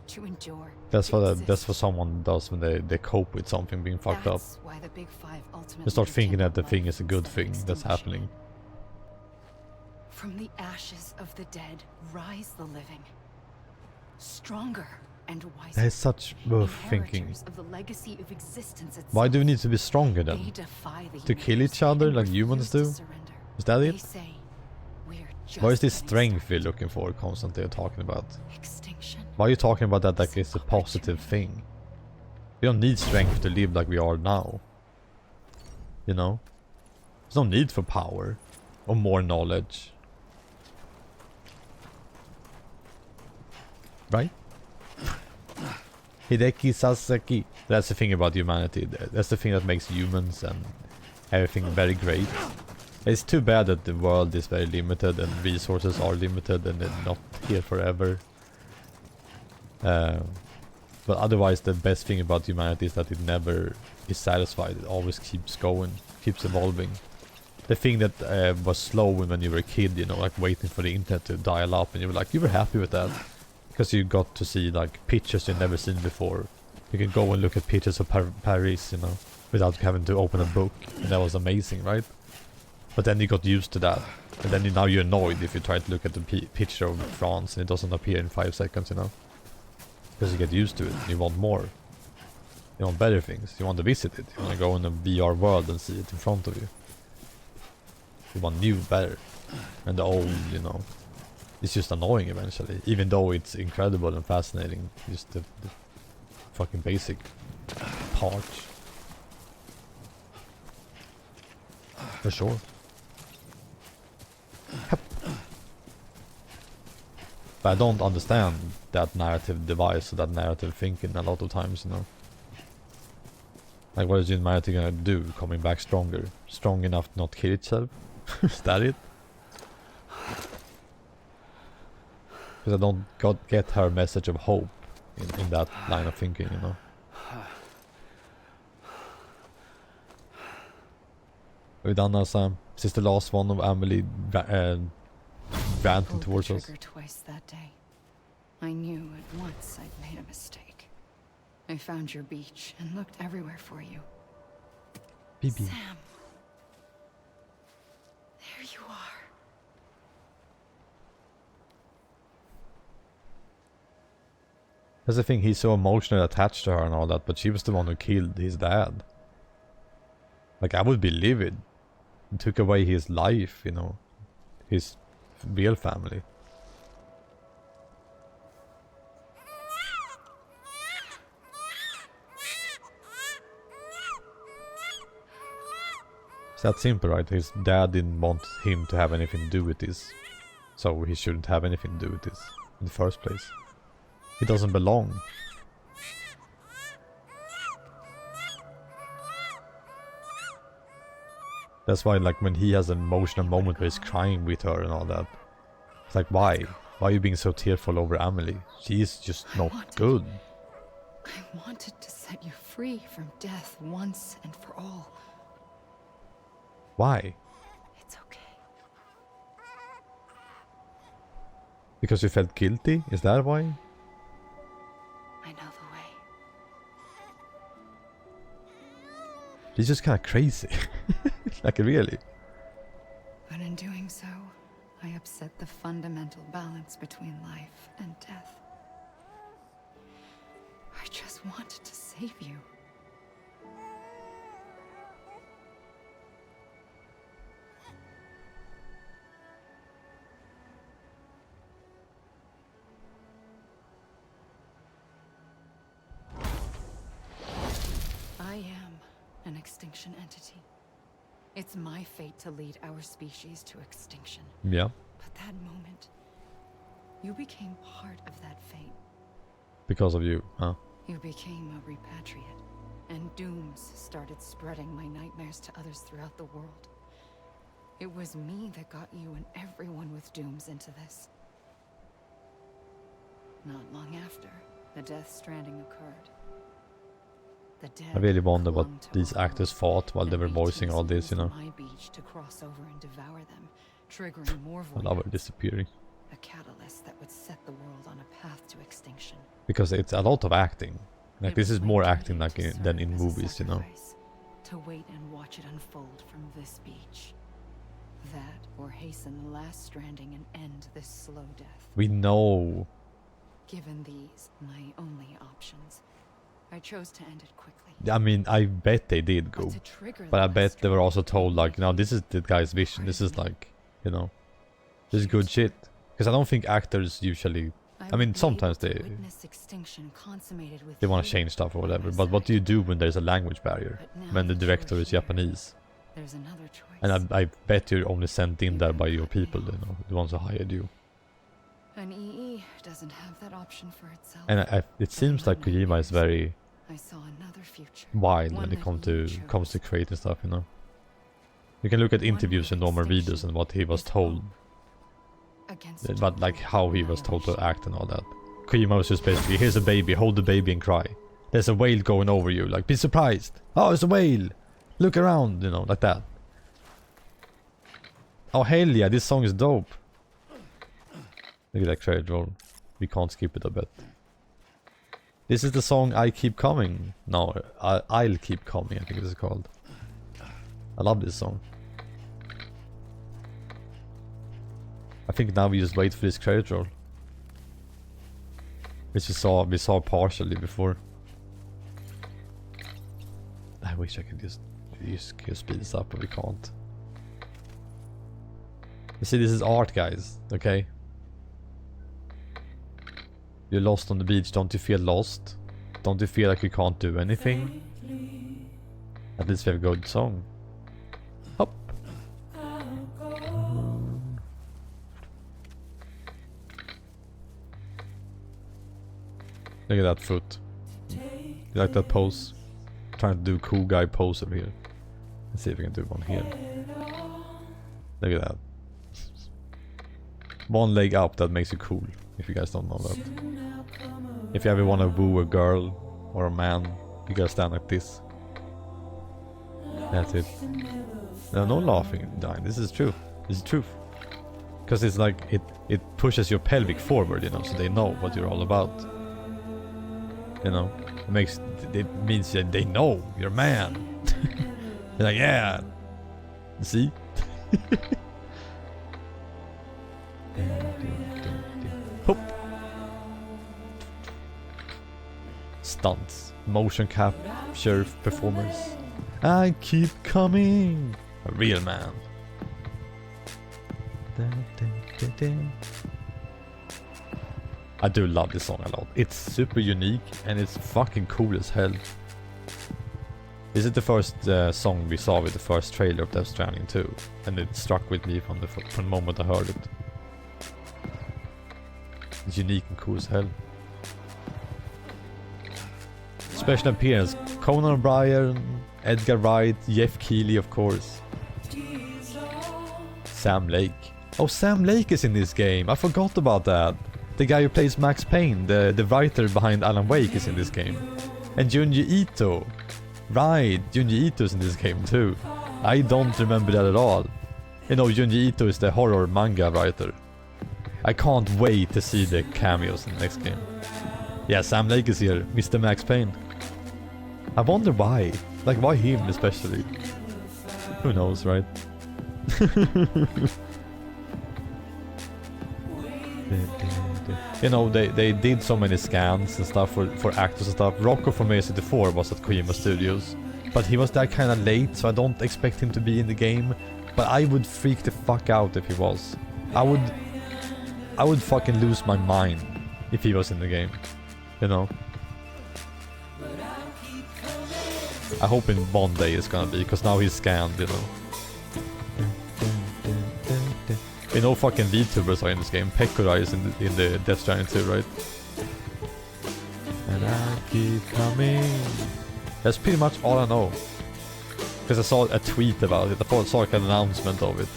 to endure. That's to what exist. someone does when they cope with something being fucked up. That's why the Big Five ultimately They start thinking became that the life thing is a good instead of thing that's extinction. happening. From the ashes of the dead rise the living. Stronger and wiser. That is such thinking. Inheritors of the legacy of existence itself. Why do we need to be stronger They then? defy the To kill universe each other and like humans refuse do? to surrender. Is that They it? say we're just What is this getting strength started. we're looking for constantly talking about? Extinction. Why are you talking about that like it's a positive thing? We don't need strength to live like we are now. You know? There's no need for power or more knowledge. Right? Hideki Sasaki. That's the thing about humanity. That's the thing that makes humans and everything very great. It's too bad that the world is very limited and resources are limited and they're not here forever. But otherwise the best thing about humanity is that it never is satisfied. It always keeps going, keeps evolving. The thing that was slow when you were a kid, you know, like waiting for the internet to dial up and you were like, you were happy with that. Because you got to see like pictures you've never seen before. You can go and look at pictures of Paris, you know, without having to open a book. And that was amazing, right? But then you got used to that. And then now you're annoyed if you try to look at the picture of France and it doesn't appear in 5 seconds, you know. Because you get used to it. You want more. You want better things. You want to visit it. You want to go in a VR world and see it in front of you. You want new, better. And the old, you know, it's just annoying eventually. Even though it's incredible and fascinating. Just the fucking basic part. For sure. But I don't understand that narrative device or that narrative thinking a lot of times, you know. Like what is humanity gonna do? Coming back stronger? Strong enough to not kill itself? Is that it? Because I don't get her message of hope in that line of thinking, you know. Are we done now, Sam? Is this the last one of Emily ranting Pulled towards the us? trigger twice that day. I knew at once I'd made a mistake. I found your beach and looked everywhere for you. BB. Sam. There you are. That's the thing, he's so emotionally attached to her and all that, but she was the one who killed his dad. Like, I would be livid. It took away his life, you know. His real family. It's that simple, right? His dad didn't want him to have anything to do with this. So he shouldn't have anything to do with this in the first place. He doesn't belong. That's why, like, when he has an emotional moment where he's crying with her and all that, it's like, why? Why are you being so tearful over Emily? She's just not good. I wanted to set you free from death once and for all. Why? It's okay. Because you felt guilty? Is that why? I know the way. He's just kind of crazy. Like, really. But in doing so, I upset the fundamental balance between life and death. I just wanted to save you. extinction entity. It's my fate to lead our species to extinction. Yeah. But that moment, you became part of that fate. Because of you, huh? You became a repatriate, and dooms started spreading my nightmares to others throughout the world. It was me that got you and everyone with dooms into this. Not long after, the Death Stranding occurred. The dead I really wonder what clung to these our actors world, thought while they and were we voicing all chose this, you know. my beach to cross over and devour them, triggering more I love her void. disappearing. A catalyst that would set the world on a path to extinction. Because it's a lot of acting. Like, It this was is my more duty acting like to than serve in as a movies, you know. sacrifice, to wait and watch it unfold from this beach. That, or hasten the last stranding and end this slow death. We know. Given these, my only options, I chose to end it quickly. I mean, I bet they did go. To trigger But the I last bet they were stranding, also told, like, you know, this is the guy's vision. This is like, you know, this is good shit. Because I don't think actors usually... I mean, sometimes they want to change stuff or whatever. But what do you do when there's a language barrier? When the director is Japanese? There's another choice. And I bet you're only sent in there by your people, you know, the ones who hired you. An EE doesn't have that option for itself. And it seems like Kojima is very I saw another future. wild One when it that comes to creating stuff, you know. You can look at interviews and normal videos and what he was told. But like how he was told to act and all that. Kojima was just basically, here's a baby, hold the baby and cry. There's a whale going over you, like, be surprised. Oh, it's a whale! Look around, you know, like that. Oh hell yeah, this song is dope. Look at that credit roll. We can't skip it, I bet. This is the song I Keep Coming. No, I'll Keep Coming, I think it is called. I love this song. I think now we just wait for this credit roll. Which we saw partially before. I wish I could just speed this up, but we can't. You see, this is art, guys, okay? You're lost on the beach, don't you feel lost? Don't you feel like you can't do anything? At least we have a good song. Hop! Look at that foot. You like that pose? Trying to do cool guy pose over here. Let's see if we can do one here. Look at that. One leg up, that makes you cool. If you guys don't know that. If you ever want to woo a girl or a man, you gotta stand like this. That's it. No laughing, dying. This is true. This is truth. Because it's like it pushes your pelvic forward, you know, so they know what you're all about. You know, it means that they know you're a man. They're like, yeah. See? Hop. Stunts, motion capture performers. I keep coming. A real man. I do love this song a lot. It's super unique and it's fucking cool as hell. This is the first song we saw with the first trailer of Death Stranding 2, and it struck with me from the moment I heard it. It's unique and cool as hell. Special appearance: Conan O'Brien, Edgar Wright, Jeff Keighley, of course. Sam Lake. Oh, Sam Lake is in this game. I forgot about that. The guy who plays Max Payne, the writer behind Alan Wake, is in this game. And Junji Ito. Right, Junji Ito is in this game too. I don't remember that at all. You know, Junji Ito is the horror manga writer. I can't wait to see the cameos in the next game. Yeah, Sam Lake is here, Mr. Max Payne. I wonder why. Like, why him especially? Who knows, right? You know, they did so many scans and stuff for actors and stuff. Rocco from Mario 64 was at Kojima Studios, but he was there kind of late, so I don't expect him to be in the game. But I would freak the fuck out if he was. I would fucking lose my mind if he was in the game, you know. I hope in one day it's gonna be, because now he's scanned, you know. You know fucking VTubers are in this game. Pekora is in the Death Stranding 2, right? And I keep coming. That's pretty much all I know. Because I saw a tweet about it. I saw like an announcement of it.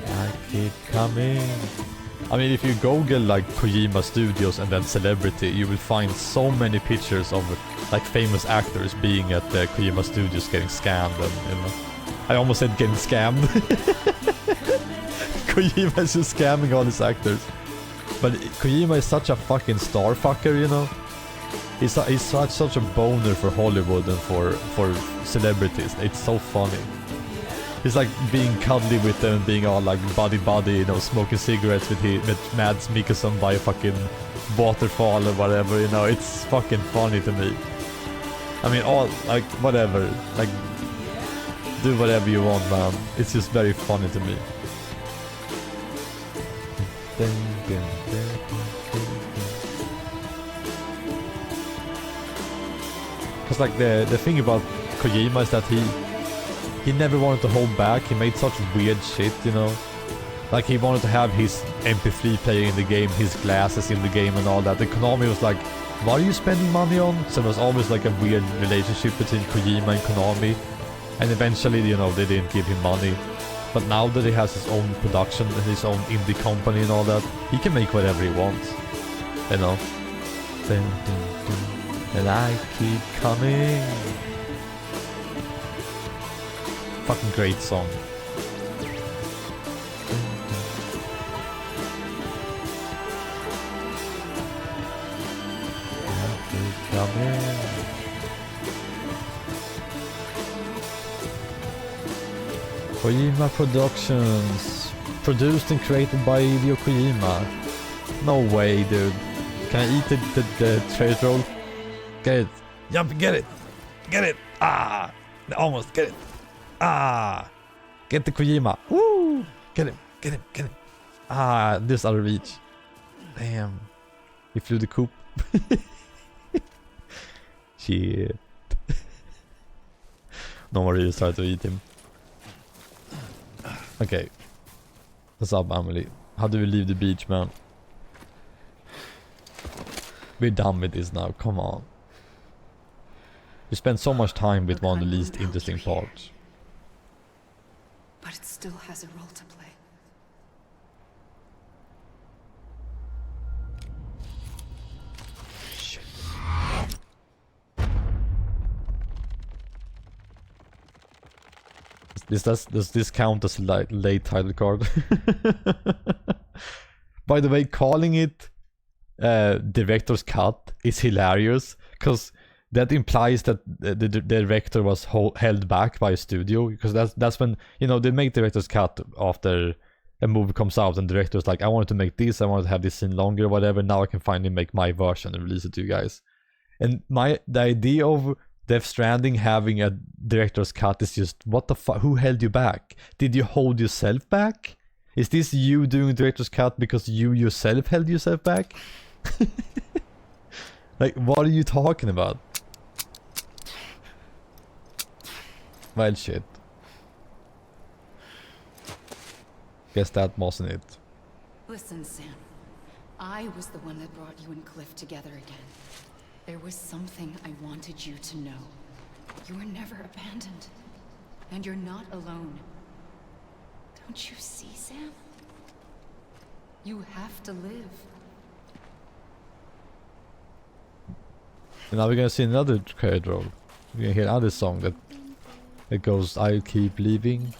I keep coming. I mean, if you Google like Kojima Studios and then celebrity, you will find so many pictures of like famous actors being at the Kojima Studios getting scammed, and you know, I almost said getting scammed. Kojima is just scamming all his actors. But Kojima is such a fucking star fucker, you know. He's such a boner for Hollywood and for celebrities. It's so funny. He's like being cuddly with them and being all like buddy, you know, smoking cigarettes with Mads Mikkelsen by a fucking waterfall or whatever, you know. It's fucking funny to me. I mean, all like whatever, like do whatever you want, man. It's just very funny to me. Because like the thing about Kojima is that he never wanted to hold back. He made such weird shit, you know. Like he wanted to have his MP3 player in the game, his glasses in the game and all that. And Konami was like, what are you spending money on? So there was always like a weird relationship between Kojima and Konami. And eventually, you know, they didn't give him money. But now that he has his own production and his own indie company and all that, he can make whatever he wants. You know? And I keep coming. Fucking great song. I keep coming. Kojima Productions. Produced and created by Hideo Kojima. No way, dude. Can I eat the treasure roll? Get it. Jump, get it. Get it. Ah. Almost. Get it. Ah. Get the Kojima. Woo. Get him. Get him. Get him. Ah. This out of reach. Damn. He flew the coop. Shit. No more really started to eat him. Okay. What's up, Amelie? How do we leave the beach, man? We're done with this now, come on. You spend so much time with one of the least interesting parts. But it still has a role to play. Shit. Does this count as a late title card? By the way, calling it director's cut is hilarious, because that implies that the director was held back by a studio, because that's when, you know, they make director's cut after a movie comes out and the director's like, I wanted to make this, I wanted to have this scene longer, whatever, now I can finally make my version and release it to you guys. And the idea of Death Stranding having a director's cut is just, what the fuck, who held you back? Did you hold yourself back? Is this you doing director's cut because you yourself held yourself back? Like, what are you talking about? Well, shit. Guess that wasn't it. Listen, Sam. I was the one that brought you and Cliff together again. There was something I wanted you to know. You were never abandoned. And you're not alone. Don't you see, Sam? You have to live. And now we're gonna see another credit roll. We're gonna hear another song that goes, I'll keep leaving.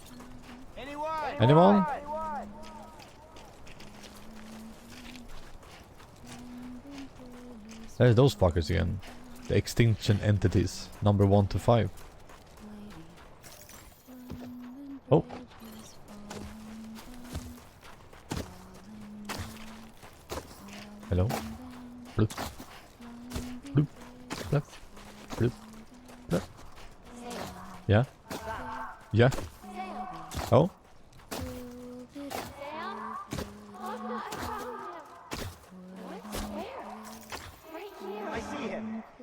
Anyone? There's those fuckers again. The extinction entities. Number 1 to 5. Oh. Hello? Bloop. Bloop. Bloop. Bloop. Bloop. Yeah? Yeah? Oh?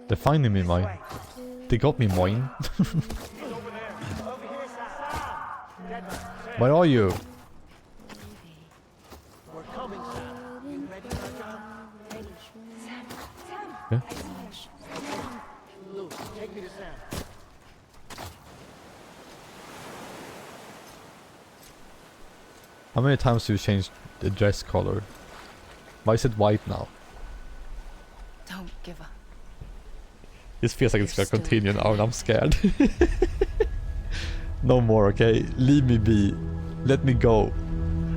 They're finding me, mine. They got me, mine. Where are you? We're coming, Sam. You ready for a job? Yeah. Luke, take me to Sam. How many times do you change the dress color? Why is it white now? Don't give up. This feels like it's gonna continue now and I'm scared. No more, okay? Leave me be. Let me go.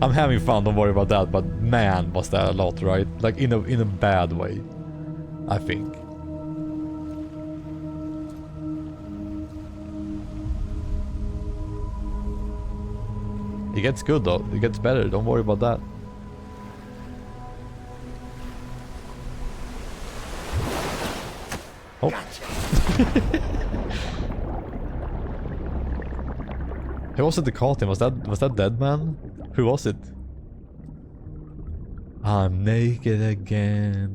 I'm having fun, don't worry about that, but man, was that a lot, right? Like in a bad way, I think. It gets good though, it gets better, don't worry about that. Oh. Who was it that caught him? Was that Dead Man? Who was it? I'm naked again,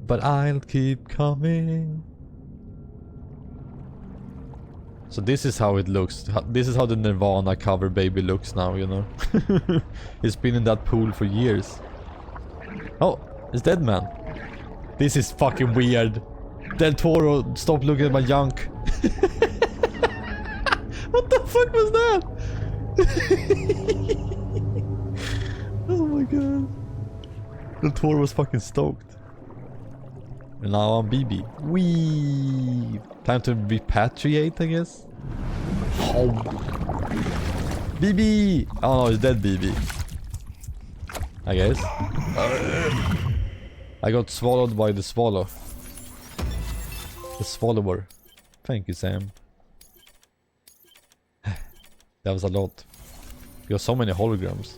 but I'll keep coming. So this is how it looks. This is how the Nirvana cover baby looks now, you know. It's been in that pool for years. Oh, it's Dead Man. This is fucking weird. Del Toro, stop looking at my junk. What the fuck was that? Oh my god. Del Toro was fucking stoked. And now I'm BB. Wee. Time to repatriate, I guess. Oh. BB. Oh no, it's dead BB. I guess. I got swallowed by the swallow. The swallower. Thank you, Sam. That was a lot. We got so many holograms.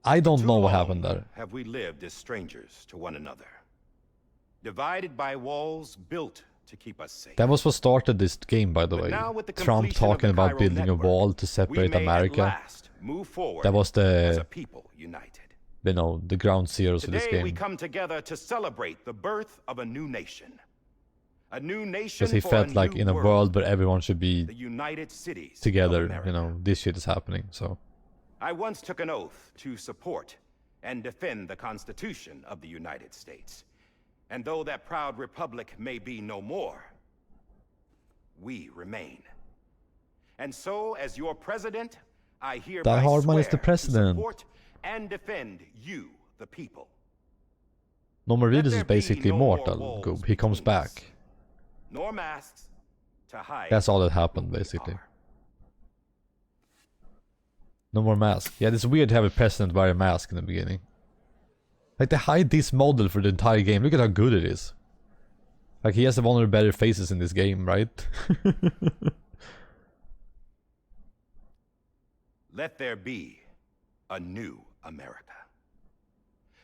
I don't know what happened there. Have we lived as strangers to one another, divided by walls built to keep us safe. That was what started this game, by the way. Trump talking about building a wall to separate America. That was the, you know, the ground zeros of this Today we game. come together to celebrate the birth of a new nation. A new nation Because he for felt a like new in a world. world where everyone should be The United Cities of together, America. you know, this shit is happening, so. I once took an oath to support and defend the Constitution of the United States. And though that proud republic may be no more, we remain. And so, as your president, I hereby Die Hardman is the swear president. to support and defend you, the people. Norman Let Reedus there is be basically no more immortal. walls Goob. He comes between us, back. nor masks to hide. That's all that happened, basically. No more mask. Yeah, it's weird to have a president wear a mask in the beginning. Like, they hide this model for the entire game. Look at how good it is. Like, he has one of the better faces in this game, right? Let there be a new America.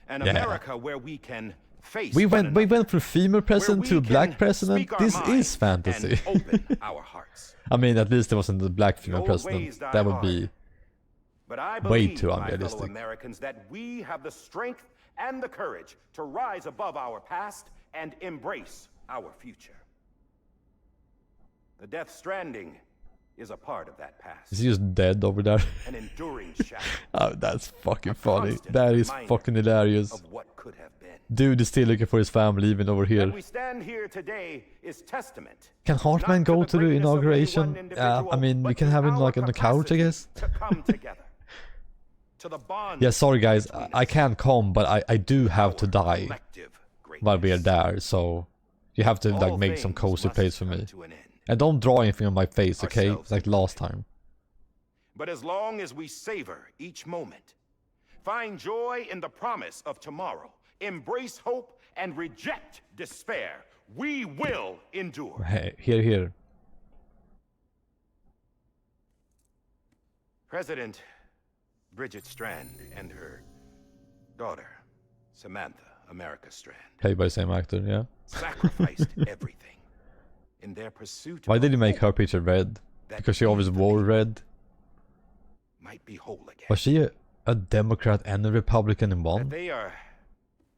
An Yeah. America where we can face We one went from female president to where we black can president. speak our This minds is fantasy. and open our hearts. I mean, at least there wasn't a black female old president. ways die That would hard. be But I way believe, too my fellow unrealistic. Americans, that we have the strength and the courage to rise above our past and embrace our future. The Death Stranding is a part of that past. Is he just dead over there? An enduring shadow. Oh, that's fucking funny. constant That is reminder fucking hilarious. of what could have been. Dude is still looking for his family even over here. That we stand here today is testament. Can Hartman not to go to the greatness of any one inauguration? individual, I mean, we but can to have him our like on the couch, I guess. capacity to come together. To the bond Yeah, sorry guys, between I us. can't come, but I do have to die Collective while we are greatness. there, so you have to like All make some things cozy must place for come me. to an end. And don't draw anything on my face, okay? Ourselves Like last time. But as long as we savor each moment, find joy in the promise of tomorrow, embrace hope, and reject despair, we will endure. Hey, here. President Bridget Strand and her daughter, Samantha America Strand, Played by the same actor, yeah. sacrificed everything in their pursuit Why of did he make her hope picture red? that Because she we, always the wore people, red. might be whole again. Was she a Democrat and a Republican in That one? they are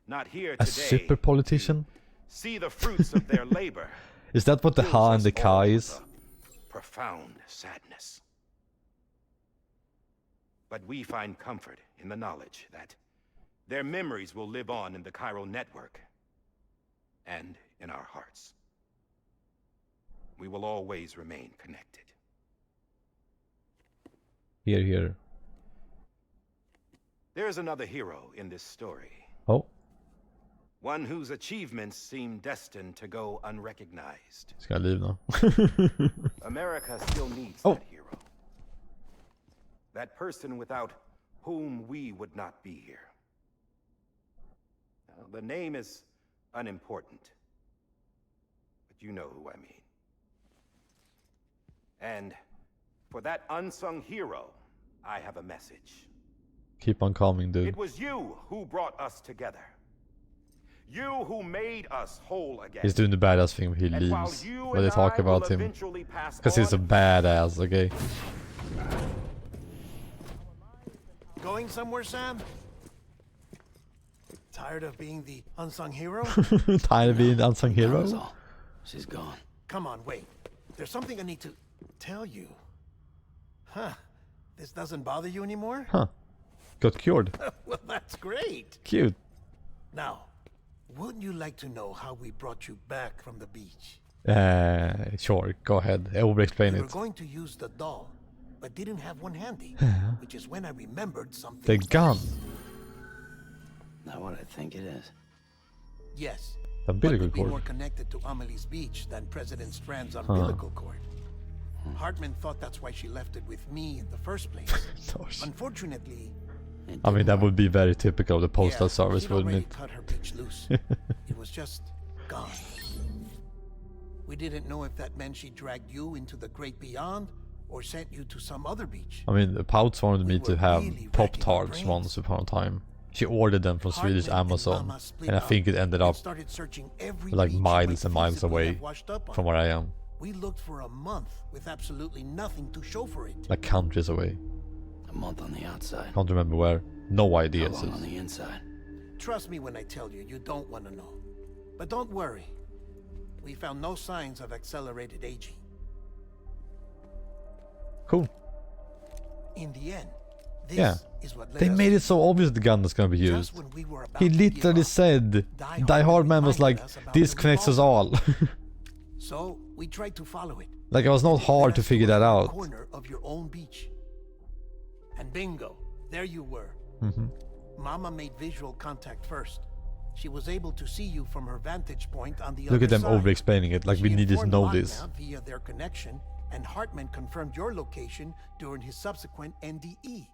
not here A today super politician? see the fruits of their labor. Is that what the fills ha and us the ka all with is? a profound sadness. But we find comfort in the knowledge that their memories will live on in the chiral network and in our hearts. We will always remain connected. Here, here. There is another hero in this story. Oh, One whose achievements seem destined to go unrecognized. ska jag liv nu? America still needs Oh. that hero. That person without whom we would not be here. Now, the name is unimportant, but you know who I mean. And for that unsung hero, I have a message. Keep on coming, dude. It was you who brought us together. You who made us whole again. He's doing the badass thing when he And while leaves. you When they and talk I about will him. eventually pass Because he's a on, badass, okay? Going somewhere, Sam? Tired of being the unsung hero? Tired of being the unsung That hero? was all. She's gone. Come on, wait. There's something I need to tell you. Huh. This doesn't bother you anymore? Huh. Got cured. Well, that's great. Cute. Now, wouldn't you like to know how we brought you back from the beach? Sure, go ahead. I will explain We were it. going to use the doll, but didn't have one handy, which is when I remembered something. The gun. Not what I think it is. Yes. The But umbilical would be more cord. connected to Amelie's beach than President Strand's umbilical cord. Hartman thought that's why she left it with me in the first place. Gosh. Unfortunately, I mean, that would be very typical of the postal service, she'd wouldn't already it? cut her beach loose. It was just gone. We didn't know if that meant she dragged you into the great beyond or sent you to some other beach. I mean, the Pouts wanted me We to were have really Pop-Tarts racking our brains. once upon a time. She ordered them from Swedish Hartman and Amazon. Mama split And I think it up ended and up started searching every like beach she miles might and miles feasibly away have washed up on. from where I am. We looked for a month with absolutely nothing to show for it. Like countries away. A month on the outside. Can't remember where. No idea. How long sis. on the inside? Trust me when I tell you, you don't want to know. But don't worry. We found no signs of accelerated aging. Cool. In the end, this Yeah. is what led They us made to it so obvious the gun is gonna be just used. when we were about He to give literally up, said, Die Hard Man was like, reminded us about this the connects us revolver. all. So we tried to follow it. Like, it was not It hard led to us figure a that out. corner of your own beach. And bingo, there you were. Mhm. Mama made visual contact first. She was able to see you from her vantage point on the Look other at them side. over-explaining it, like we She needed to informed know Lockdown this. via their connection, and Hartman confirmed your location during his subsequent NDE.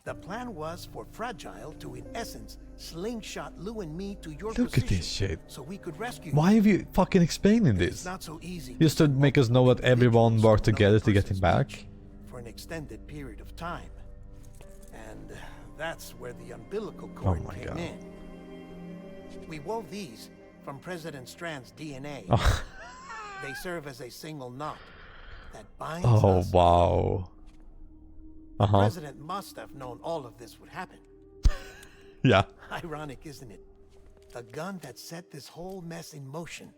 The plan was for Fragile to, in essence, slingshot Lou and me to your Look at position this shit. so we could rescue Why you. have you fucking explaining It's this? not so easy Just to make us know that everyone worked together to get him back? for an extended period of time. And that's where the umbilical cord my came God. in. We wove these from President Strand's DNA. Oh, They serve as a single knot that binds oh us. wow. The Uh-huh. President must have known all of this would happen. Yeah. Ironic, isn't it? The gun that set this whole mess in motion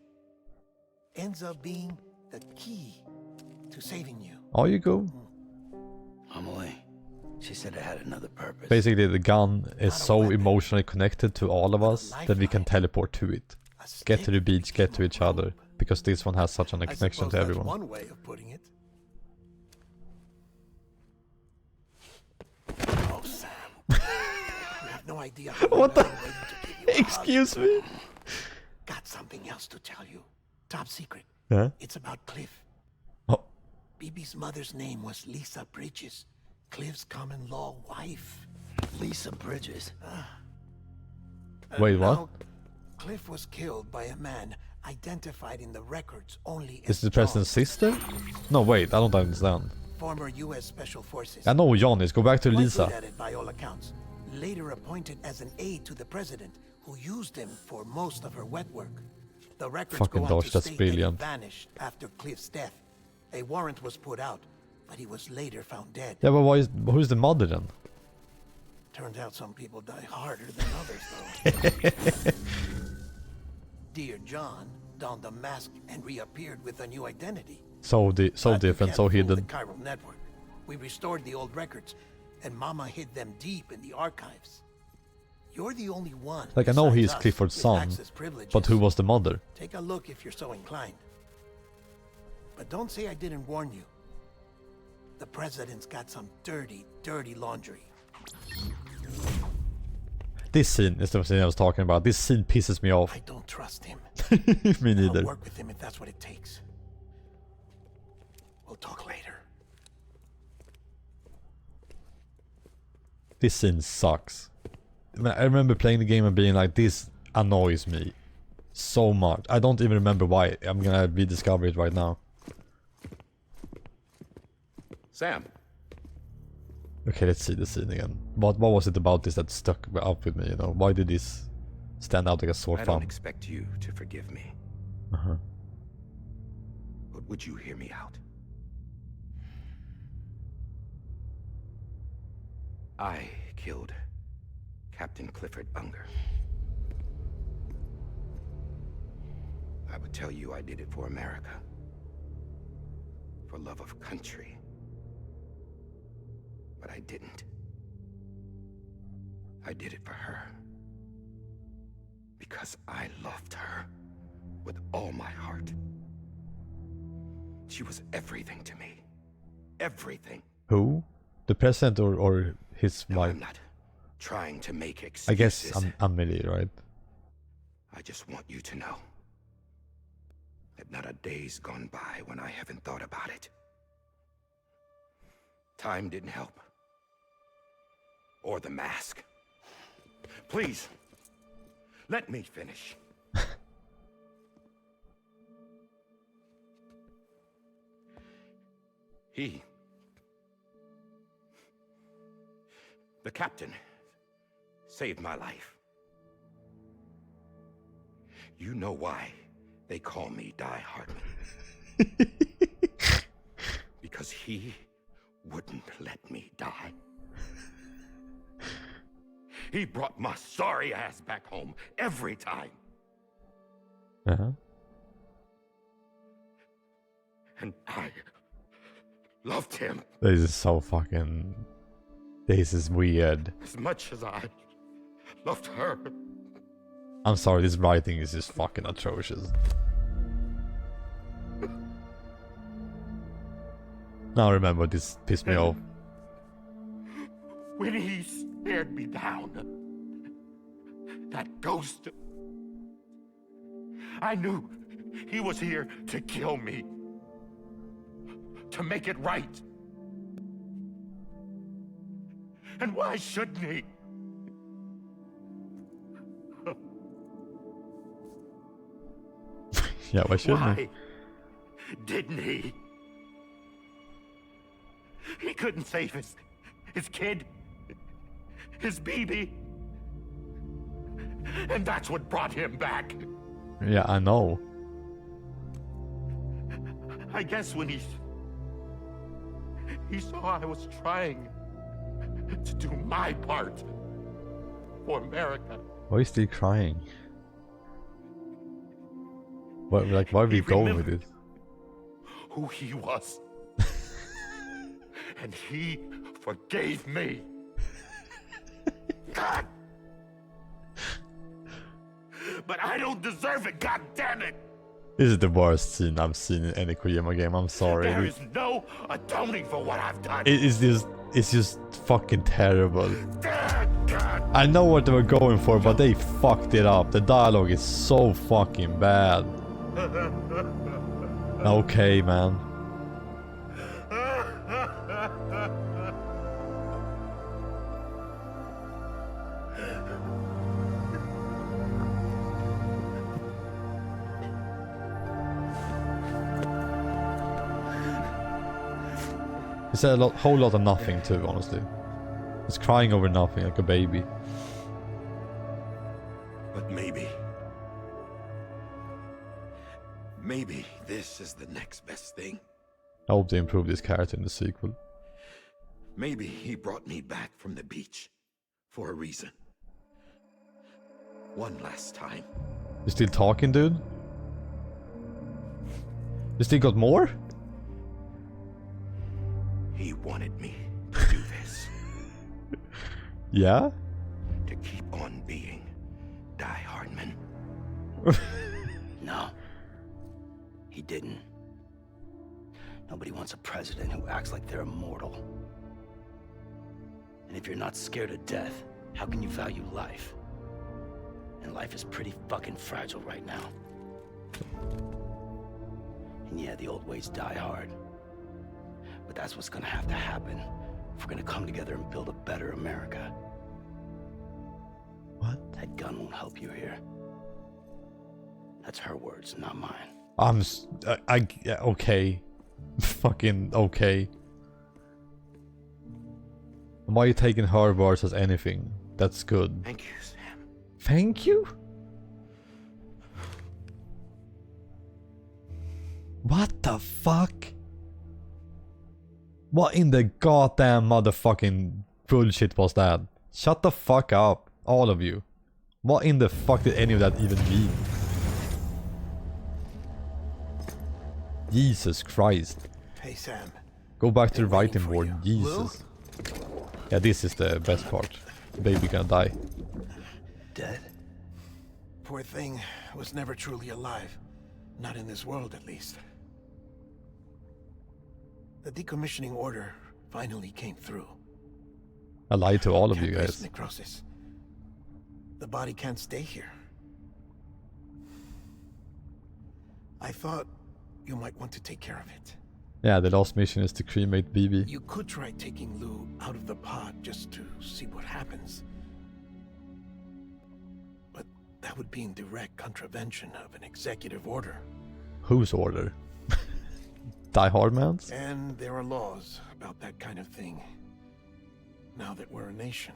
ends up being the key to saving you. Oh, you go. Amelie. She said it had another purpose. Basically, the gun is Not a so weapon, emotionally connected to all of but a us that we can lifeline. teleport to it. A Get to stick the beach, get to became a each other. rope. Because this one has such a I connection suppose to that's everyone. one way of putting it. Oh, Sam. You have no idea how What long the- I've been waiting to give you a hug. Excuse me? Got something else to tell you. Top secret. Yeah? It's about Cliff. Oh, BB's mother's name was Lisa Bridges, Cliff's common law wife. Lisa Bridges. wait, what? Now, Cliff was killed by a man identified in the records only Is as the president's sister? No, wait, I don't understand. former U.S. Special Forces. I know who John is, go back to Quite Lisa. good at it by all accounts. Later appointed as an aide to the president, who used him for most of her wet work. The records Fucking go on Dosh, to that's state that he brilliant. vanished after Cliff's death. A warrant was put out, but he was later found dead. Yeah, but who's the mother then? Turned out some people die harder than others, though. Dear John donned a mask and reappeared with a new identity. So But you different, can't so fool hidden. The chiral network. We restored the old records, and Mama hid them deep in the archives. You're the only one. Like, I know besides he's us Clifford's with son, access privileges. but who was the mother? Take a look if you're so inclined. But don't say I didn't warn you. The president's got some dirty, dirty laundry. This scene is the scene I was talking about. This scene pisses me off. I don't trust him. Me neither. I'll work with him if that's what it takes. We'll talk later. This scene sucks. I remember playing the game and being like, this annoys me so much. I don't even remember why. I'm gonna rediscover it right now. Sam. Okay, let's see the scene again. What was it about this that stuck up with me, you know? Why did this stand out like a sore I thumb? don't expect you to forgive me. Uh-huh. But would you hear me out? I killed Captain Clifford Unger. I would tell you I did it for America. For love of country. But I didn't. I did it for her. Because I loved her with all my heart. She was everything to me. Everything. Who? The president or his No, wife? I'm not trying to make excuses. I guess Amelie, right? I just want you to know that not a day's gone by when I haven't thought about it. Time didn't help. Or the mask. Please, let me finish. The captain, saved my life. You know why they call me Die Hardman. Because he wouldn't let me die. He brought my sorry ass back home every time. Uh-huh. And I loved him This is so fucking... This is weird. as much as I loved her. I'm sorry, this writing is just fucking atrocious. Now remember, this pissed me off. When he stared me down, that ghost, I knew he was here to kill me. To make it right. And why shouldn't he? Yeah, why shouldn't Why he? didn't he? He couldn't save his kid, his baby. And that's what brought him back. Yeah, I know. I guess when he saw I was trying to do my part for America. Why is he crying? What, like, why are we going with this? Who he was. And he forgave me. God! But I don't deserve it, god damn it! This is the worst scene I've seen in any Kojima game, I'm sorry. There is no atoning for what I've done. It's just fucking terrible. I know what they were going for, but they fucked it up. The dialogue is so fucking bad. Okay, man. He said a whole lot of nothing too, honestly. He's crying over nothing like a baby. But maybe this is the next best thing. I hope they improve this character in the sequel. Maybe he brought me back from the beach for a reason. One last time. You still talking, dude? You still got more? He wanted me to do this. Yeah? To keep on being Die Hardman. No. He didn't. Nobody wants a president who acts like they're immortal. And if you're not scared of death, how can you value life? And life is pretty fucking fragile right now. And yeah, the old ways die hard. But that's what's gonna have to happen if we're gonna come together and build a better America. What? That gun won't help you here. That's her words, not mine. Yeah, okay. Fucking okay. Why are you taking her words as anything? That's good. Thank you, Sam. Thank you? What the fuck? What in the goddamn motherfucking bullshit was that? Shut the fuck up, all of you. What in the fuck did any of that even mean? Jesus Christ. Hey, Sam. Go back to the Been waiting writing for board, you. Jesus. Yeah, this is the best part. Baby gonna die. Dead? Poor thing was never truly alive. Not in this world, at least. The decommissioning order finally came through. I lied to all of you Can't-based guys. necrosis. The body can't stay here. I thought you might want to take care of it. Yeah, the last mission is to cremate BB. You could try taking Lou out of the pod just to see what happens. But that would be in direct contravention of an executive order. Whose order? Die Hard Man's? And there are laws about that kind of thing. Now that we're a nation.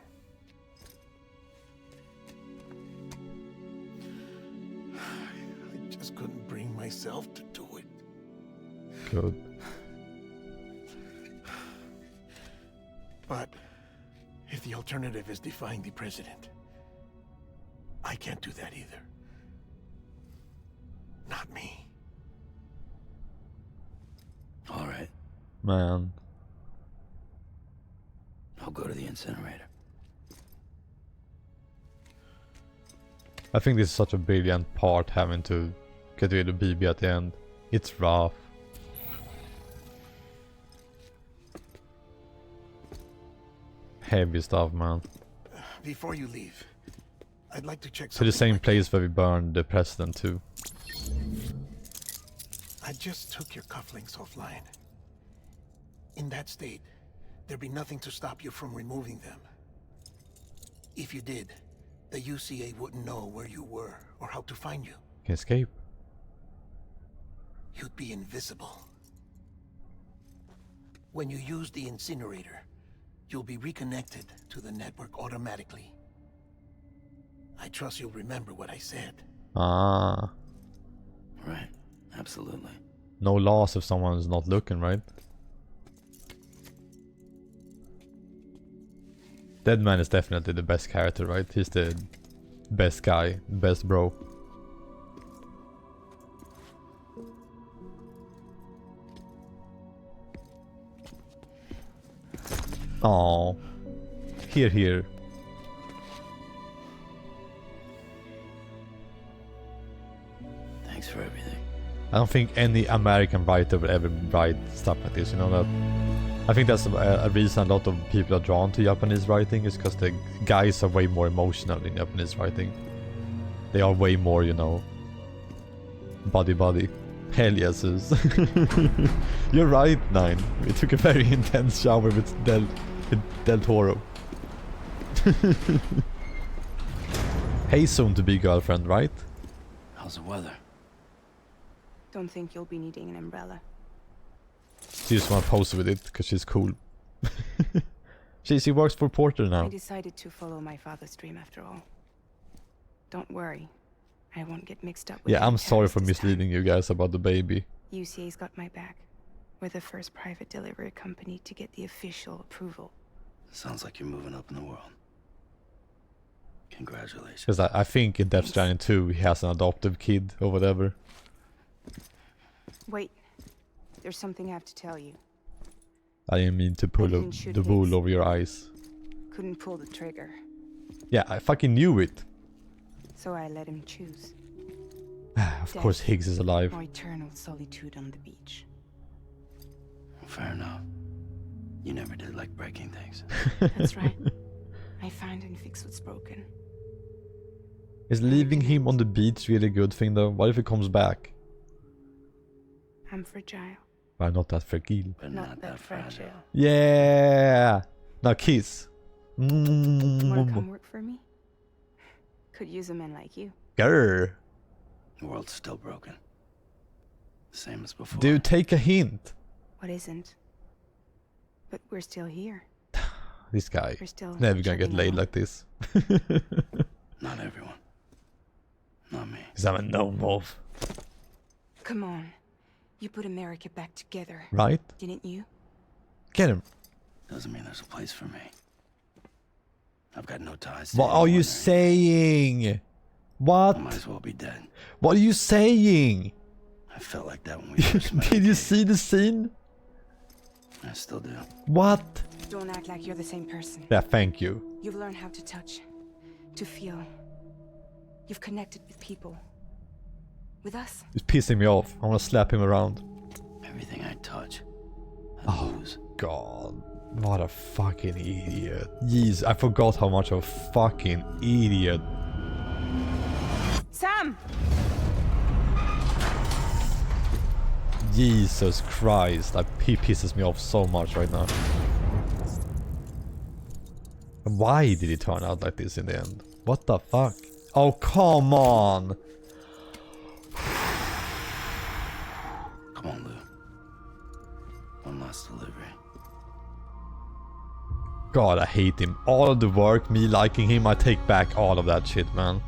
I just couldn't bring myself to do it. Good. But if the alternative is defying the president, I can't do that either. Not me. All right. Man. I'll go to the incinerator. I think this is such a brilliant part, having to get rid of BB at the end. It's rough. Heavy stuff, man. Before you leave, I'd like to check To something. the same place where we burned the president too. I just took your cufflinks offline. In that state, there'd be nothing to stop you from removing them. If you did, the UCA wouldn't know where you were or how to find you. Can escape. You'd be invisible. When you use the incinerator, you'll be reconnected to the network automatically. I trust you'll remember what I said. Ah. Right. Absolutely. No loss if someone's not looking, right? Deadman is definitely the best character, right? He's the best guy, best bro. Oh, here. Thanks for everything. I don't think any American writer would ever write stuff like this, you know that? I think that's a reason a lot of people are drawn to Japanese writing, is because the guys are way more emotional in Japanese writing. They are way more, you know, body. Hell yes, Zeus. You're right, Nine. We took a very intense shower with Del Toro. Hey, soon to be girlfriend, right? How's the weather? Don't think you'll be needing an umbrella. She just wanna pose with it because she's cool. She works for Porter now. I decided to follow my father's dream after all. Don't worry. I won't get mixed up with Yeah, any I'm sorry for terrorists this time. misleading you guys about the baby. UCA's got my back. We're the first private delivery company to get the official approval. Sounds like you're moving up in the world. Congratulations. Because I think in Death Stranding 2 he has an adoptive kid or whatever. Wait. Therethere's something I have to tell you. I didn't mean to pull didn't shoot the wool Higgs. over your eyes. Couldn't pull the trigger. Yeah, I fucking knew it. So I let him choose. Of course Higgs is alive. Or eternal solitude on the beach. Fair enough. You never did like breaking things. That's right. I find and fix what's broken. Is leaving him on the beach really a good thing though? What if he comes back? I'm fragile. I'm not that fragile. But not that fragile. Yeah! Now kiss. Wanna come work for me? Could use a man like you. Grr. The world's still broken. Same as before. Dude, take a hint. What isn't? But we're still here. This guy. We're still Never gonna get chugging laid along. like this. Not everyone. Not me. Cause I'm a lone wolf. Come on. You put America back together. Right? Didn't you? Get him. Doesn't mean there's a place for me. I've got no ties to What are you anyone or saying? What? I might as well be dead. What are you saying? I felt like that when we first met. Did you see the scene? I still do. What? Don't act like you're the same person. Yeah, thank you. You've learned how to touch, to feel. You've connected with people. With us. He's pissing me off. I wanna slap him around. Everything I touch, I lose. God. What a fucking idiot. Jeez, I forgot how much of a fucking idiot. Sam! Jesus Christ. He pisses me off so much right now. Why did he turn out like this in the end? What the fuck? Oh, come on! Come on, Lou. One last delivery. God, I hate him. All of the work, me liking him, I take back all of that shit, man.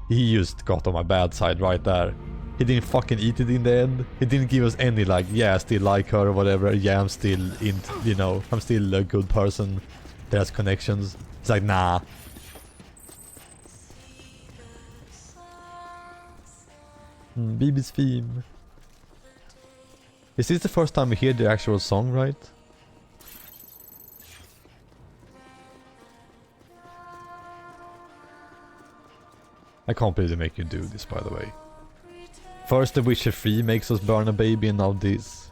He just got on my bad side right there. He didn't fucking eat it in the end. He didn't give us any like, yeah, I still like her or whatever. Yeah, I'm still in, you know, I'm still a good person. There's connections. It's like, nah. BB's theme. Is this the first time we hear the actual song, right? I can't believe they make you do this, by the way. First The Witcher 3 makes us burn a baby and now this.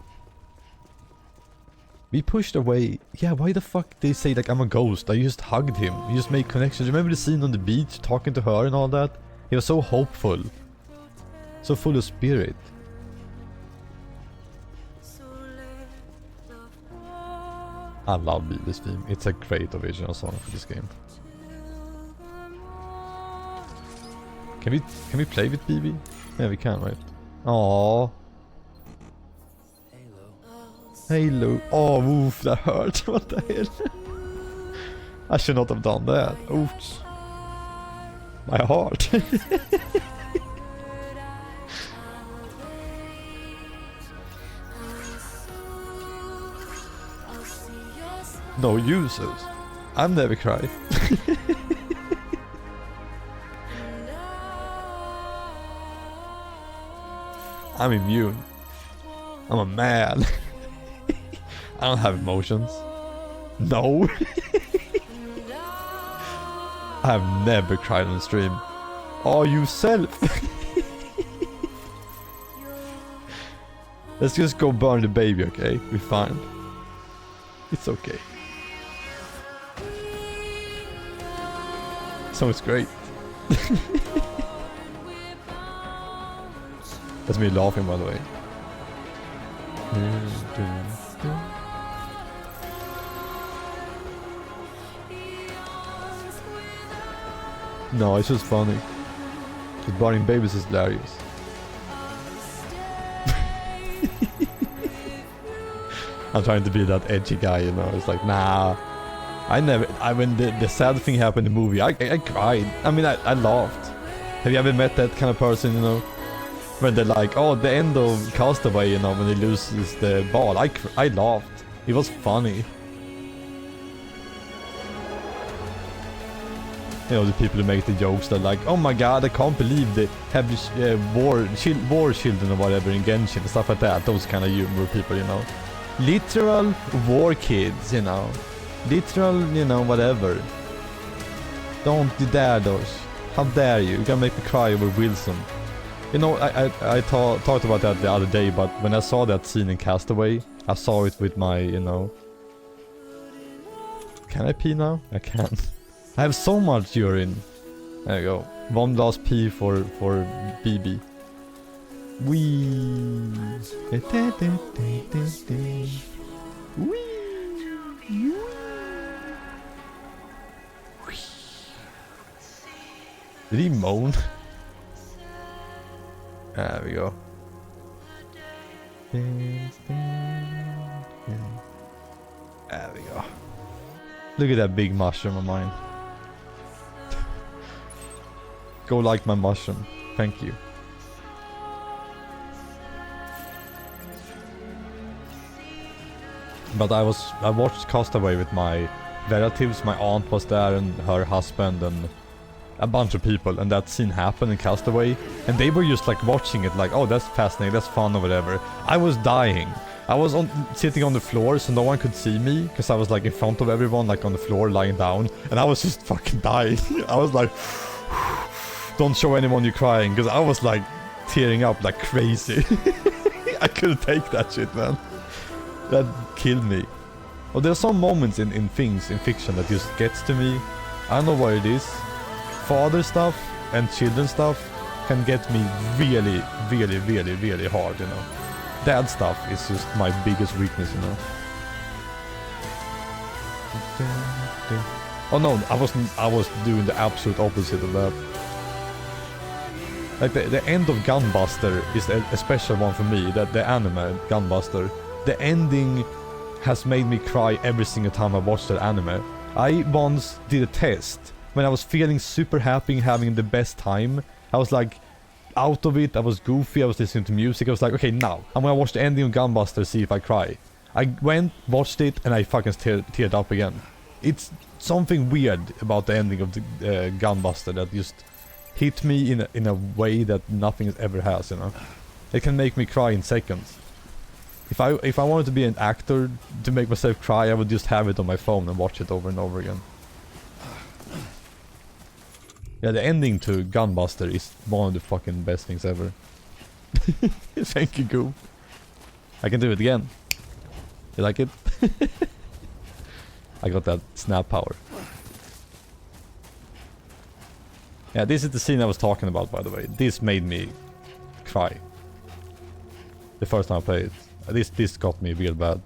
We pushed away. Yeah, why the fuck they say like I'm a ghost? I just hugged him. We just made connections. Remember the scene on the beach talking to her and all that? He was so hopeful. So full of spirit. I love this theme. It's a great original song for this game. Can we play with BB? Yeah, we can, right? Aww. Halo. Oh, oof, that hurt. What the hell? I should not have done that. Oops. My heart. No users. I've never cried. I'm immune. I'm a man. I don't have emotions. No. I've never cried on stream. Oh, you self. Let's just go burn the baby, okay? We're fine. It's okay. Song's great. That's me laughing, by the way. No, it's just funny. Just burning babies is hilarious. I'm trying to be that edgy guy, you know. It's like, nah. When the sad thing happened in the movie, I cried. I mean, I laughed. Have you ever met that kind of person, you know? When they're like, oh, the end of Castaway, you know, when he loses the ball. I laughed. It was funny. You know, the people who make the jokes that like, oh my god, I can't believe they have this war children or whatever in Genshin and stuff like that. Those kind of humor people, you know. Literal war kids, you know. Literal, you know, whatever. Don't you dare those. How dare you? You're gonna make me cry over Wilson. You know, I talked about that the other day, but when I saw that scene in Castaway, I saw it with my, you know... Can I pee now? I can. I have so much urine. There you go. One last pee for BB. Wee. Wee. Did he moan? There we go. There we go. Look at that big mushroom of mine. Go like my mushroom. Thank you. But I watched Castaway with my relatives. My aunt was there and her husband and a bunch of people, and that scene happened in Castaway, and they were just like watching it like, oh, that's fascinating, that's fun or whatever. I was dying. I was sitting on the floor so no one could see me, because I was like in front of everyone, like on the floor lying down, and I was just fucking dying. I was like, don't show anyone you're crying, because I was like tearing up like crazy. I couldn't take that shit, man. That killed me. Well, there are some moments in things in fiction that just gets to me. I don't know what it is. Father stuff and children stuff can get me really, really, really, really hard, you know. Dad stuff is just my biggest weakness, you know. Oh no, I was doing the absolute opposite of that. Like the end of Gunbuster is a special one for me, that the anime Gunbuster. The ending has made me cry every single time I watched that anime. I once did a test when I was feeling super happy and having the best time. I was like out of it, I was goofy, I was listening to music, I was like, okay, now I'm gonna watch the ending of Gunbuster, see if I cry. I went, watched it, and I fucking teared up again. It's something weird about the ending of the Gunbuster that just hit me in a way that nothing ever has, you know. It can make me cry in seconds. If I wanted to be an actor to make myself cry, I would just have it on my phone and watch it over and over again. Yeah, the ending to Gunbuster is one of the fucking best things ever. Thank you, Goob. I can do it again. You like it? I got that snap power. Yeah, this is the scene I was talking about, by the way. This made me cry. The first time I played it. This got me real bad.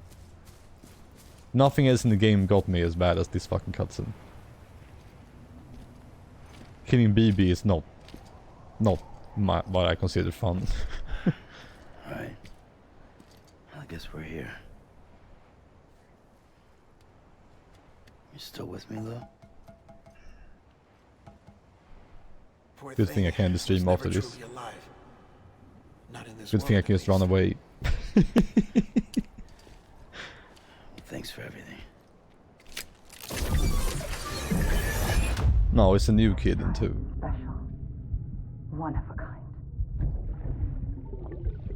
Nothing else in the game got me as bad as this fucking cutscene. Killing BB is not what I consider fun. Right. I guess we're here. You still with me, Lou? Good thing I can end the stream after this. Good thing I can just run away. Thanks for everything. No, it's a new kid in 2. Special. One of a kind.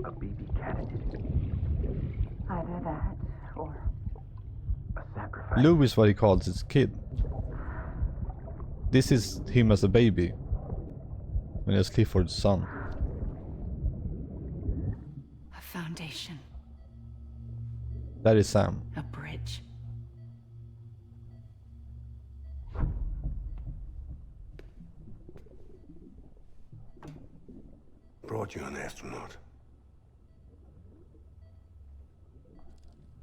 A BB candidate. Either that, or... A sacrifice. Lou is what he calls his kid. This is him as a baby. And it's Clifford's son. A foundation. That is Sam. A bridge. Brought you an astronaut.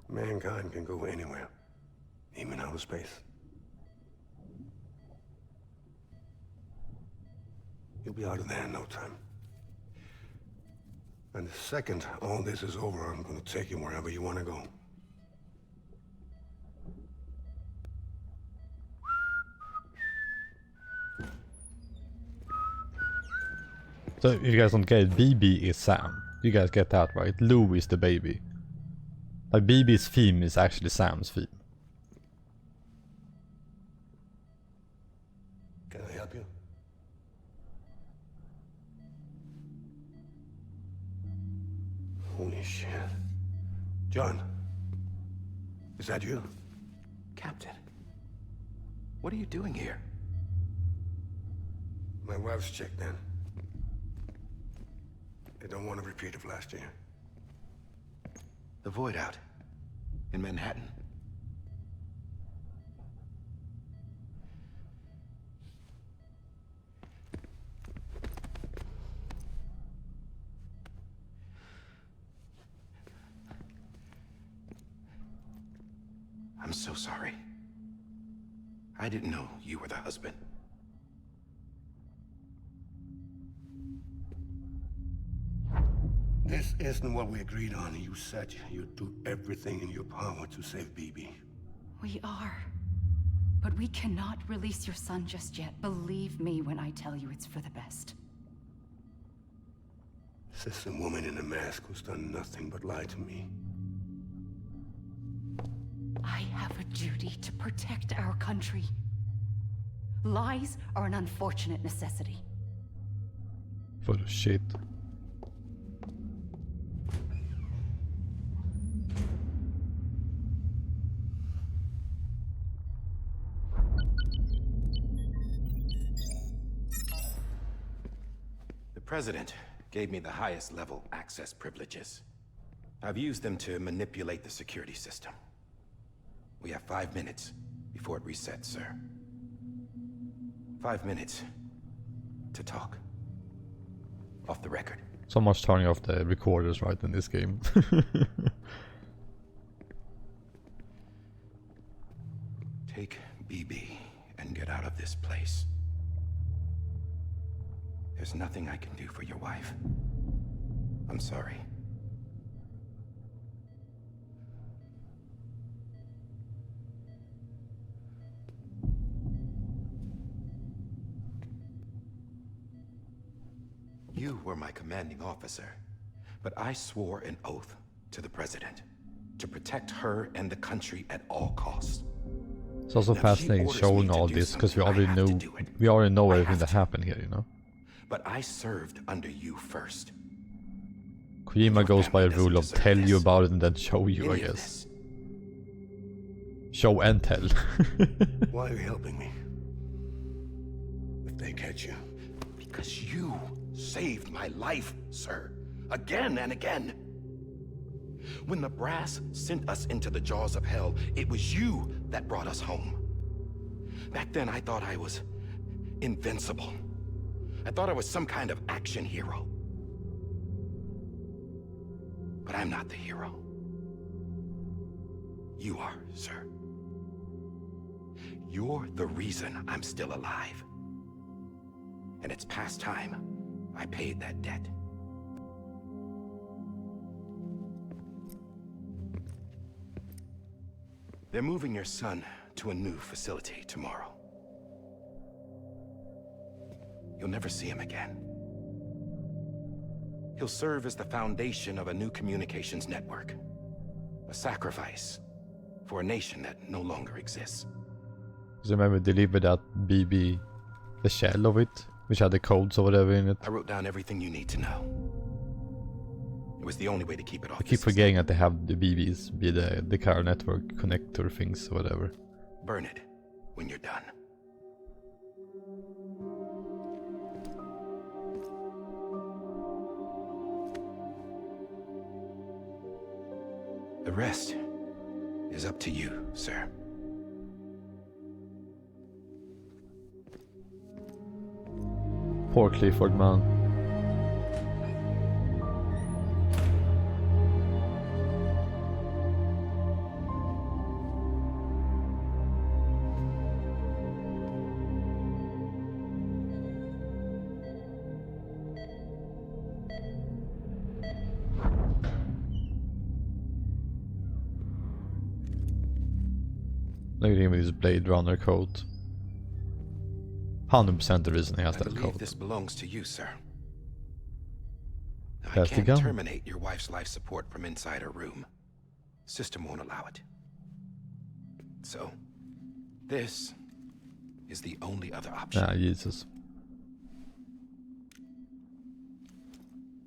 Mankind can go anywhere, even outer space. You'll be out of there in no time. And the second all this is over, I'm gonna take you wherever you want to go. So if you guys don't get it, BB is Sam. You guys get that right? Lou is the baby. Like BB's theme is actually Sam's theme. Can I help? Holy shit. John, is that you? Captain, what are you doing here? My wife's checked in. They don't want a repeat of last year. The Void Out in Manhattan. I'm so sorry. I didn't know you were the husband. This isn't what we agreed on. You said you'd do everything in your power to save BB. We are. But we cannot release your son just yet. Believe me when I tell you it's for the best. This is a woman in a mask who's done nothing but lie to me. I have a duty to protect our country. Lies are an unfortunate necessity. Full of shit. The President gave me the highest level access privileges. I've used them to manipulate the security system. We have 5 minutes before it resets, sir. 5 minutes to talk. Off the record. So much turning off the recorders right in this game. Take BB and get out of this place. There's nothing I can do for your wife. I'm sorry. You were my commanding officer, but I swore an oath to the President to protect her and the country at all costs. It's also fascinating showing all this because we already know everything that happened here, you know. But I served under you first. Kojima goes by a rule of tell you about it and then show you, I guess. Show and tell. Why are you helping me? If they catch you. Because you saved my life, sir. Again and again. When the brass sent us into the jaws of hell, it was you that brought us home. Back then, I thought I was invincible. I thought I was some kind of action hero. But I'm not the hero. You are, sir. You're the reason I'm still alive. And it's past time I paid that debt. They're moving your son to a new facility tomorrow. You'll never see him again. He'll serve as the foundation of a new communications network. A sacrifice for a nation that no longer exists. Because remember, delivered that BB, the shell of it, which had the codes or whatever in it. I wrote down everything you need to know. It was the only way to keep it off. I keep forgetting that they have the BBs be the car network connector things or whatever. Burn it when you're done. The rest is up to you, sir. Poor Clifford, man. Look at him with his Blade Runner coat. 100% the reason he has that coat. This belongs to you, sir. I That's the can't gun. terminate your wife's life support from inside her room. System won't allow it. So, this is the only other option. Ah, Jesus.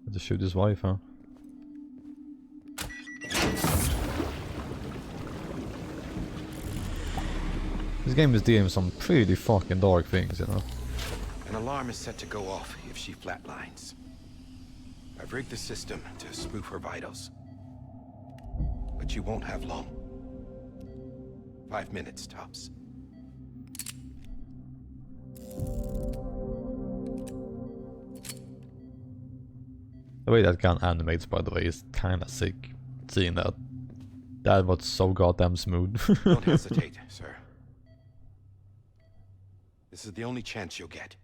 Had to shoot his wife, huh? This game is doing some pretty fucking dark things, you know. An alarm is set to go off if she flatlines. I've rigged the system to spoof her vitals. But you won't have long. 5 minutes tops. The way that gun animates, by the way, is kinda sick. Seeing that. That was so goddamn smooth. Don't hesitate, sir. This is the only chance you'll get.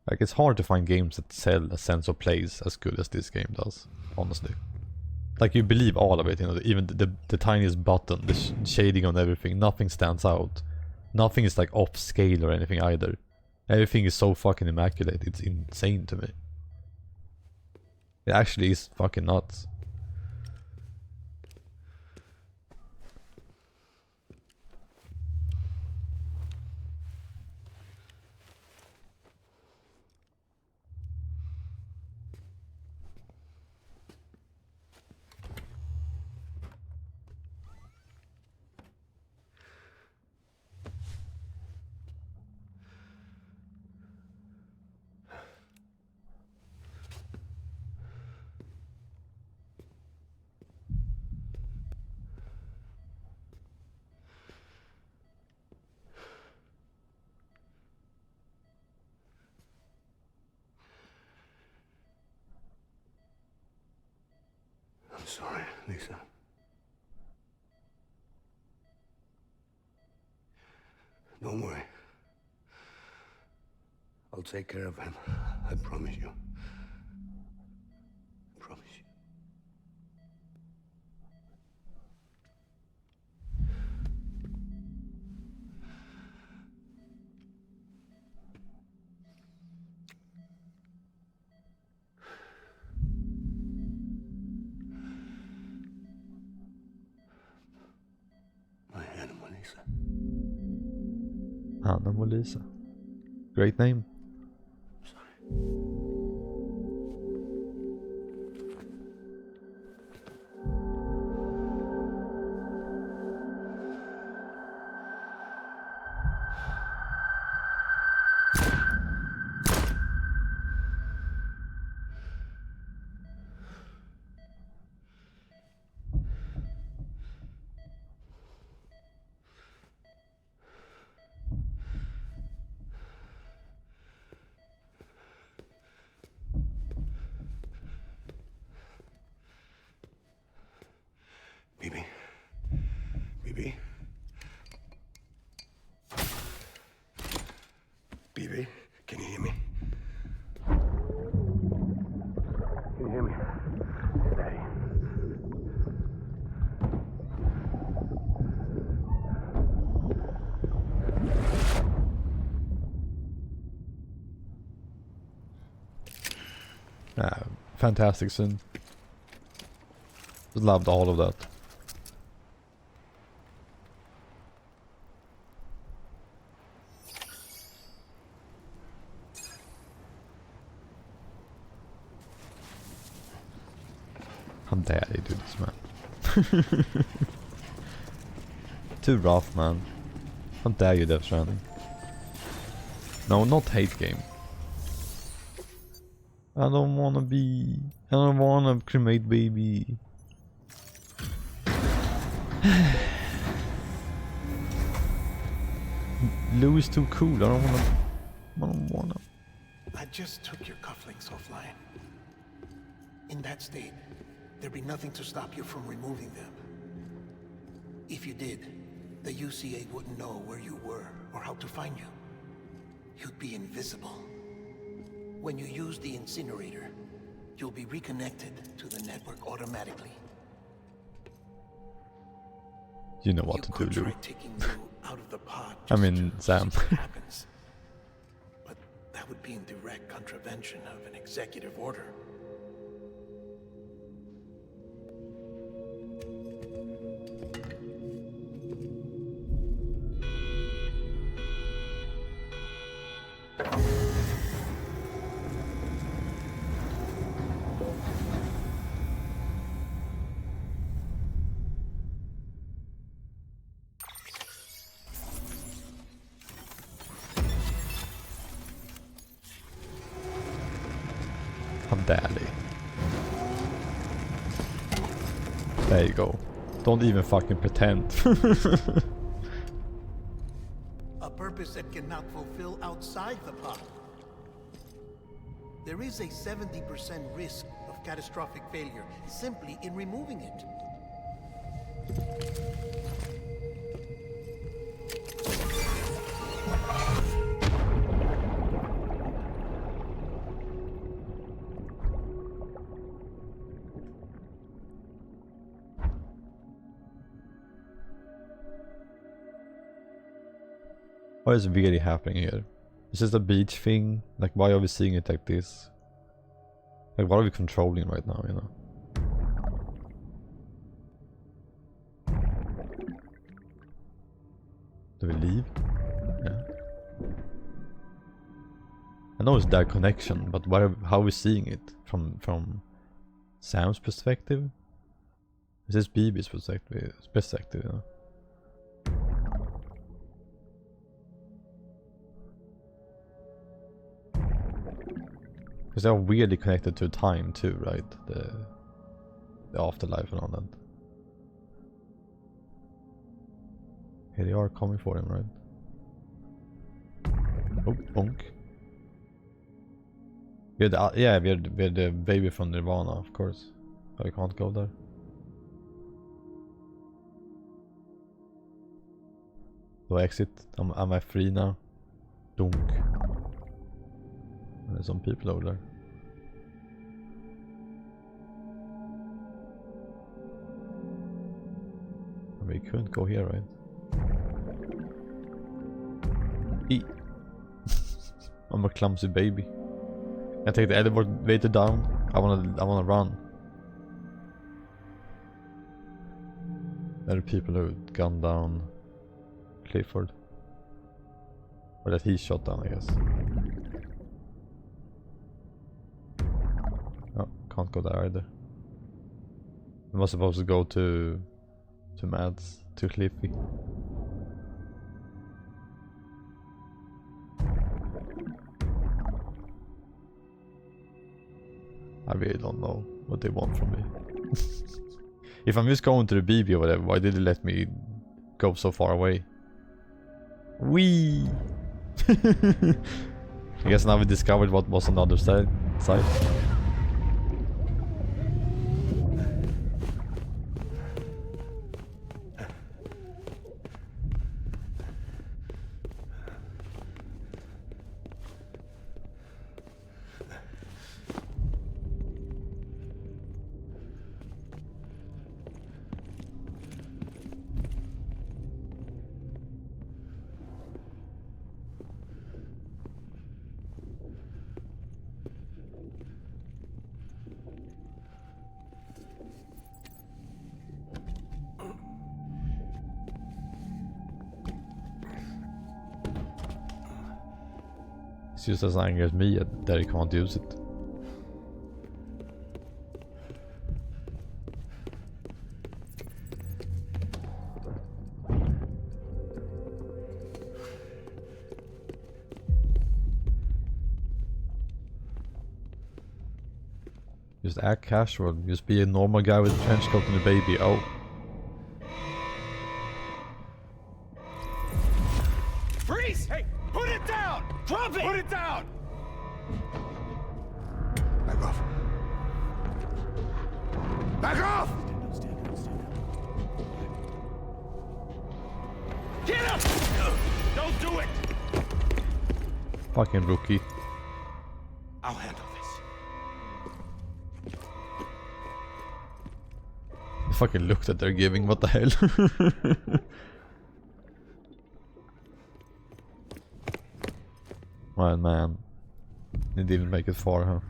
Like, it's hard to find games that sell a sense of place as good as this game does, honestly. Like, you believe all of it, you know, even the tiniest button, the shading on everything, nothing stands out. Nothing is like off scale or anything either. Everything is so fucking immaculate, it's insane to me. It actually is fucking nuts. I'm sorry, Lisa. Don't worry. I'll take care of him. I promise you. I promise you. Anna Molisa. Great name. Bibi? Bibi? Bibi? Can you hear me? Can you hear me? Daddy. Fantastic scene. Just loved all of that. How dare they do this, man? Too rough, man. How dare you, Death Stranding? No, not hate game. I don't wanna be... I don't wanna cremate baby. Lou is too cool, I don't wanna. I just took your cufflinks offline. In that state, there'd be nothing to stop you from removing them. If you did, the UCA wouldn't know where you were or how to find you. You'd be invisible. When you use the incinerator, you'll be reconnected to the network automatically. You know what to do, Lou. Taking you out of the pod I mean, Sam. happens. But that would be in direct contravention of an executive order. Oh, daddy. There you go. Don't even fucking pretend. A purpose that cannot fulfill outside the pod. There is a 70% risk of catastrophic failure simply in removing it. What is really happening here? Is this a beach thing? Like, why are we seeing it like this? Like, what are we controlling right now, you know? Do we leave? Yeah. I know it's that connection, but how are we seeing it? From Sam's perspective? Is this BB's perspective, you know? Because they're weirdly connected to time too, right? The afterlife and all that. Here they are coming for him, right? Oh, bonk. We're the baby from Nirvana, of course. But I can't go there. Do I exit? Am I free now? Dunk. There's some people over there. We couldn't go here, right? I'm a clumsy baby. I take the elevator down. I wanna run. There are people who gunned down Clifford. Or that he shot down, I guess. Oh, can't go there either. We was supposed to go to Mads, to Cliffy. I really don't know what they want from me. If I'm just going to the BB or whatever, why did they let me go so far away? Wee! I guess now we discovered what was on the other side. It's just as angry as me that he can't use it. Just act casual. Just be a normal guy with a trench coat and a baby. Oh. Freeze! Hey, put it down! Drop it! Put it down! Back off. Back off! Get up! Don't do it! Fucking rookie. I'll handle this. The fucking look that they're giving, what the hell? Right, man. They didn't make it far, huh?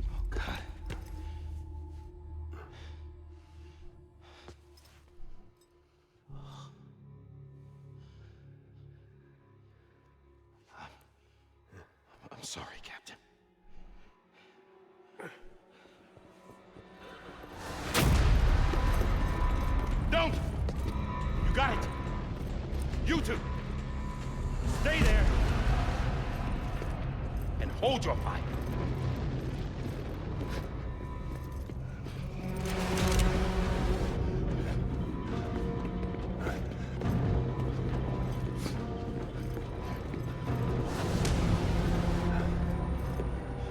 Oh, God. I'm sorry, Captain. Hold your fire.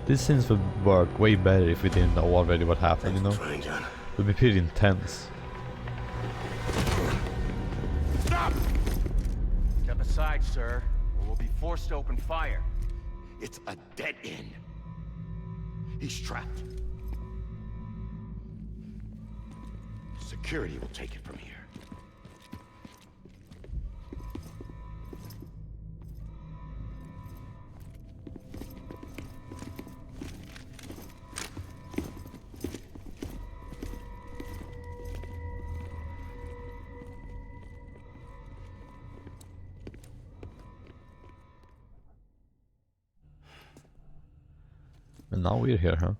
These scenes would work way better if we didn't know already what happened, you know? It would be pretty intense. Stop! Step aside, sir, or we'll be forced to open fire. It's a dead end. He's trapped. Security will take it from here. And now we're here, huh?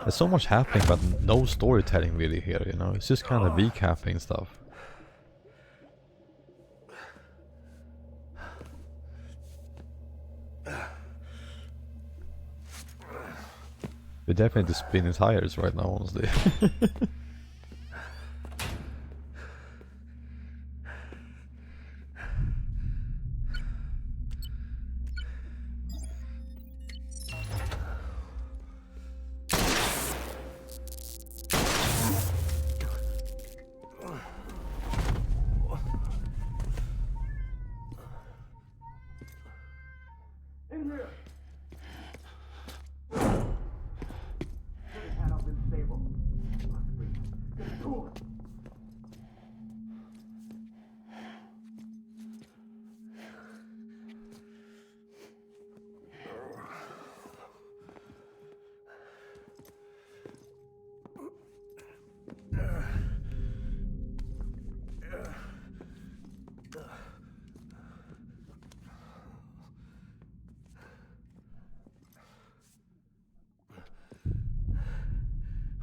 There's so much happening, but no storytelling really here, you know? It's just kind of recapping stuff. We're definitely spinning tires right now, honestly.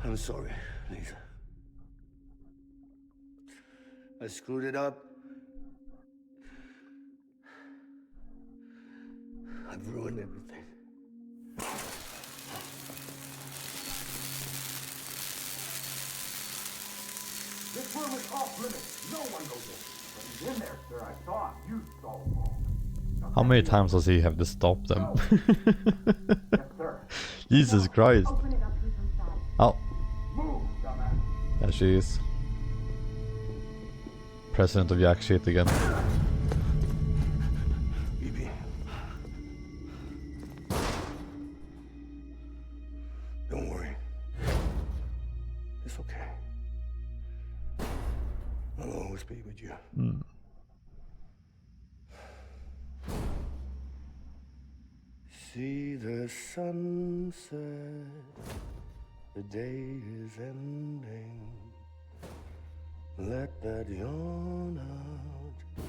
I'm sorry, Lisa. I screwed it up. I've ruined everything. This room is off limits. No one goes in. But he's in there, sir. I saw him. You saw him all. How many times does he have to stop them? Yes, sir. Jesus Christ. Open it up to some side. Oh, Move, dumbass. there she is. President of Yak shit again. BB. Don't worry. It's okay. I'll always be with you. See the sunset, the day is ending. Let that yawn out,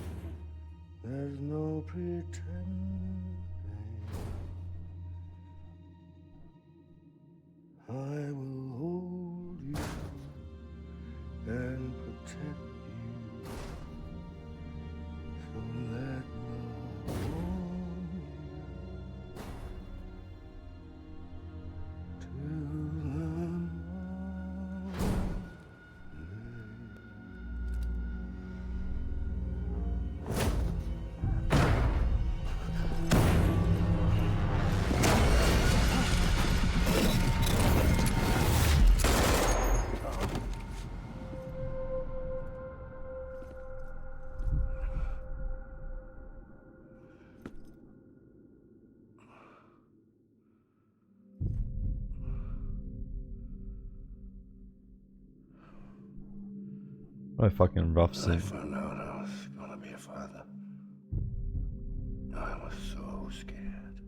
there's no pretending. I will hold you and protect you. So let love warm you till the morning. What a fucking rough When I scene. found out I was gonna be a father, I was so scared.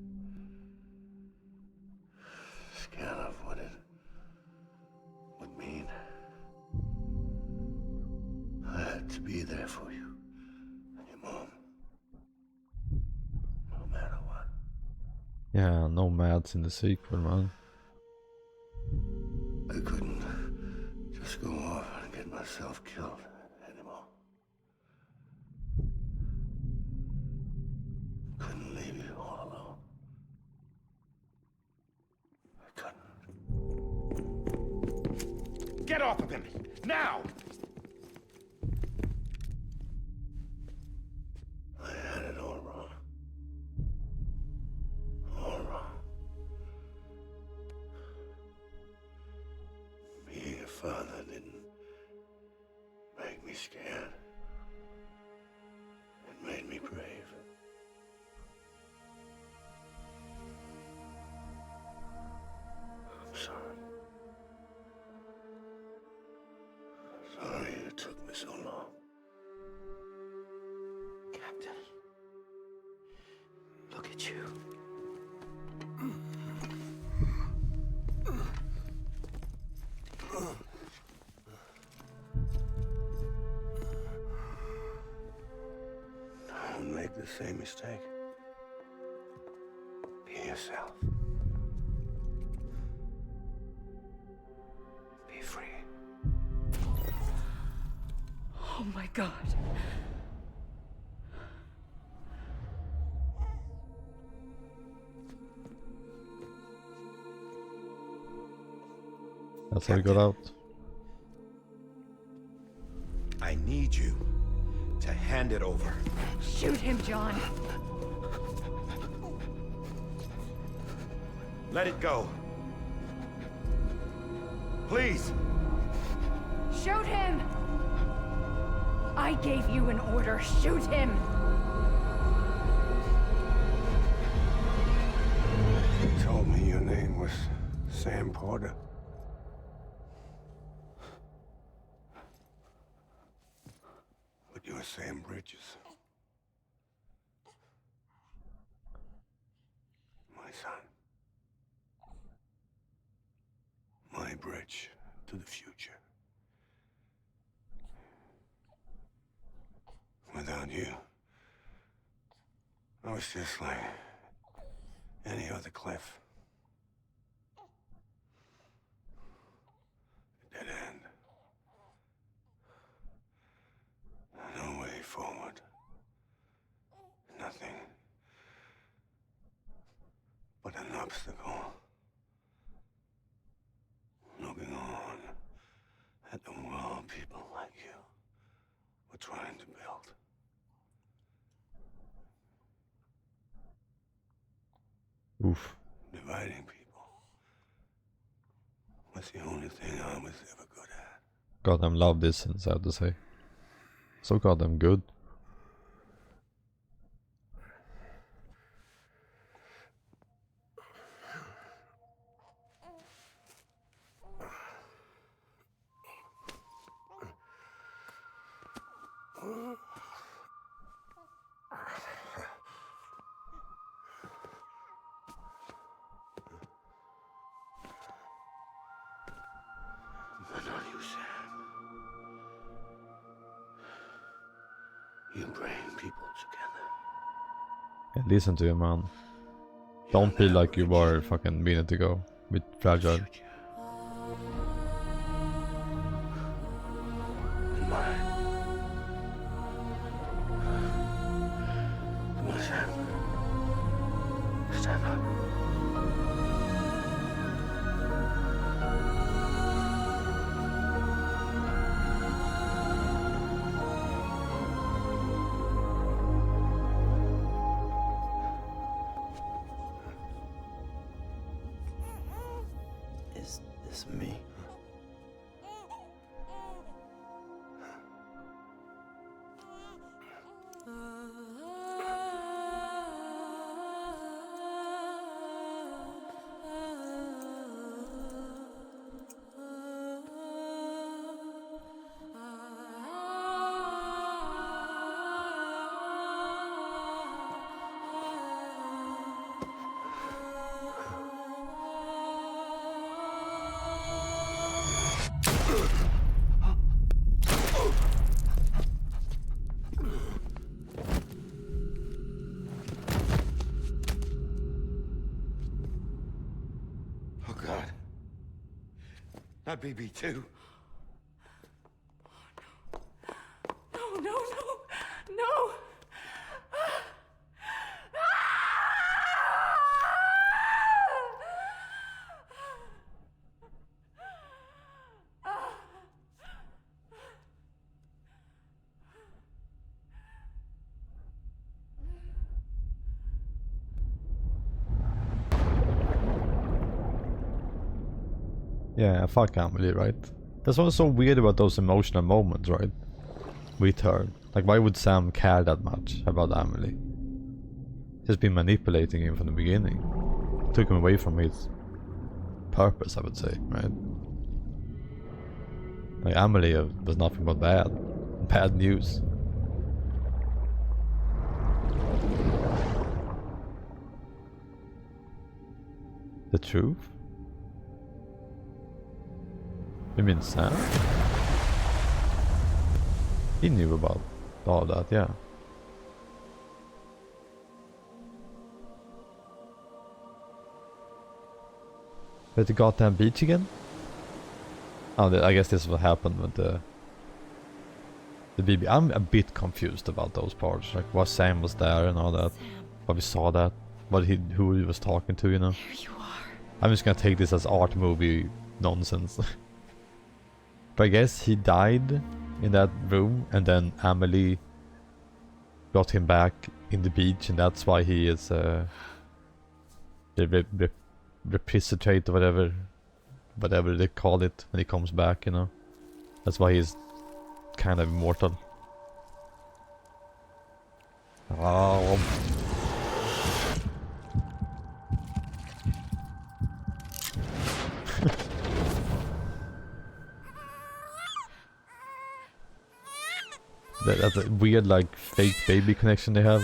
Scared of what it would mean. I had to be there for you and your mom. No matter what. Yeah, no mads in the sequel, man. I couldn't just go off and get myself killed anymore. Couldn't. all alone. I couldn't. Get off of him! Now! I had it all wrong. All wrong. Being a father didn't make me scared. It made me brave. I'm sorry. Sorry it took me so long. Captain, look at you. Don't make the same mistake. Be yourself. Be free. Oh my God. That's how he got out. I need you to hand it over. Shoot him, John. Let it go. Please. Shoot him! I gave you an order. Shoot him! You told me your name was Sam Porter. But you're Sam Bridges. My son. My bridge to the future. Without you, I was just like any other Cliff. A dead end. No way forward. Nothing but an obstacle. Looking on at the world people like you were trying to build. Oof. Dividing people was the only thing I was ever good at. Goddamn love this sentence, I have to say. So goddamn good. But not you, Sam. You bring people together. Yeah, listen to him, man. Don't feel like you were fucking minute ago. Bit fragile. Mine. Come on, Sam. Stand up. Is this me? Oh, God. Not BB2. No, no, no, no! Yeah, fuck Emily, right? That's what's so weird about those emotional moments, right? With her. Like, why would Sam care that much about Emily? He's been manipulating him from the beginning. Took him away from his purpose, I would say, right? Like, Emily was nothing but bad news. The truth? You mean Sam? He knew about all that, yeah. At the goddamn beach again? Oh, I guess this is what happened with the BB. I'm a bit confused about those parts, like why Sam was there and all that. But we saw that, who he was talking to, you know. There you are. I'm just gonna take this as art movie nonsense. But I guess he died in that room, and then Emily got him back in the beach, and that's why he is resuscitate or whatever they call it when he comes back, you know. That's why he's kind of immortal. Oh. That's a weird, like, fake baby connection they have.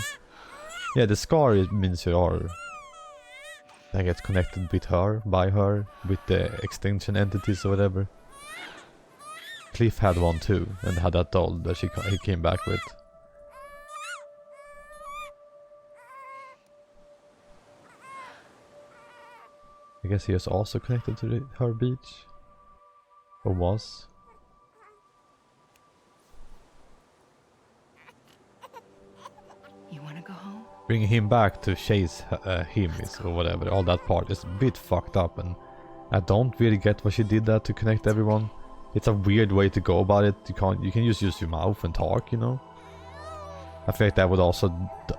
Yeah, the scar means you are, I guess, connected with her, by her, with the extinction entities or whatever. Cliff had one too, and had that doll that he came back with. I guess he is also connected to her beach. Or was. You wanna go home? Bringing him back to chase him or whatever, all that part is a bit fucked up, and I don't really get why she did that to connect everyone. It's a weird way to go about it. You can just use your mouth and talk, you know. I feel like that would also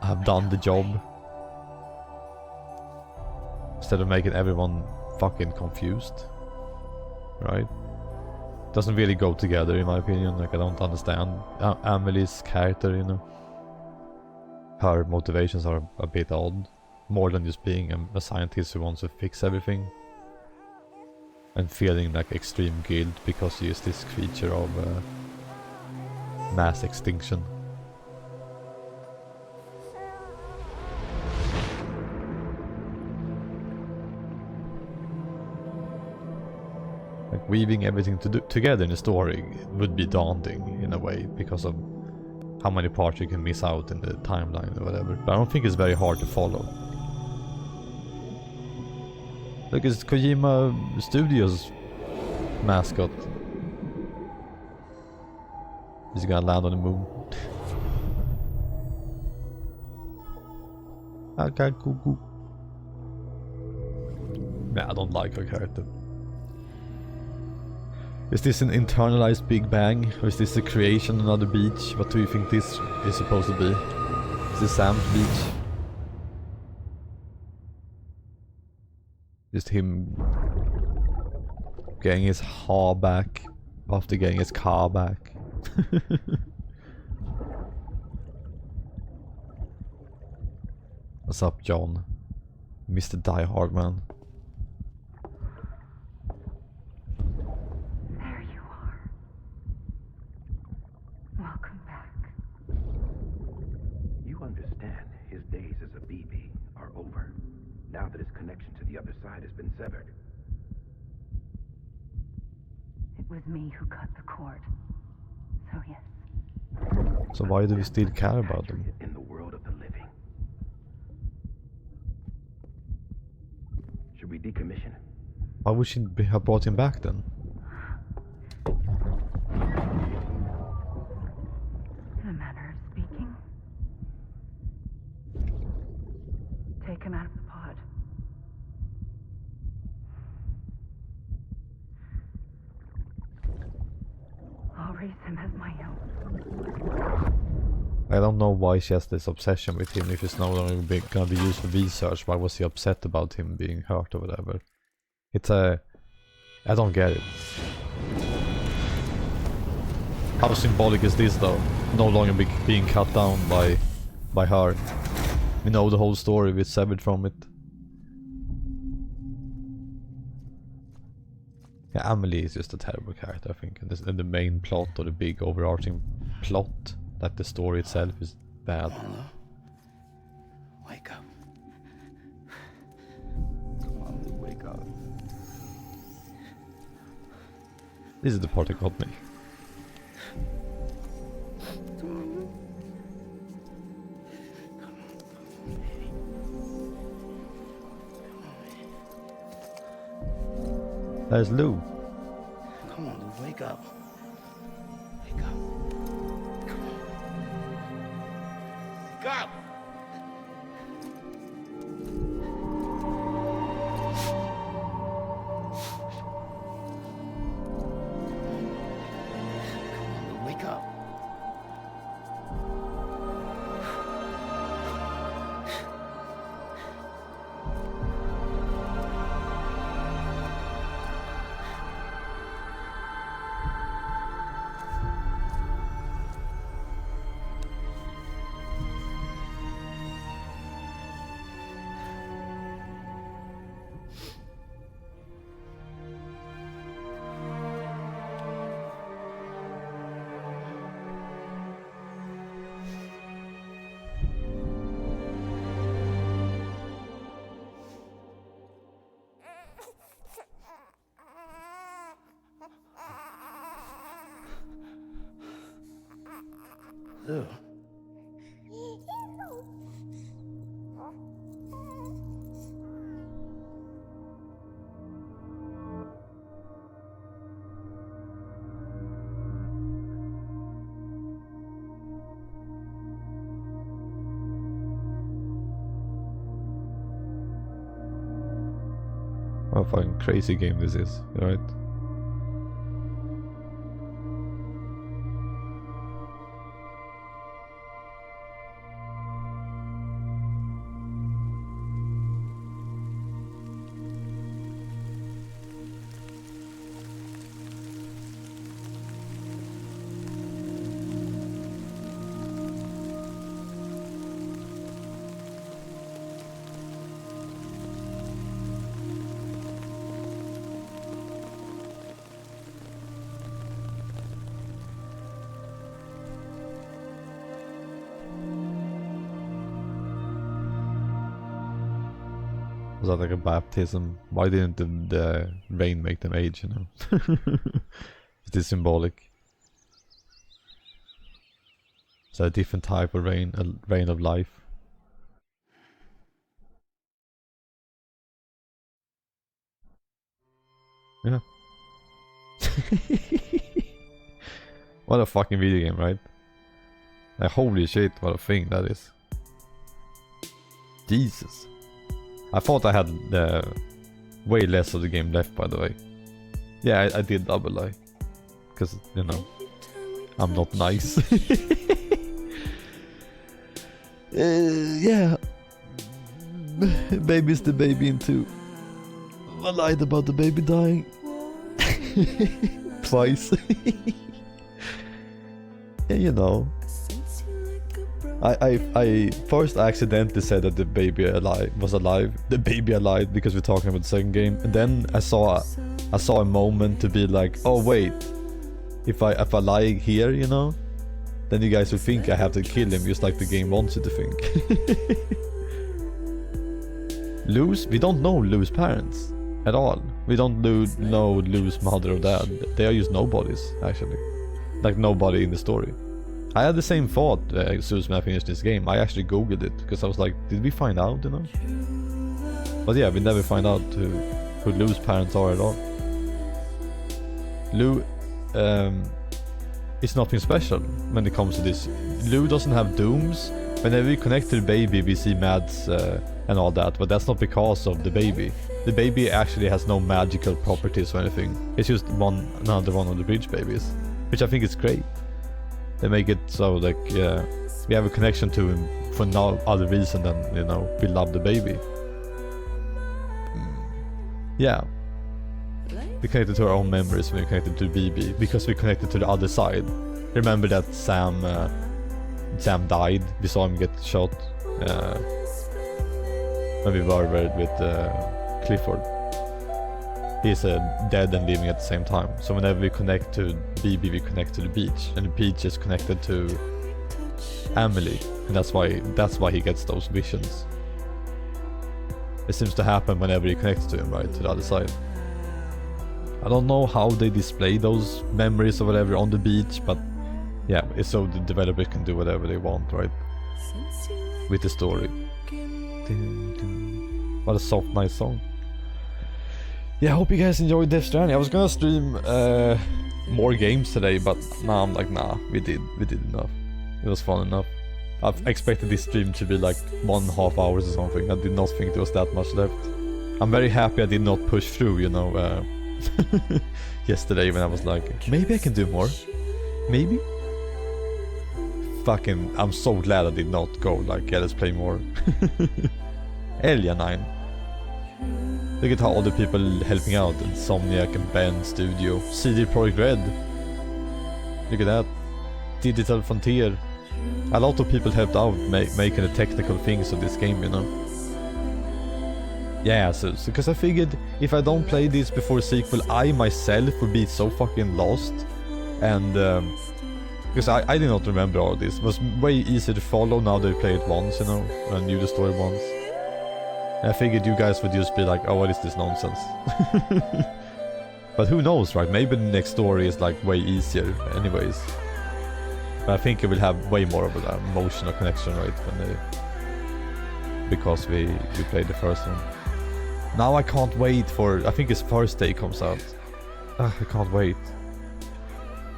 have done the job. Instead of making everyone fucking confused. Right? Doesn't really go together in my opinion. Like, I don't understand Emily's character, you know. Her motivations are a bit odd. More than just being a scientist who wants to fix everything. And feeling like extreme guilt because she is this creature of mass extinction. Like, weaving everything together in a story would be daunting in a way because of how many parts you can miss out in the timeline or whatever. But I don't think it's very hard to follow. Look, it's Kojima Studios mascot. He's gonna land on the moon. Okay, cool. Nah, I don't like her character. Is this an internalized Big Bang? Or is this a creation on another beach? What do you think this is supposed to be? Is this Sam's beach? Just him getting his hair back after getting his car back. What's up, John? Mr. Die Hard Man. There you are. Welcome back. You understand his days as a BB are over, now that his connection to the other side has been severed. It was me who cut the cord. So yes. So why do we still care about them? In the world of the living. Should we decommission him? Why would she have brought him back then? In a manner of speaking. Take him out of the pod. I'll raise him as my own. I don't know why she has this obsession with him if it's no longer gonna be used for research. Why was he upset about him being hurt or whatever? It's a I don't get it. How symbolic is this though? No longer being cut down by her. We know the whole story, we severed from it. Yeah, Amelie is just a terrible character, I think. And the main plot, or the big overarching plot, that the story itself is bad. Hello? Wake up. Come on, Lou, wake up. This is the part that got me. There's Lou. Come on, Lou, wake up. Wake up. Come on. Wake up! Come on, Lou, wake up. Lou. What a fucking crazy game this is, right? Was that like a baptism? Why didn't the rain make them age, you know? Is this symbolic? Is that a different type of rain? A rain of life? Yeah. What a fucking video game, right? Like, holy shit, what a thing that is. Jesus. I thought I had way less of the game left, by the way. Yeah, I did double lie. Because, you know, I'm not nice. Yeah. Baby's the baby in 2. I lied about the baby dying. Twice. Yeah, you know. I first accidentally said that the baby was alive. The baby alive, because we're talking about the second game, and then I saw a moment to be like, oh wait, if I lie here, you know, then you guys will think I have to kill him, just like the game wants you to think. We don't know Lou's parents at all. We don't know Lou's mother or dad. They are just nobodies, actually. Like nobody in the story. I had the same thought as soon as I finished this game. I actually googled it because I was like, did we find out, you know? But yeah, we never find out who Lou's parents are at all. Lou is nothing special when it comes to this. Lou doesn't have dooms. Whenever we connect to the baby, we see Mads and all that, but that's not because of the baby. The baby actually has no magical properties or anything. It's just another one of the bridge babies, which I think is great. They make it so like we have a connection to him for no other reason than, you know, we love the baby. Yeah. We connected to our own memories when we connected to BB because we connected to the other side. Remember that Sam died. We saw him get shot when we were with Clifford. He's dead and living at the same time. So whenever we connect to BB, we connect to the beach, and the beach is connected to Emily, and that's why he gets those visions. It seems to happen whenever he connects to him, right, to the other side. I don't know how they display those memories or whatever on the beach, but yeah, it's so the developers can do whatever they want, right, with the story. What a soft, nice song. Yeah, I hope you guys enjoyed Death Stranding. I was gonna stream more games today, but now I'm like, nah, we did enough. It was fun enough. I've expected this stream to be like 1.5 hours or something. I did not think there was that much left. I'm very happy I did not push through, you know, yesterday when I was like, maybe I can do more. Maybe? Fucking, I'm so glad I did not go like, yeah, let's play more. Elia 9. Look at how other people helping out. Insomniac and Ben Studio. CD Projekt Red. Look at that. Digital Frontier. A lot of people helped out making the technical things of this game, you know. Yeah, so because I figured if I don't play this before sequel, I myself would be so fucking lost. And because I did not remember all this. It was way easier to follow now that I played it once, you know, and knew the story once. And I figured you guys would just be like, oh, what is this nonsense? But who knows, right? Maybe the next story is like way easier anyways. But I think it will have way more of an emotional connection, right? Because we played the first one. Now I can't wait for, I think his first day comes out. I can't wait.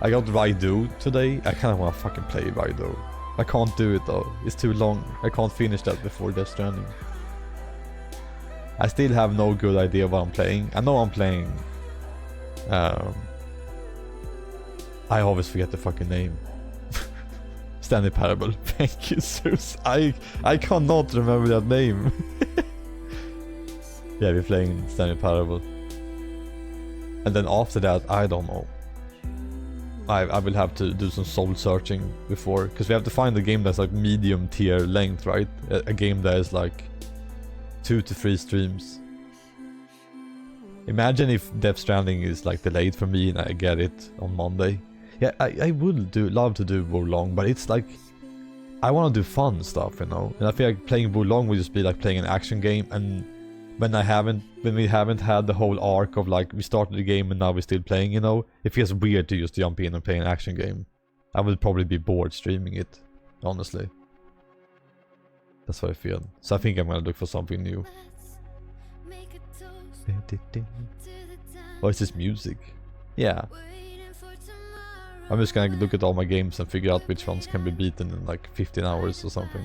I got Raidu today. I kinda wanna fucking play Raidu. I can't do it though. It's too long. I can't finish that before Death Stranding. I still have no good idea what I'm playing. I know I'm playing... I always forget the fucking name. Stanley Parable. Thank you, Zeus. I cannot remember that name. Yeah, we're playing Stanley Parable. And then after that, I don't know. I will have to do some soul searching before. Because we have to find a game that's like medium tier length, right? A game that is like 2 to 3 streams. Imagine if Death Stranding is like delayed for me and I get it on Monday. Yeah, I would love to do Wolong, but it's like I want to do fun stuff, you know. And I feel like playing Wolong would just be like playing an action game. And when we haven't had the whole arc of like we started the game and now we're still playing, you know, it feels weird to just jump in and play an action game. I would probably be bored streaming it, honestly. That's how I feel. So I think I'm gonna look for something new. What is this music? Yeah. I'm just gonna look at all my games and figure out which ones can be beaten in like 15 hours or something.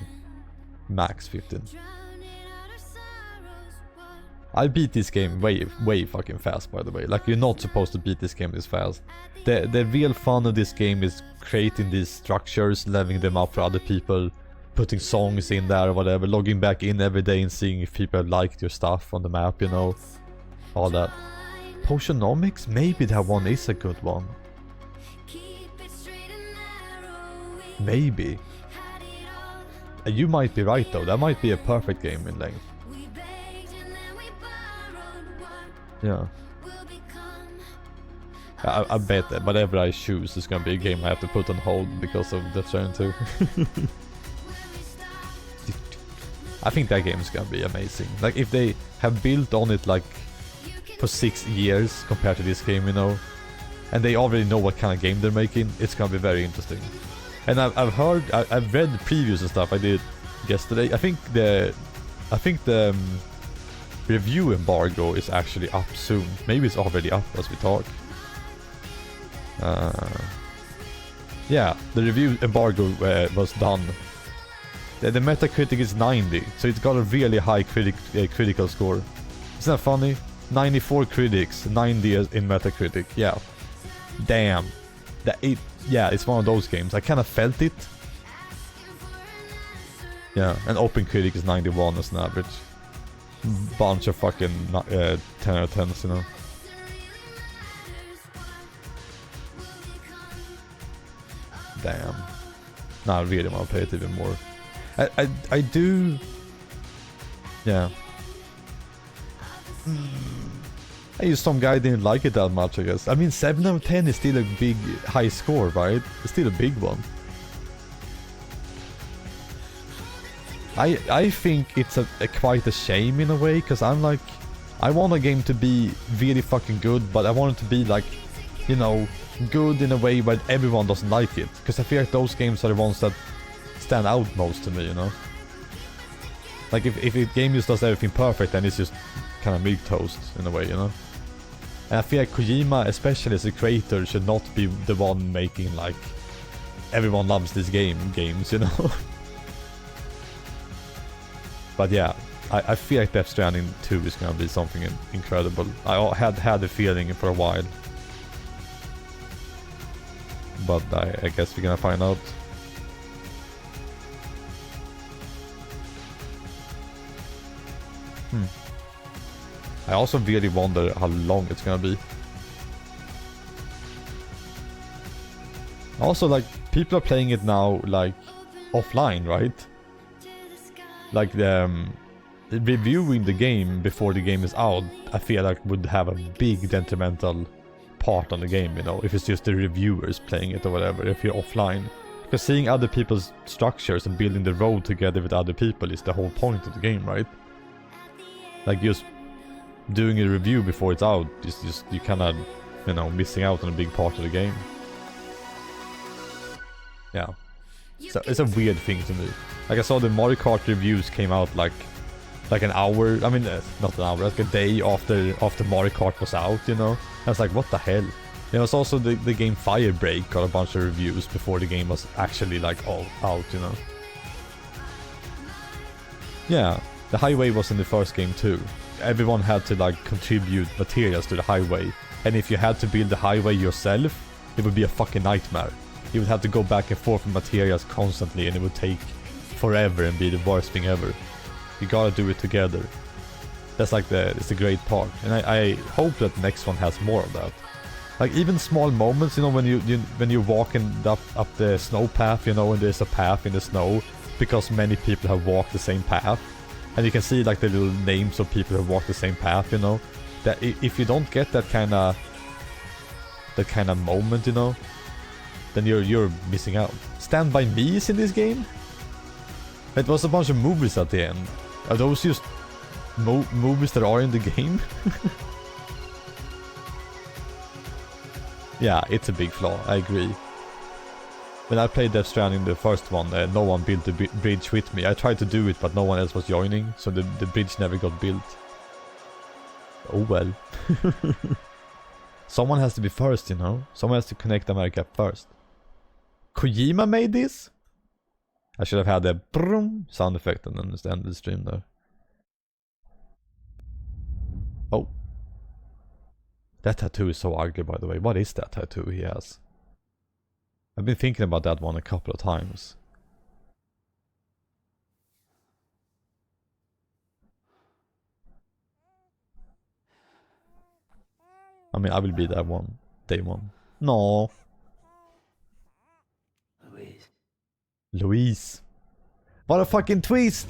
Max 15. I beat this game way fucking fast, by the way. Like, you're not supposed to beat this game this fast. The real fun of this game is creating these structures, leveling them up for other people, putting songs in there or whatever, logging back in every day and seeing if people liked your stuff on the map, you know. All that. Potionomics? Maybe that one is a good one. Maybe. You might be right though, that might be a perfect game in length. Yeah. I bet that whatever I choose is gonna be a game I have to put on hold because of Death Stranding 2. I think that game is gonna be amazing. Like, if they have built on it like for 6 years compared to this game, you know, and they already know what kind of game they're making, it's gonna be very interesting. And I've read the previews and stuff I did yesterday. I think the review embargo is actually up soon. Maybe it's already up as we talk. Yeah, the review embargo was done. The Metacritic is 90, so it's got a really high critical score. Isn't that funny? 94 critics, 90 in Metacritic. Yeah. Damn. Yeah, it's one of those games. I kind of felt it. Yeah, and OpenCritic is 91 as an average. Bunch of fucking 10 out of 10s, you know. damn. Now I really want to play it even more. I do... Yeah. I use some guy didn't like it that much, I guess. I mean, 7 out of 10 is still a big, high score, right? It's still a big one. I think it's quite a shame in a way, because I'm like, I want a game to be really fucking good, but I want it to be like, you know, good in a way where everyone doesn't like it. Because I feel like those games are the ones that stand out most to me, you know? Like if a game just does everything perfect, then it's just kind of milquetoast in a way, you know? And I feel like Kojima, especially as a creator, should not be the one making like everyone loves this games, you know? But yeah, I feel like Death Stranding 2 is gonna be something incredible. I had the feeling for a while. But I guess we're gonna find out. I also really wonder how long it's gonna be. Also, like, people are playing it now, like, offline, right? Like, reviewing the game before the game is out, I feel like would have a big detrimental part on the game, you know, if it's just the reviewers playing it or whatever, if you're offline. Because seeing other people's structures and building the road together with other people is the whole point of the game, right? Like, just doing a review before it's out, just you kinda, you know, missing out on a big part of the game. Yeah. So it's a weird thing to me. Like, I saw the Mario Kart reviews came out like an hour, I mean, not an hour, like a day after Mario Kart was out, you know? I was like, what the hell? It was also the game Firebreak got a bunch of reviews before the game was actually like all out, you know? Yeah, the highway was in the first game too. Everyone had to like contribute materials to the highway, and if you had to build the highway yourself, it would be a fucking nightmare. You would have to go back and forth with materials constantly, and it would take forever and be the worst thing ever. You gotta do it together. That's like it's a great part, and I hope that the next one has more of that. Like even small moments, you know, when you're walking up the snow path, you know, and there's a path in the snow because many people have walked the same path. And you can see like the little names of people who walk the same path, you know. That if you don't get that kind of moment, you know, then you're missing out. Stand By Me is in this game. It was a bunch of movies at the end. Are those just movies that are in the game? Yeah, it's a big flaw. I agree. When I played Death Stranding, the first one, no one built the bridge with me. I tried to do it, but no one else was joining, so the bridge never got built. Oh well. Someone has to be first, you know? Someone has to connect America first. Kojima made this? I should have had a brum sound effect and then end the stream there. Oh. That tattoo is so ugly, by the way. What is that tattoo he has? I've been thinking about that one a couple of times. I mean, I will be that one. Day one. No. Louise. What a fucking twist!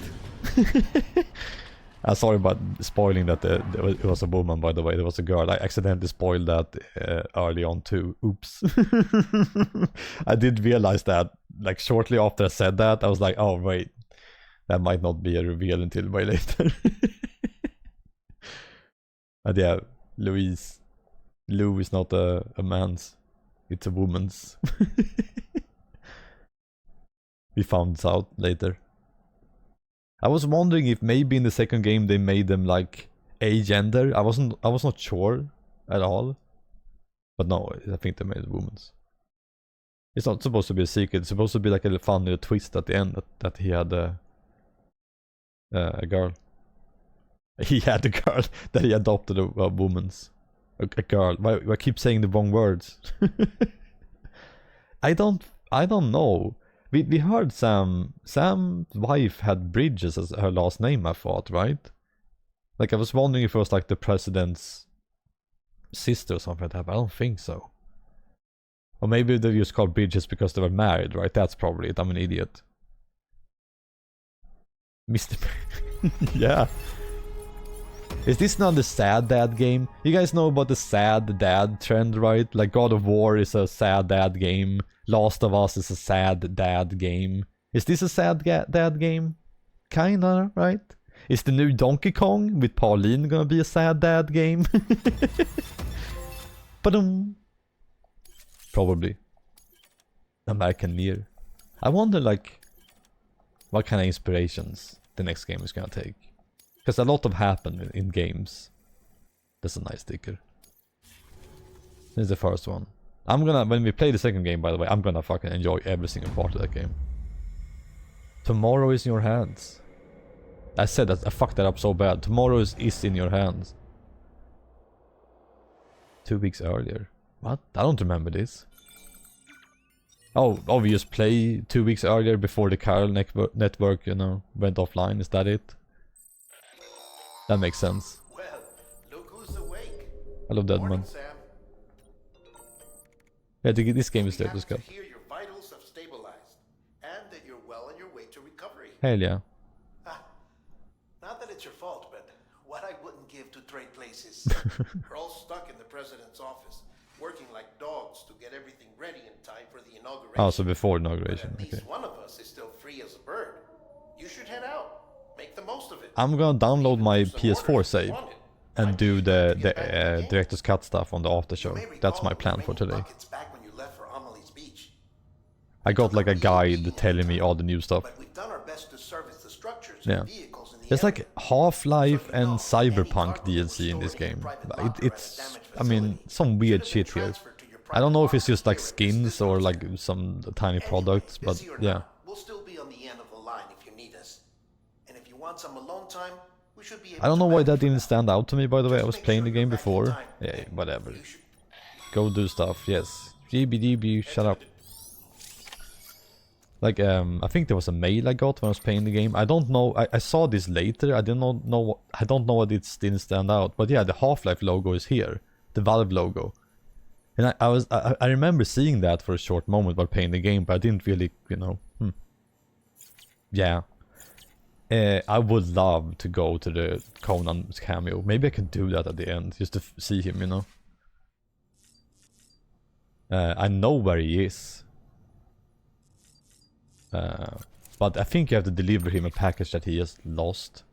I'm sorry about spoiling that it was a woman, by the way. There was a girl. I accidentally spoiled that early on too. Oops. I did realize that, like, shortly after I said that, I was like, oh wait, that might not be a reveal until way later. But yeah, Louise. Lou is not a man's, it's a woman's. We found this out later. I was wondering if maybe in the second game they made them like agender. I was not sure at all. But no, I think they made it women's. It's not supposed to be a secret. It's supposed to be like a fun little twist at the end that he had a girl. He had a girl that he adopted a woman's. A girl. Why I keep saying the wrong words? I don't know. We heard Sam's wife had Bridges as her last name, I thought, right? Like, I was wondering if it was like the president's sister or something like that, but I don't think so. Or maybe they just called bridges because they were married, right? That's probably it. I'm an idiot. Mr. Yeah. Is this not the sad dad game? You guys know about the sad dad trend, right? Like God of War is a sad dad game. Last of Us is a sad dad game. Is this a sad dad game? Kinda, right? Is the new Donkey Kong with Pauline gonna be a sad dad game? Ba-dum. Probably. American Near. I wonder like what kind of inspirations the next game is gonna take. Because a lot have happened in games. That's a nice sticker. This is the first one. I'm gonna, when we play the second game by the way, I'm gonna fucking enjoy every single part of that game. Tomorrow is in your hands. I said that, I fucked that up so bad. Tomorrow is in your hands. 2 weeks earlier. What? I don't remember this. Oh, we just play 2 weeks earlier before the Carol network, you know, went offline. Is that it? That makes sense. Well, look who's awake. Hello, Deadman. Yeah, this game is there. Just go. Here your vitals have stabilized, and that you're well on your way to recovery. Hell yeah. Not that it's your fault, but what I wouldn't give to trade places. We're all stuck in the president's office, working like dogs to get everything ready in time for the inauguration. Oh, so before inauguration. But at least Okay. one of us is still free as a bird. You should head out. Make the most of it. I'm gonna download my PS4 save and do the director's cut stuff on the after show. That's my plan for today. I got like a guide telling me all the new stuff. Yeah. There's like Half-Life and Cyberpunk DLC in this game. It's, I mean, some weird shit here. I don't know if it's just like skins or like some tiny products, but yeah. We'll still be on the end of the line if you need us. And if you want some alone time, we should be able I don't know why that didn't stand out to me, by the way. I was playing the game before. Yeah, whatever. Go do stuff, yes. GBDB, shut up. Like, I think there was a mail I got when I was playing the game. I don't know, I saw this later. I don't know what it didn't stand out. But yeah, the Half-Life logo is here. The Valve logo. And I remember seeing that for a short moment while playing the game, but I didn't really, you know, Yeah. I would love to go to the Conan cameo. Maybe I could do that at the end, just to see him, you know. I know where he is. But I think you have to deliver him a package that he has lost.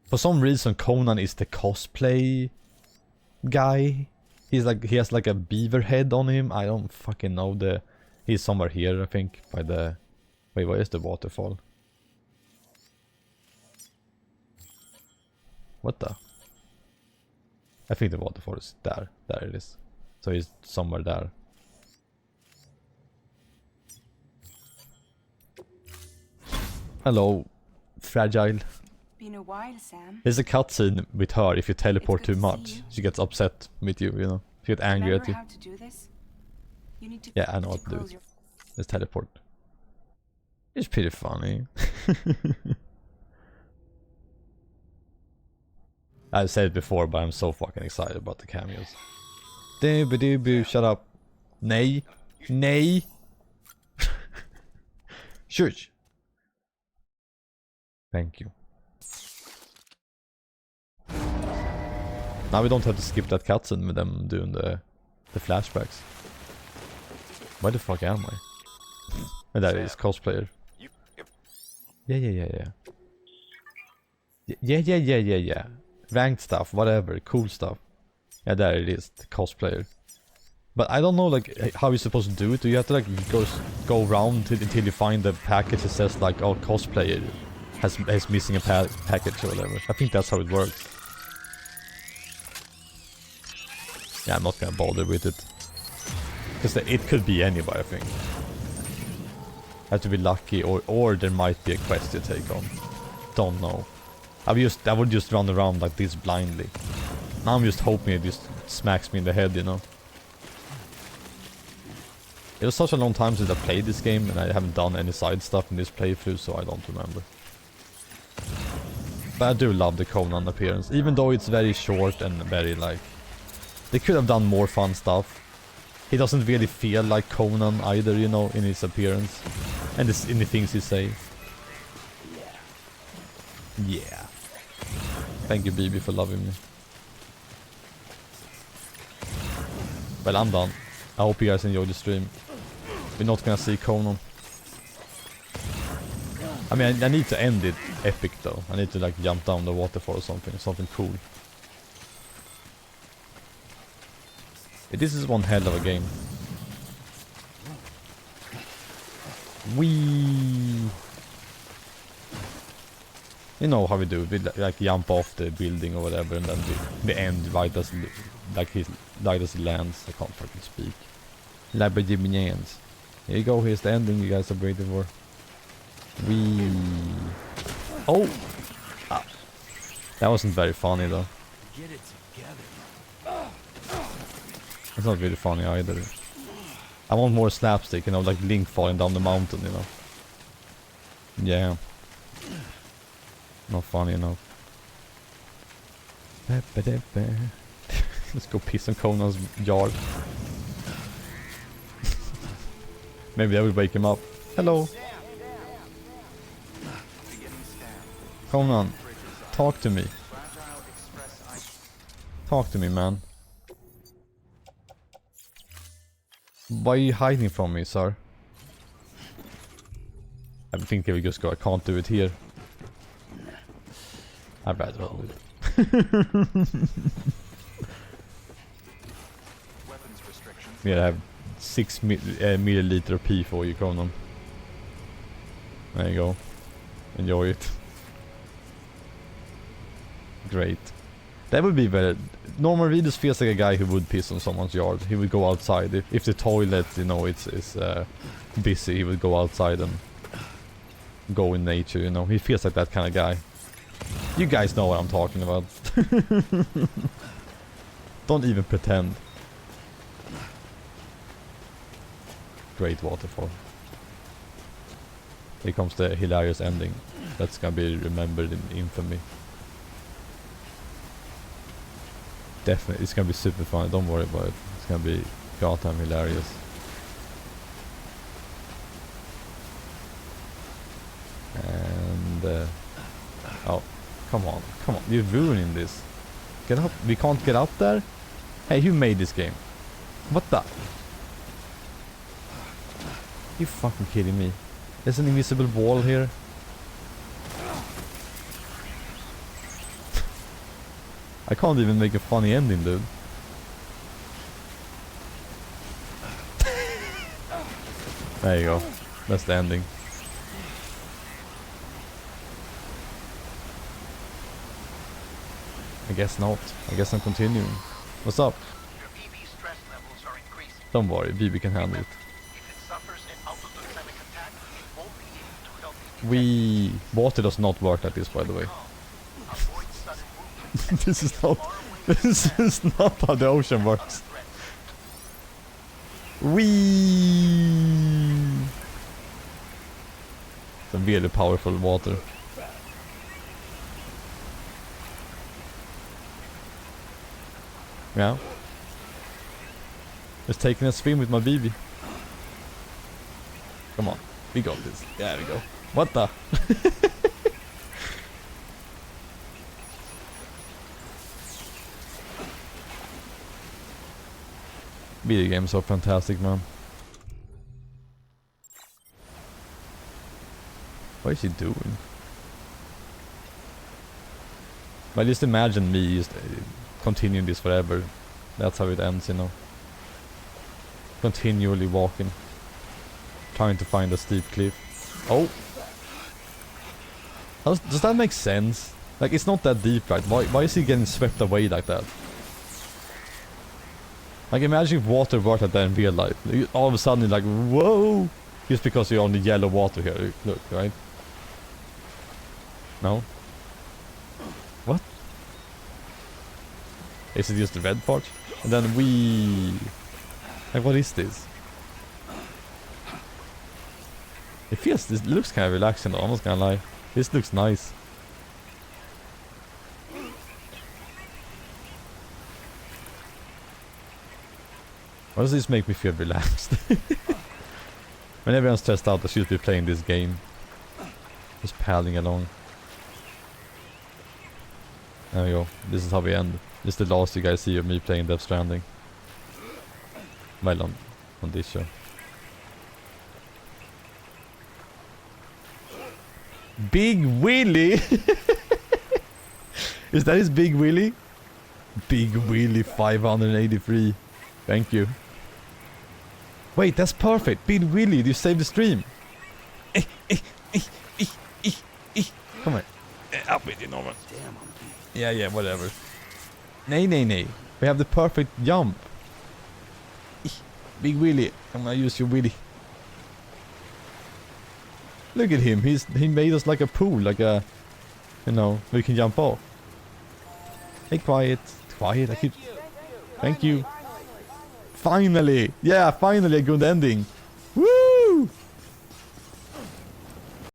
For some reason, Conan is the cosplay guy. He has like a beaver head on him. I don't fucking know. He's somewhere here, I think, by the... Wait, where is the waterfall? What the? I think the waterfall is there. There it is. So he's somewhere there. Hello, Fragile. Been a while, Sam. There's a cutscene with her if you teleport too much. She gets upset with you, you know. She gets angry at you. How to do this? You need to Yeah, I know what to do. Let's teleport. It's pretty funny. I've said it before, but I'm so fucking excited about the cameos. Dooby, shut up. Nay. Nay. Shush. Thank you. Now we don't have to skip that cutscene with them doing the flashbacks. Where the fuck am I? And that is cosplayer. Yeah. Yeah. Ranked stuff, whatever, cool stuff. Yeah, there it is, the cosplayer. But I don't know like how you're supposed to do it. Do you have to like go around until you find the package that says like, oh, cosplayer has missing a package or whatever. I think that's how it works. Yeah, I'm not gonna bother with it. Because it could be anybody, I think. Have to be lucky, or there might be a quest to take on. Don't know. I would just run around like this blindly. Now I'm just hoping it just smacks me in the head, you know. It was such a long time since I played this game, and I haven't done any side stuff in this playthrough, so I don't remember. But I do love the Conan appearance, even though it's very short and very like... They could have done more fun stuff. He doesn't really feel like Conan either, you know, in his appearance. And in the things he say. Yeah. Thank you, BB, for loving me. Well, I'm done. I hope you guys enjoyed the stream. We're not gonna see Conan. I mean, I need to end it epic though. I need to like jump down the waterfall or something cool. This is one hell of a game. Whee! You know how we do it. We like jump off the building or whatever, and then we end right as he lands. I can't fucking speak. Labradorians. Here you go. Here's the ending you guys are waiting for. Whee! Oh! Ah. That wasn't very funny though. Get it together. It's not really funny either. I want more slapstick, you know, like Link falling down the mountain, you know. Yeah. Not funny enough. Let's go piss on Conan's yard. Maybe that will wake him up. Hello. Conan, talk to me. Talk to me, man. Why are you hiding from me, sir? I think I will just go. I can't do it here. I'd rather hold it. Yeah, I have 6 milliliter of pee for you, Conan. There you go. Enjoy it. Great. That would be better. Norman Reedus feels like a guy who would piss on someone's yard. He would go outside. If the toilet, you know, it's busy, he would go outside and go in nature, you know. He feels like that kind of guy. You guys know what I'm talking about. Don't even pretend. Great waterfall. Here comes the hilarious ending. That's gonna be remembered in infamy. Definitely, it's gonna be super fun. Don't worry about it. It's gonna be goddamn hilarious. And oh, come on, you're ruining this. Get up! We can't get up there. Hey, who made this game? What the? You fucking kidding me? There's an invisible wall here. I can't even make a funny ending, dude. There you go. That's the ending. I guess not. I guess I'm continuing. What's up? Your BB stress levels are increasing. Don't worry, BB can handle it. If it suffers an autototemic attack, it won't be able to help you. Water does not work like this, by the way. This is not how the ocean works. Some really powerful water. Yeah. Just taking a swim with my BB. Come on, we got this. There we go. What the? Video games are fantastic, man. What is he doing? I just imagine me just continuing this forever. That's how it ends, you know. Continually walking. Trying to find a steep cliff. Oh! Does that make sense? Like, it's not that deep, right? Why is he getting swept away like that? Like, imagine if water worked like that in real life. All of a sudden, you're like, whoa! Just because you're on the yellow water here. Look, right? No? What? Is it just the red part? And then like, what is this? This looks kind of relaxing though, I'm not gonna lie. This looks nice. Why does this make me feel relaxed? Whenever I'm stressed out, I should be playing this game. Just paddling along. There we go. This is how we end. This is the last you guys see of me playing Death Stranding. Well, on this show. Big Willy! Is that his Big Willy? Big Willy 583. Thank you. Wait, that's perfect. Big Willy, you saved the stream. Come on. Up with you, Norman. Yeah, whatever. Nay. We have the perfect jump. Big Willy. I'm gonna use your Willy. Look at him. He made us like a pool, like a, you know, we can jump off. Hey, quiet. I keep. Thank you. Finally. Yeah, finally a good ending.